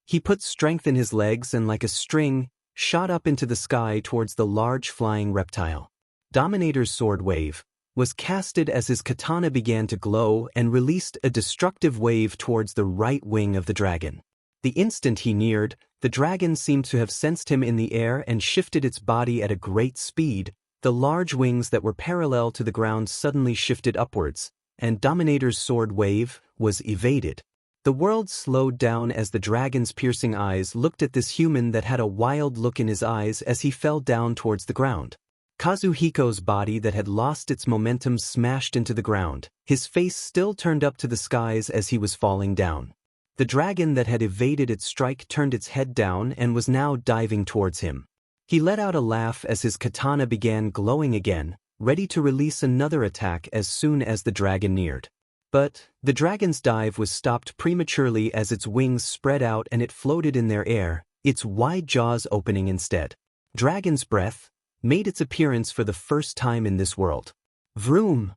He put strength in his legs and like a string, shot up into the sky towards the large flying reptile. Dominator's sword wave was casted as his katana began to glow and released a destructive wave towards the right wing of the dragon. The instant he neared, the dragon seemed to have sensed him in the air and shifted its body at a great speed. The large wings that were parallel to the ground suddenly shifted upwards, and Dominator's sword wave was evaded. The world slowed down as the dragon's piercing eyes looked at this human that had a wild look in his eyes as he fell down towards the ground. Kazuhiko's body that had lost its momentum smashed into the ground, his face still turned up to the skies as he was falling down. The dragon that had evaded its strike turned its head down and was now diving towards him. He let out a laugh as his katana began glowing again, ready to release another attack as soon as the dragon neared. But the dragon's dive was stopped prematurely as its wings spread out and it floated in their air, its wide jaws opening instead. Dragon's breath made its appearance for the first time in this world. Vroom!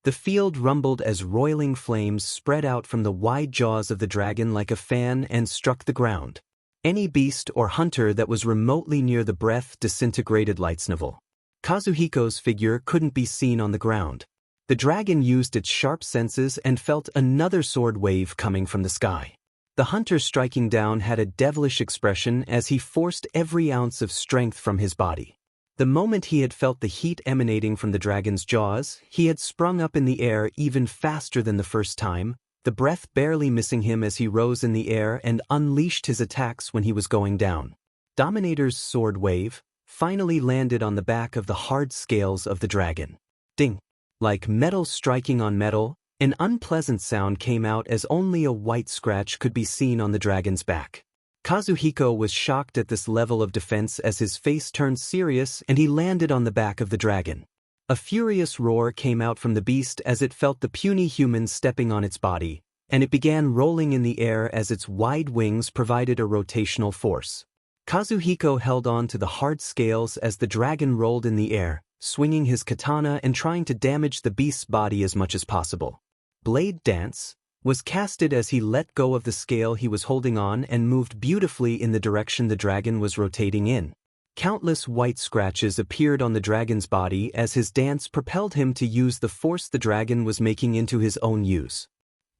The field rumbled as roiling flames spread out from the wide jaws of the dragon like a fan and struck the ground. Any beast or hunter that was remotely near the breath disintegrated like snivel. Kazuhiko's figure couldn't be seen on the ground. The dragon used its sharp senses and felt another sword wave coming from the sky. The hunter striking down had a devilish expression as he forced every ounce of strength from his body. The moment he had felt the heat emanating from the dragon's jaws, he had sprung up in the air even faster than the first time, the breath barely missing him as he rose in the air and unleashed his attacks when he was going down. Dominator's sword wave finally landed on the back of the hard scales of the dragon. Ding! Like metal striking on metal, an unpleasant sound came out as only a white scratch could be seen on the dragon's back. Kazuhiko was shocked at this level of defense as his face turned serious and he landed on the back of the dragon. A furious roar came out from the beast as it felt the puny human stepping on its body, and it began rolling in the air as its wide wings provided a rotational force. Kazuhiko held on to the hard scales as the dragon rolled in the air, swinging his katana and trying to damage the beast's body as much as possible. Blade Dance was casted as he let go of the scale he was holding on and moved beautifully in the direction the dragon was rotating in. Countless white scratches appeared on the dragon's body as his dance propelled him to use the force the dragon was making into his own use.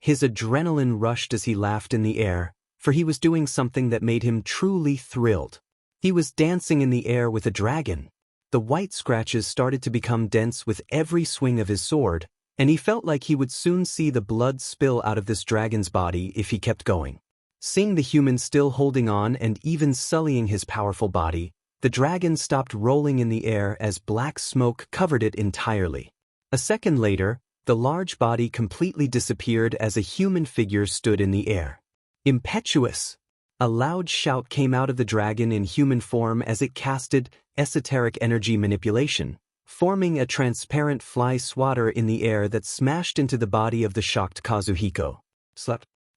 His adrenaline rushed as he laughed in the air, for he was doing something that made him truly thrilled. He was dancing in the air with a dragon. The white scratches started to become dense with every swing of his sword, and he felt like he would soon see the blood spill out of this dragon's body if he kept going. Seeing the human still holding on and even sullying his powerful body, the dragon stopped rolling in the air as black smoke covered it entirely. A second later, the large body completely disappeared as a human figure stood in the air. Impetuous! A loud shout came out of the dragon in human form as it casted esoteric energy manipulation, forming a transparent fly swatter in the air that smashed into the body of the shocked Kazuhiko.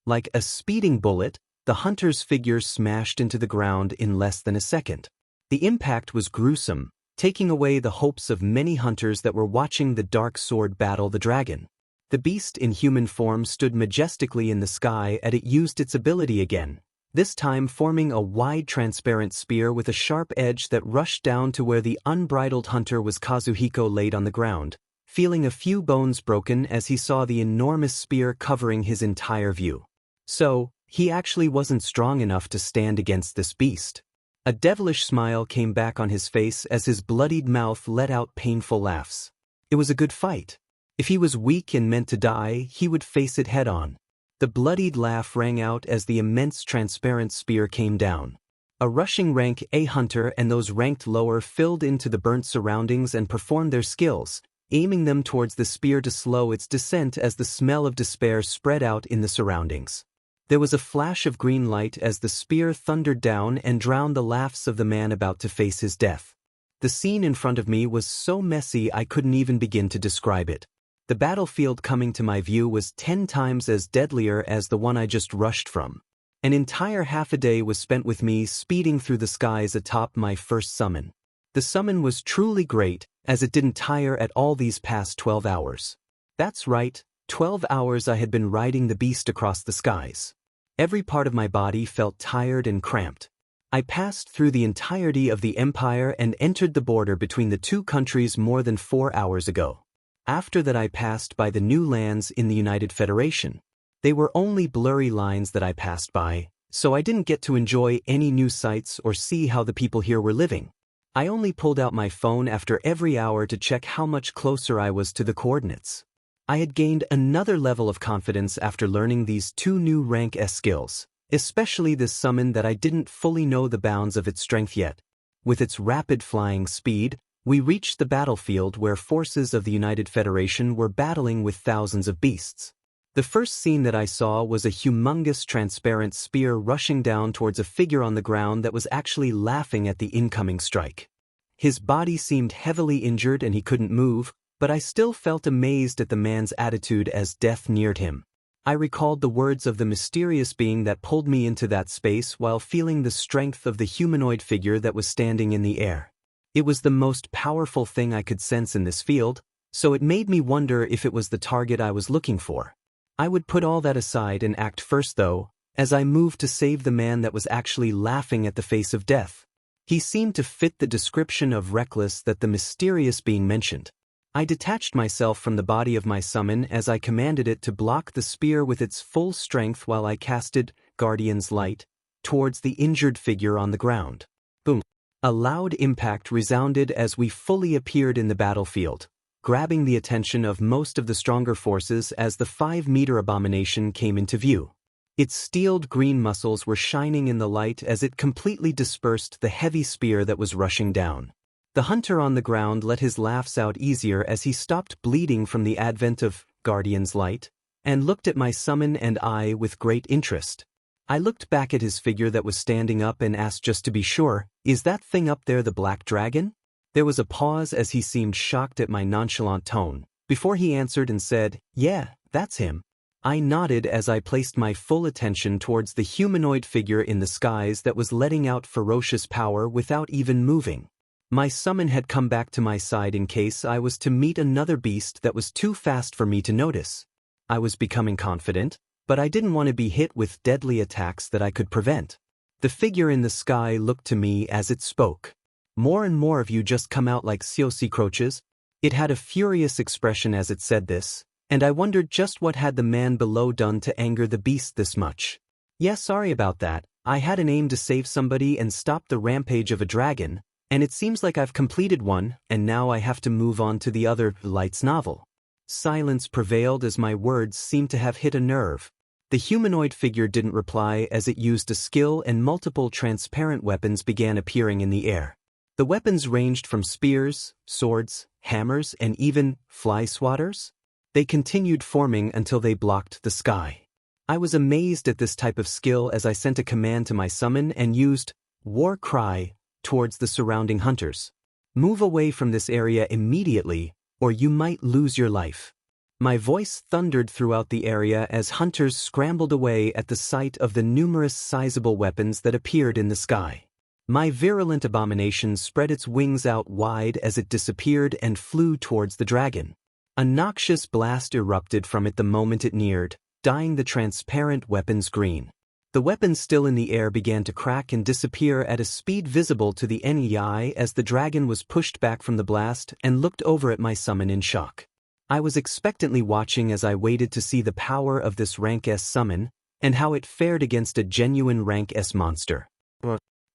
Like a speeding bullet, the hunter's figure smashed into the ground in less than a second. The impact was gruesome, taking away the hopes of many hunters that were watching the dark sword battle the dragon. The beast in human form stood majestically in the sky as it used its ability again, this time forming a wide transparent spear with a sharp edge that rushed down to where the unbridled hunter was. Kazuhiko laid on the ground, feeling a few bones broken as he saw the enormous spear covering his entire view. So, he actually wasn't strong enough to stand against this beast. A devilish smile came back on his face as his bloodied mouth let out painful laughs. It was a good fight. If he was weak and meant to die, he would face it head-on. The bloodied laugh rang out as the immense transparent spear came down. A rushing rank A hunter and those ranked lower filled into the burnt surroundings and performed their skills, aiming them towards the spear to slow its descent as the smell of despair spread out in the surroundings. There was a flash of green light as the spear thundered down and drowned the laughs of the man about to face his death. The scene in front of me was so messy I couldn't even begin to describe it. The battlefield coming to my view was 10 times as deadlier as the one I just rushed from. An entire half a day was spent with me speeding through the skies atop my first summon. The summon was truly great, as it didn't tire at all these past 12 hours. That's right, 12 hours I had been riding the beast across the skies. Every part of my body felt tired and cramped. I passed through the entirety of the empire and entered the border between the two countries more than 4 hours ago. After that I passed by the new lands in the United Federation. They were only blurry lines that I passed by, so I didn't get to enjoy any new sights or see how the people here were living. I only pulled out my phone after every hour to check how much closer I was to the coordinates. I had gained another level of confidence after learning these two new rank S skills, especially this summon that I didn't fully know the bounds of its strength yet. With its rapid flying speed, we reached the battlefield where forces of the United Federation were battling with thousands of beasts. The first scene that I saw was a humongous transparent spear rushing down towards a figure on the ground that was actually laughing at the incoming strike. His body seemed heavily injured and he couldn't move, but I still felt amazed at the man's attitude as death neared him. I recalled the words of the mysterious being that pulled me into that space while feeling the strength of the humanoid figure that was standing in the air. It was the most powerful thing I could sense in this field, so it made me wonder if it was the target I was looking for. I would put all that aside and act first though, as I moved to save the man that was actually laughing at the face of death. He seemed to fit the description of reckless that the mysterious being mentioned. I detached myself from the body of my summon as I commanded it to block the spear with its full strength while I casted Guardian's Light towards the injured figure on the ground. Boom! A loud impact resounded as we fully appeared in the battlefield, grabbing the attention of most of the stronger forces as the 5-meter abomination came into view. Its steeled green muscles were shining in the light as it completely dispersed the heavy spear that was rushing down. The hunter on the ground let his laughs out easier as he stopped bleeding from the advent of Guardian's Light, and looked at my summon and I with great interest. I looked back at his figure that was standing up and asked just to be sure, "Is that thing up there the black dragon?" There was a pause as he seemed shocked at my nonchalant tone, before he answered and said, "Yeah, that's him." I nodded as I placed my full attention towards the humanoid figure in the skies that was letting out ferocious power without even moving. My summon had come back to my side in case I was to meet another beast that was too fast for me to notice. I was becoming confident, but I didn't want to be hit with deadly attacks that I could prevent. The figure in the sky looked to me as it spoke. "More and more of you just come out like sea croaches." It had a furious expression as it said this, and I wondered just what had the man below done to anger the beast this much. "Yeah, sorry about that. I had an aim to save somebody and stop the rampage of a dragon, and it seems like I've completed one, and now I have to move on to the other Light's novel." Silence prevailed as my words seemed to have hit a nerve. The humanoid figure didn't reply as it used a skill and multiple transparent weapons began appearing in the air. The weapons ranged from spears, swords, hammers, and even fly swatters. They continued forming until they blocked the sky. I was amazed at this type of skill as I sent a command to my summon and used War Cry towards the surrounding hunters. "Move away from this area immediately, or you might lose your life." My voice thundered throughout the area as hunters scrambled away at the sight of the numerous sizable weapons that appeared in the sky. My virulent abomination spread its wings out wide as it disappeared and flew towards the dragon. A noxious blast erupted from it the moment it neared, dyeing the transparent weapons green. The weapons still in the air began to crack and disappear at a speed visible to the NEI as the dragon was pushed back from the blast and looked over at my summon in shock. I was expectantly watching as I waited to see the power of this rank S summon, and how it fared against a genuine rank S monster.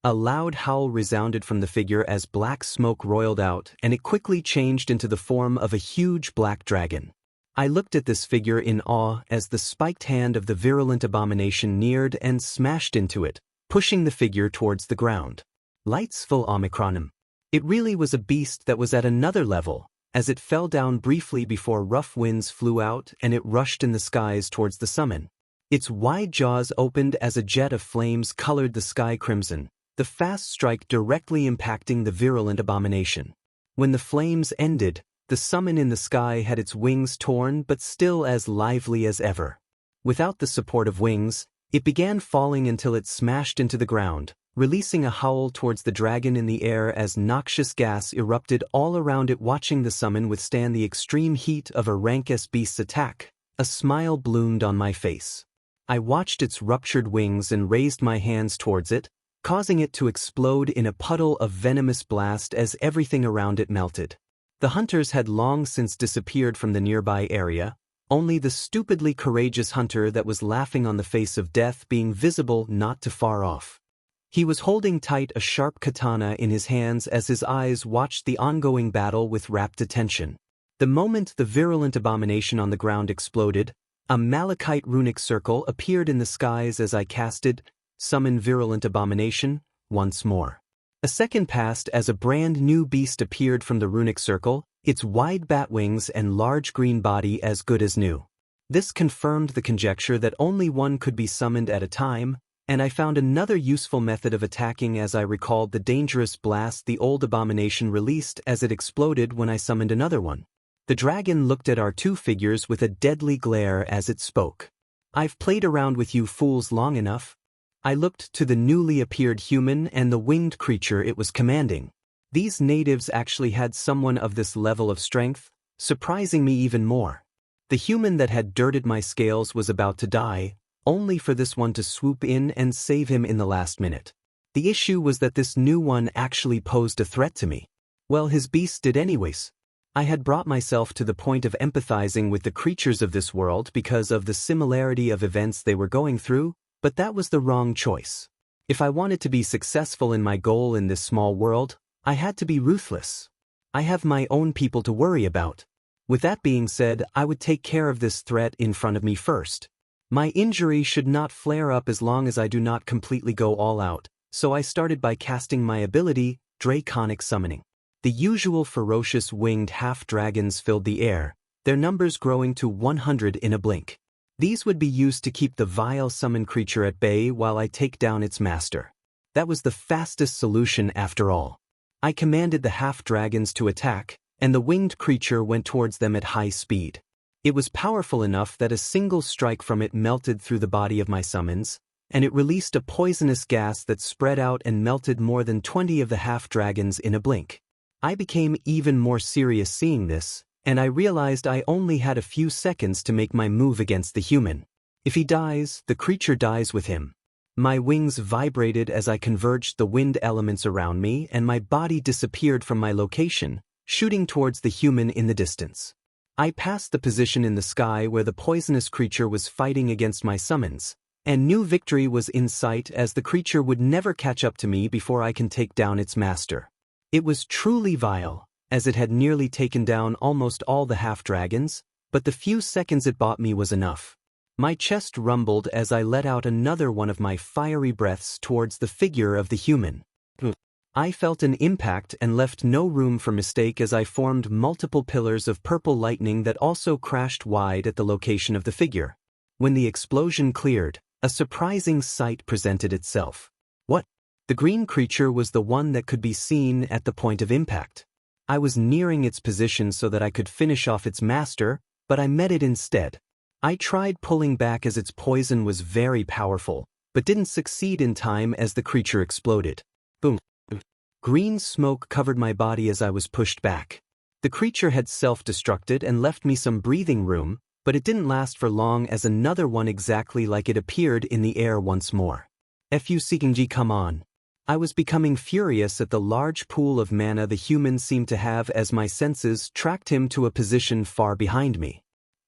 A loud howl resounded from the figure as black smoke roiled out, and it quickly changed into the form of a huge black dragon. I looked at this figure in awe as the spiked hand of the virulent abomination neared and smashed into it, pushing the figure towards the ground. Light's full Omicronim. It really was a beast that was at another level, as it fell down briefly before rough winds flew out and it rushed in the skies towards the summon. Its wide jaws opened as a jet of flames colored the sky crimson, the fast strike directly impacting the virulent abomination. When the flames ended, the summon in the sky had its wings torn but still as lively as ever. Without the support of wings, it began falling until it smashed into the ground, releasing a howl towards the dragon in the air as noxious gas erupted all around it, watching the summon withstand the extreme heat of a rank S beast's attack. A smile bloomed on my face. I watched its ruptured wings and raised my hands towards it, causing it to explode in a puddle of venomous blast as everything around it melted. The hunters had long since disappeared from the nearby area, only the stupidly courageous hunter that was laughing on the face of death being visible not too far off. He was holding tight a sharp katana in his hands as his eyes watched the ongoing battle with rapt attention. The moment the virulent abomination on the ground exploded, a malachite runic circle appeared in the skies as I casted, "Summon virulent abomination," once more. A second passed as a brand new beast appeared from the runic circle, its wide bat wings and large green body as good as new. This confirmed the conjecture that only one could be summoned at a time, and I found another useful method of attacking as I recalled the dangerous blast the old abomination released as it exploded when I summoned another one. The dragon looked at our two figures with a deadly glare as it spoke. "I've played around with you fools long enough." I looked to the newly appeared human and the winged creature it was commanding. These natives actually had someone of this level of strength, surprising me even more. The human that had dirted my scales was about to die, only for this one to swoop in and save him in the last minute. The issue was that this new one actually posed a threat to me. Well, his beast did anyways. I had brought myself to the point of empathizing with the creatures of this world because of the similarity of events they were going through, but that was the wrong choice. If I wanted to be successful in my goal in this small world, I had to be ruthless. I have my own people to worry about. With that being said, I would take care of this threat in front of me first. My injury should not flare up as long as I do not completely go all out, so I started by casting my ability, Draconic Summoning. The usual ferocious winged half-dragons filled the air, their numbers growing to 100 in a blink. These would be used to keep the vile summoned creature at bay while I take down its master. That was the fastest solution after all. I commanded the half-dragons to attack, and the winged creature went towards them at high speed. It was powerful enough that a single strike from it melted through the body of my summons, and it released a poisonous gas that spread out and melted more than 20 of the half-dragons in a blink. I became even more serious seeing this, and I realized I only had a few seconds to make my move against the human. If he dies, the creature dies with him. My wings vibrated as I converged the wind elements around me, and my body disappeared from my location, shooting towards the human in the distance. I passed the position in the sky where the poisonous creature was fighting against my summons, and knew victory was in sight as the creature would never catch up to me before I can take down its master. It was truly vile, as it had nearly taken down almost all the half-dragons, but the few seconds it bought me was enough. My chest rumbled as I let out another one of my fiery breaths towards the figure of the human. I felt an impact and left no room for mistake as I formed multiple pillars of purple lightning that also crashed wide at the location of the figure. When the explosion cleared, a surprising sight presented itself. What? The green creature was the one that could be seen at the point of impact. I was nearing its position so that I could finish off its master, but I met it instead. I tried pulling back as its poison was very powerful, but didn't succeed in time as the creature exploded. Boom. Green smoke covered my body as I was pushed back. The creature had self-destructed and left me some breathing room, but it didn't last for long as another one exactly like it appeared in the air once more. "Fu Seeking come on." I was becoming furious at the large pool of mana the human seemed to have as my senses tracked him to a position far behind me.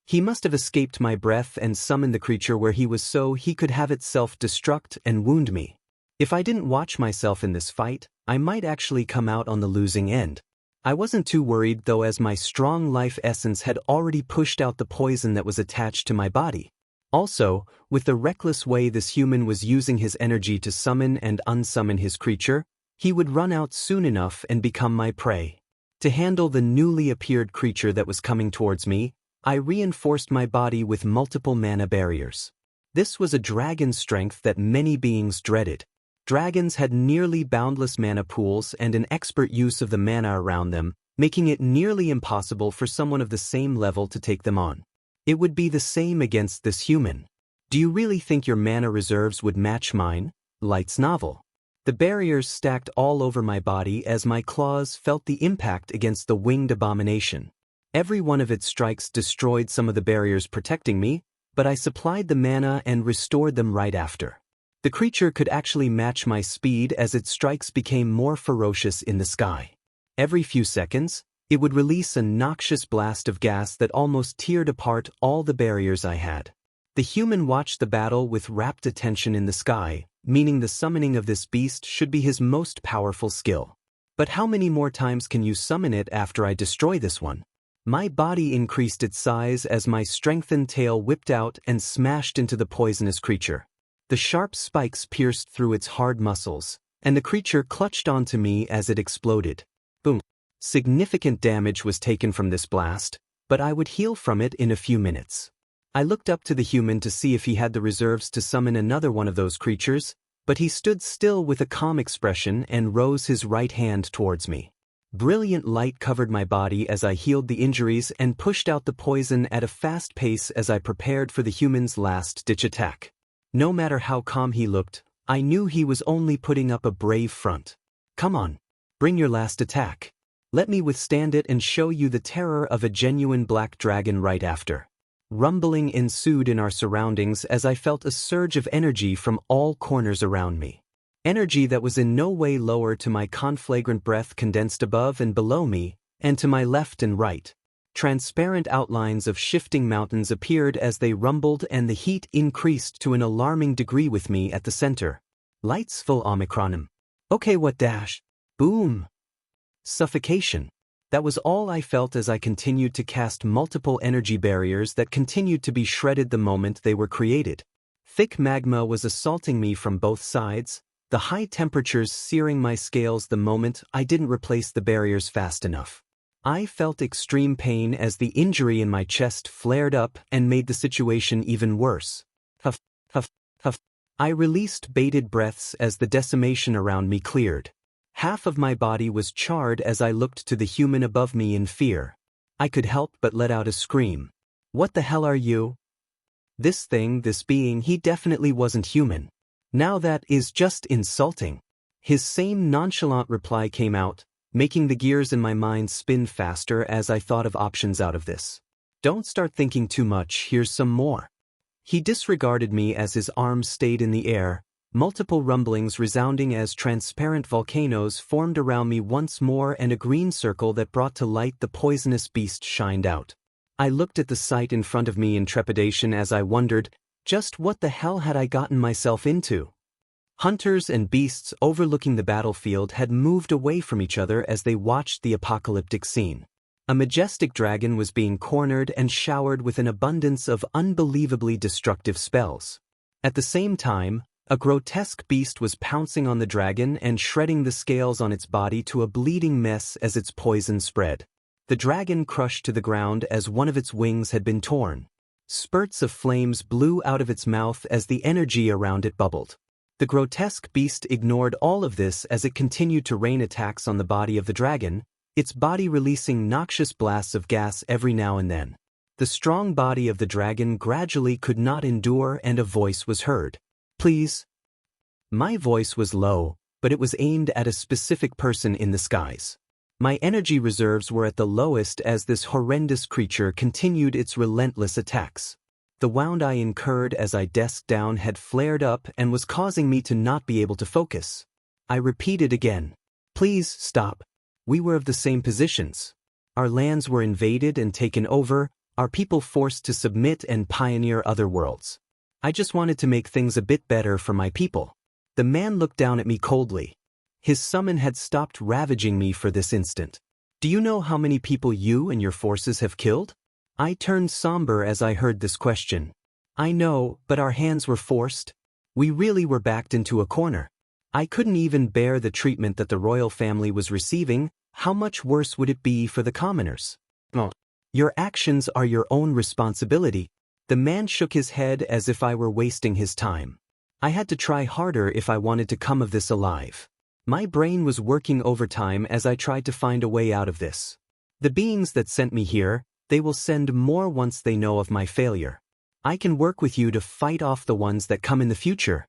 He must have escaped my breath and summoned the creature where he was so he could have it self-destruct and wound me. If I didn't watch myself in this fight, I might actually come out on the losing end. I wasn't too worried though, as my strong life essence had already pushed out the poison that was attached to my body. Also, with the reckless way this human was using his energy to summon and unsummon his creature, he would run out soon enough and become my prey. To handle the newly appeared creature that was coming towards me, I reinforced my body with multiple mana barriers. This was a dragon's strength that many beings dreaded. Dragons had nearly boundless mana pools and an expert use of the mana around them, making it nearly impossible for someone of the same level to take them on. It would be the same against this human. Do you really think your mana reserves would match mine? Light's novel. The barriers stacked all over my body as my claws felt the impact against the winged abomination. Every one of its strikes destroyed some of the barriers protecting me, but I supplied the mana and restored them right after. The creature could actually match my speed as its strikes became more ferocious in the sky. Every few seconds, it would release a noxious blast of gas that almost teared apart all the barriers I had. The human watched the battle with rapt attention in the sky, meaning the summoning of this beast should be his most powerful skill. But how many more times can you summon it after I destroy this one? My body increased its size as my strengthened tail whipped out and smashed into the poisonous creature. The sharp spikes pierced through its hard muscles, and the creature clutched onto me as it exploded. Boom. Significant damage was taken from this blast, but I would heal from it in a few minutes. I looked up to the human to see if he had the reserves to summon another one of those creatures, but he stood still with a calm expression and rose his right hand towards me. Brilliant light covered my body as I healed the injuries and pushed out the poison at a fast pace as I prepared for the human's last-ditch attack. No matter how calm he looked, I knew he was only putting up a brave front. Come on, bring your last attack. Let me withstand it and show you the terror of a genuine black dragon right after. Rumbling ensued in our surroundings as I felt a surge of energy from all corners around me. Energy that was in no way lower to my conflagrant breath condensed above and below me, and to my left and right. Transparent outlines of shifting mountains appeared as they rumbled and the heat increased to an alarming degree with me at the center. Lights full omicronim. Okay, what dash? Boom. Suffocation. That was all I felt as I continued to cast multiple energy barriers that continued to be shredded the moment they were created. Thick magma was assaulting me from both sides, the high temperatures searing my scales the moment I didn't replace the barriers fast enough. I felt extreme pain as the injury in my chest flared up and made the situation even worse. Huff, huff, huff. I released bated breaths as the decimation around me cleared. Half of my body was charred as I looked to the human above me in fear. I could help but let out a scream. What the hell are you? This thing, this being, he definitely wasn't human. Now that is just insulting. His same nonchalant reply came out, making the gears in my mind spin faster as I thought of options out of this. Don't start thinking too much, here's some more. He disregarded me as his arms stayed in the air, multiple rumblings resounding as transparent volcanoes formed around me once more and a green circle that brought to light the poisonous beast shined out. I looked at the sight in front of me in trepidation as I wondered, just what the hell had I gotten myself into? Hunters and beasts overlooking the battlefield had moved away from each other as they watched the apocalyptic scene. A majestic dragon was being cornered and showered with an abundance of unbelievably destructive spells. At the same time, a grotesque beast was pouncing on the dragon and shredding the scales on its body to a bleeding mess as its poison spread. The dragon crushed to the ground as one of its wings had been torn. Spurts of flames blew out of its mouth as the energy around it bubbled. The grotesque beast ignored all of this as it continued to rain attacks on the body of the dragon, its body releasing noxious blasts of gas every now and then. The strong body of the dragon gradually could not endure and a voice was heard. Please. My voice was low, but it was aimed at a specific person in the skies. My energy reserves were at the lowest as this horrendous creature continued its relentless attacks. The wound I incurred as I desked down had flared up and was causing me to not be able to focus. I repeated again. Please stop. We were of the same positions. Our lands were invaded and taken over, our people forced to submit and pioneer other worlds. I just wanted to make things a bit better for my people. The man looked down at me coldly. His summon had stopped ravaging me for this instant. Do you know how many people you and your forces have killed? I turned somber as I heard this question. I know, but our hands were forced. We really were backed into a corner. I couldn't even bear the treatment that the royal family was receiving. How much worse would it be for the commoners? Oh. Your actions are your own responsibility. The man shook his head as if I were wasting his time. I had to try harder if I wanted to come of this alive. My brain was working overtime as I tried to find a way out of this. The beings that sent me here, they will send more once they know of my failure. I can work with you to fight off the ones that come in the future.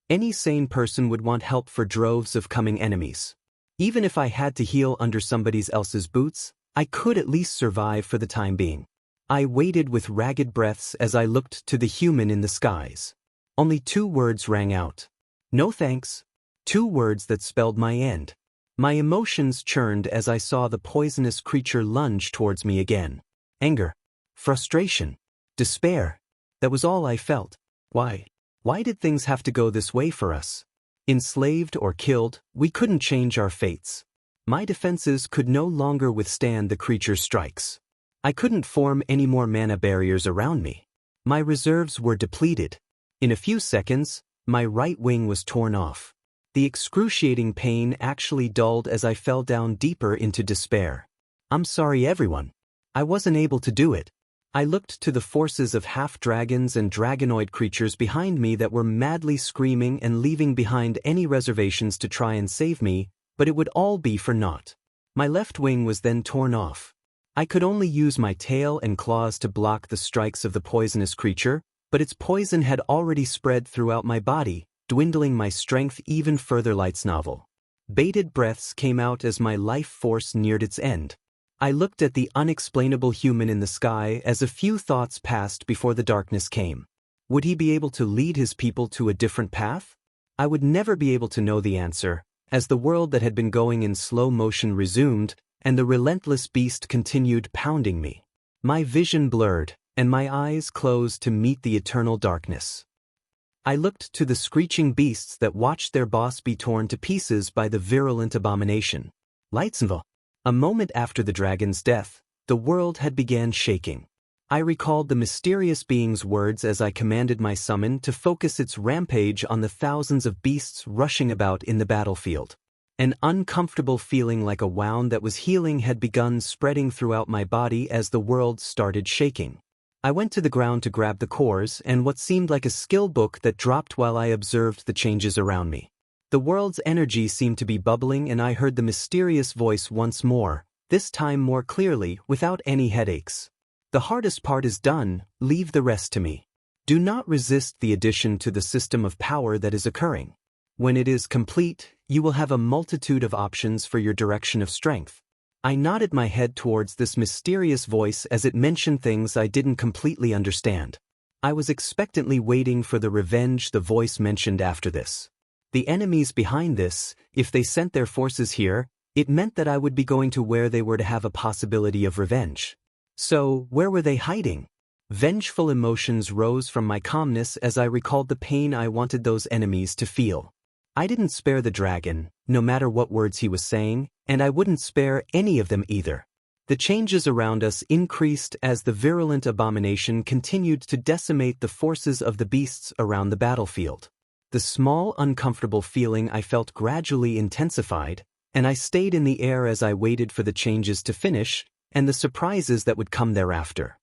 Any sane person would want help for droves of coming enemies. Even if I had to heal under somebody else's boots, I could at least survive for the time being. I waited with ragged breaths as I looked to the human in the skies. Only 2 words rang out. No thanks. 2 words that spelled my end. My emotions churned as I saw the poisonous creature lunge towards me again. Anger. Frustration. Despair. That was all I felt. Why? Why did things have to go this way for us? Enslaved or killed, we couldn't change our fates. My defenses could no longer withstand the creature's strikes. I couldn't form any more mana barriers around me. My reserves were depleted. In a few seconds, my right wing was torn off. The excruciating pain actually dulled as I fell down deeper into despair. I'm sorry, everyone. I wasn't able to do it. I looked to the forces of half-dragons and dragonoid creatures behind me that were madly screaming and leaving behind any reservations to try and save me, but it would all be for naught. My left wing was then torn off. I could only use my tail and claws to block the strikes of the poisonous creature, but its poison had already spread throughout my body, dwindling my strength even further. Lights novel. Bated breaths came out as my life force neared its end. I looked at the unexplainable human in the sky as a few thoughts passed before the darkness came. Would he be able to lead his people to a different path? I would never be able to know the answer, as the world that had been going in slow motion resumed, and the relentless beast continued pounding me. My vision blurred, and my eyes closed to meet the eternal darkness. I looked to the screeching beasts that watched their boss be torn to pieces by the virulent abomination. Lightsenville. A moment after the dragon's death, the world had began shaking. I recalled the mysterious being's words as I commanded my summon to focus its rampage on the thousands of beasts rushing about in the battlefield. An uncomfortable feeling like a wound that was healing had begun spreading throughout my body as the world started shaking. I went to the ground to grab the cores and what seemed like a skill book that dropped while I observed the changes around me. The world's energy seemed to be bubbling and I heard the mysterious voice once more, this time more clearly, without any headaches. The hardest part is done, leave the rest to me. Do not resist the addition to the system of power that is occurring. When it is complete, you will have a multitude of options for your direction of strength. I nodded my head towards this mysterious voice as it mentioned things I didn't completely understand. I was expectantly waiting for the revenge the voice mentioned after this. The enemies behind this, if they sent their forces here, it meant that I would be going to where they were to have a possibility of revenge. So, where were they hiding? Vengeful emotions rose from my calmness as I recalled the pain I wanted those enemies to feel. I didn't spare the dragon, no matter what words he was saying, and I wouldn't spare any of them either. The changes around us increased as the virulent abomination continued to decimate the forces of the beasts around the battlefield. The small, uncomfortable feeling I felt gradually intensified, and I stayed in the air as I waited for the changes to finish, and the surprises that would come thereafter.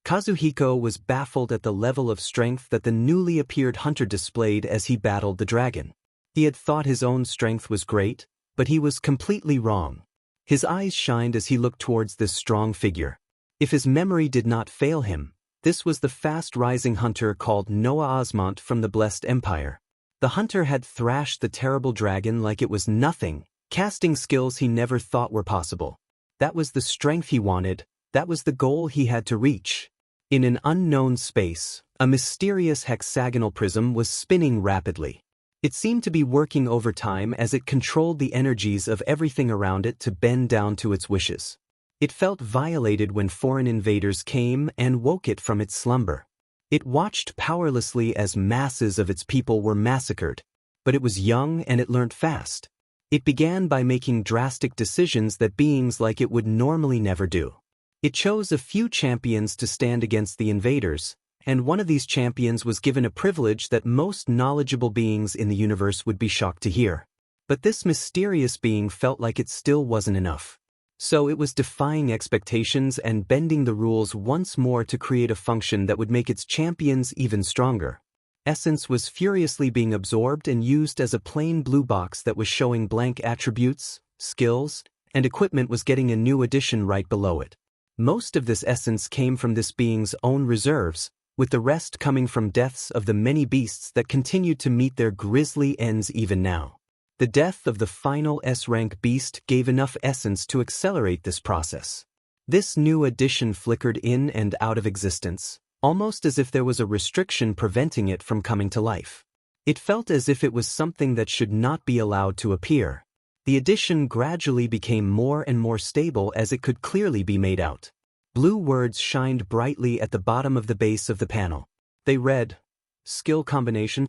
Kazuhiko was baffled at the level of strength that the newly appeared hunter displayed as he battled the dragon. He had thought his own strength was great, but he was completely wrong. His eyes shined as he looked towards this strong figure. If his memory did not fail him, this was the fast-rising hunter called Noah Osmont from the Blessed Empire. The hunter had thrashed the terrible dragon like it was nothing, casting skills he never thought were possible. That was the strength he wanted, that was the goal he had to reach. In an unknown space, a mysterious hexagonal prism was spinning rapidly. It seemed to be working overtime as it controlled the energies of everything around it to bend down to its wishes. It felt violated when foreign invaders came and woke it from its slumber. It watched powerlessly as masses of its people were massacred, but it was young and it learned fast. It began by making drastic decisions that beings like it would normally never do. It chose a few champions to stand against the invaders, and one of these champions was given a privilege that most knowledgeable beings in the universe would be shocked to hear. But this mysterious being felt like it still wasn't enough. So it was defying expectations and bending the rules once more to create a function that would make its champions even stronger. Essence was furiously being absorbed and used as a plain blue box that was showing blank attributes, skills, and equipment was getting a new addition right below it. Most of this essence came from this being's own reserves, with the rest coming from deaths of the many beasts that continued to meet their grisly ends even now. The death of the final S-rank beast gave enough essence to accelerate this process. This new addition flickered in and out of existence, almost as if there was a restriction preventing it from coming to life. It felt as if it was something that should not be allowed to appear. The addition gradually became more and more stable as it could clearly be made out. Blue words shined brightly at the bottom of the base of the panel. They read, "Skill combination,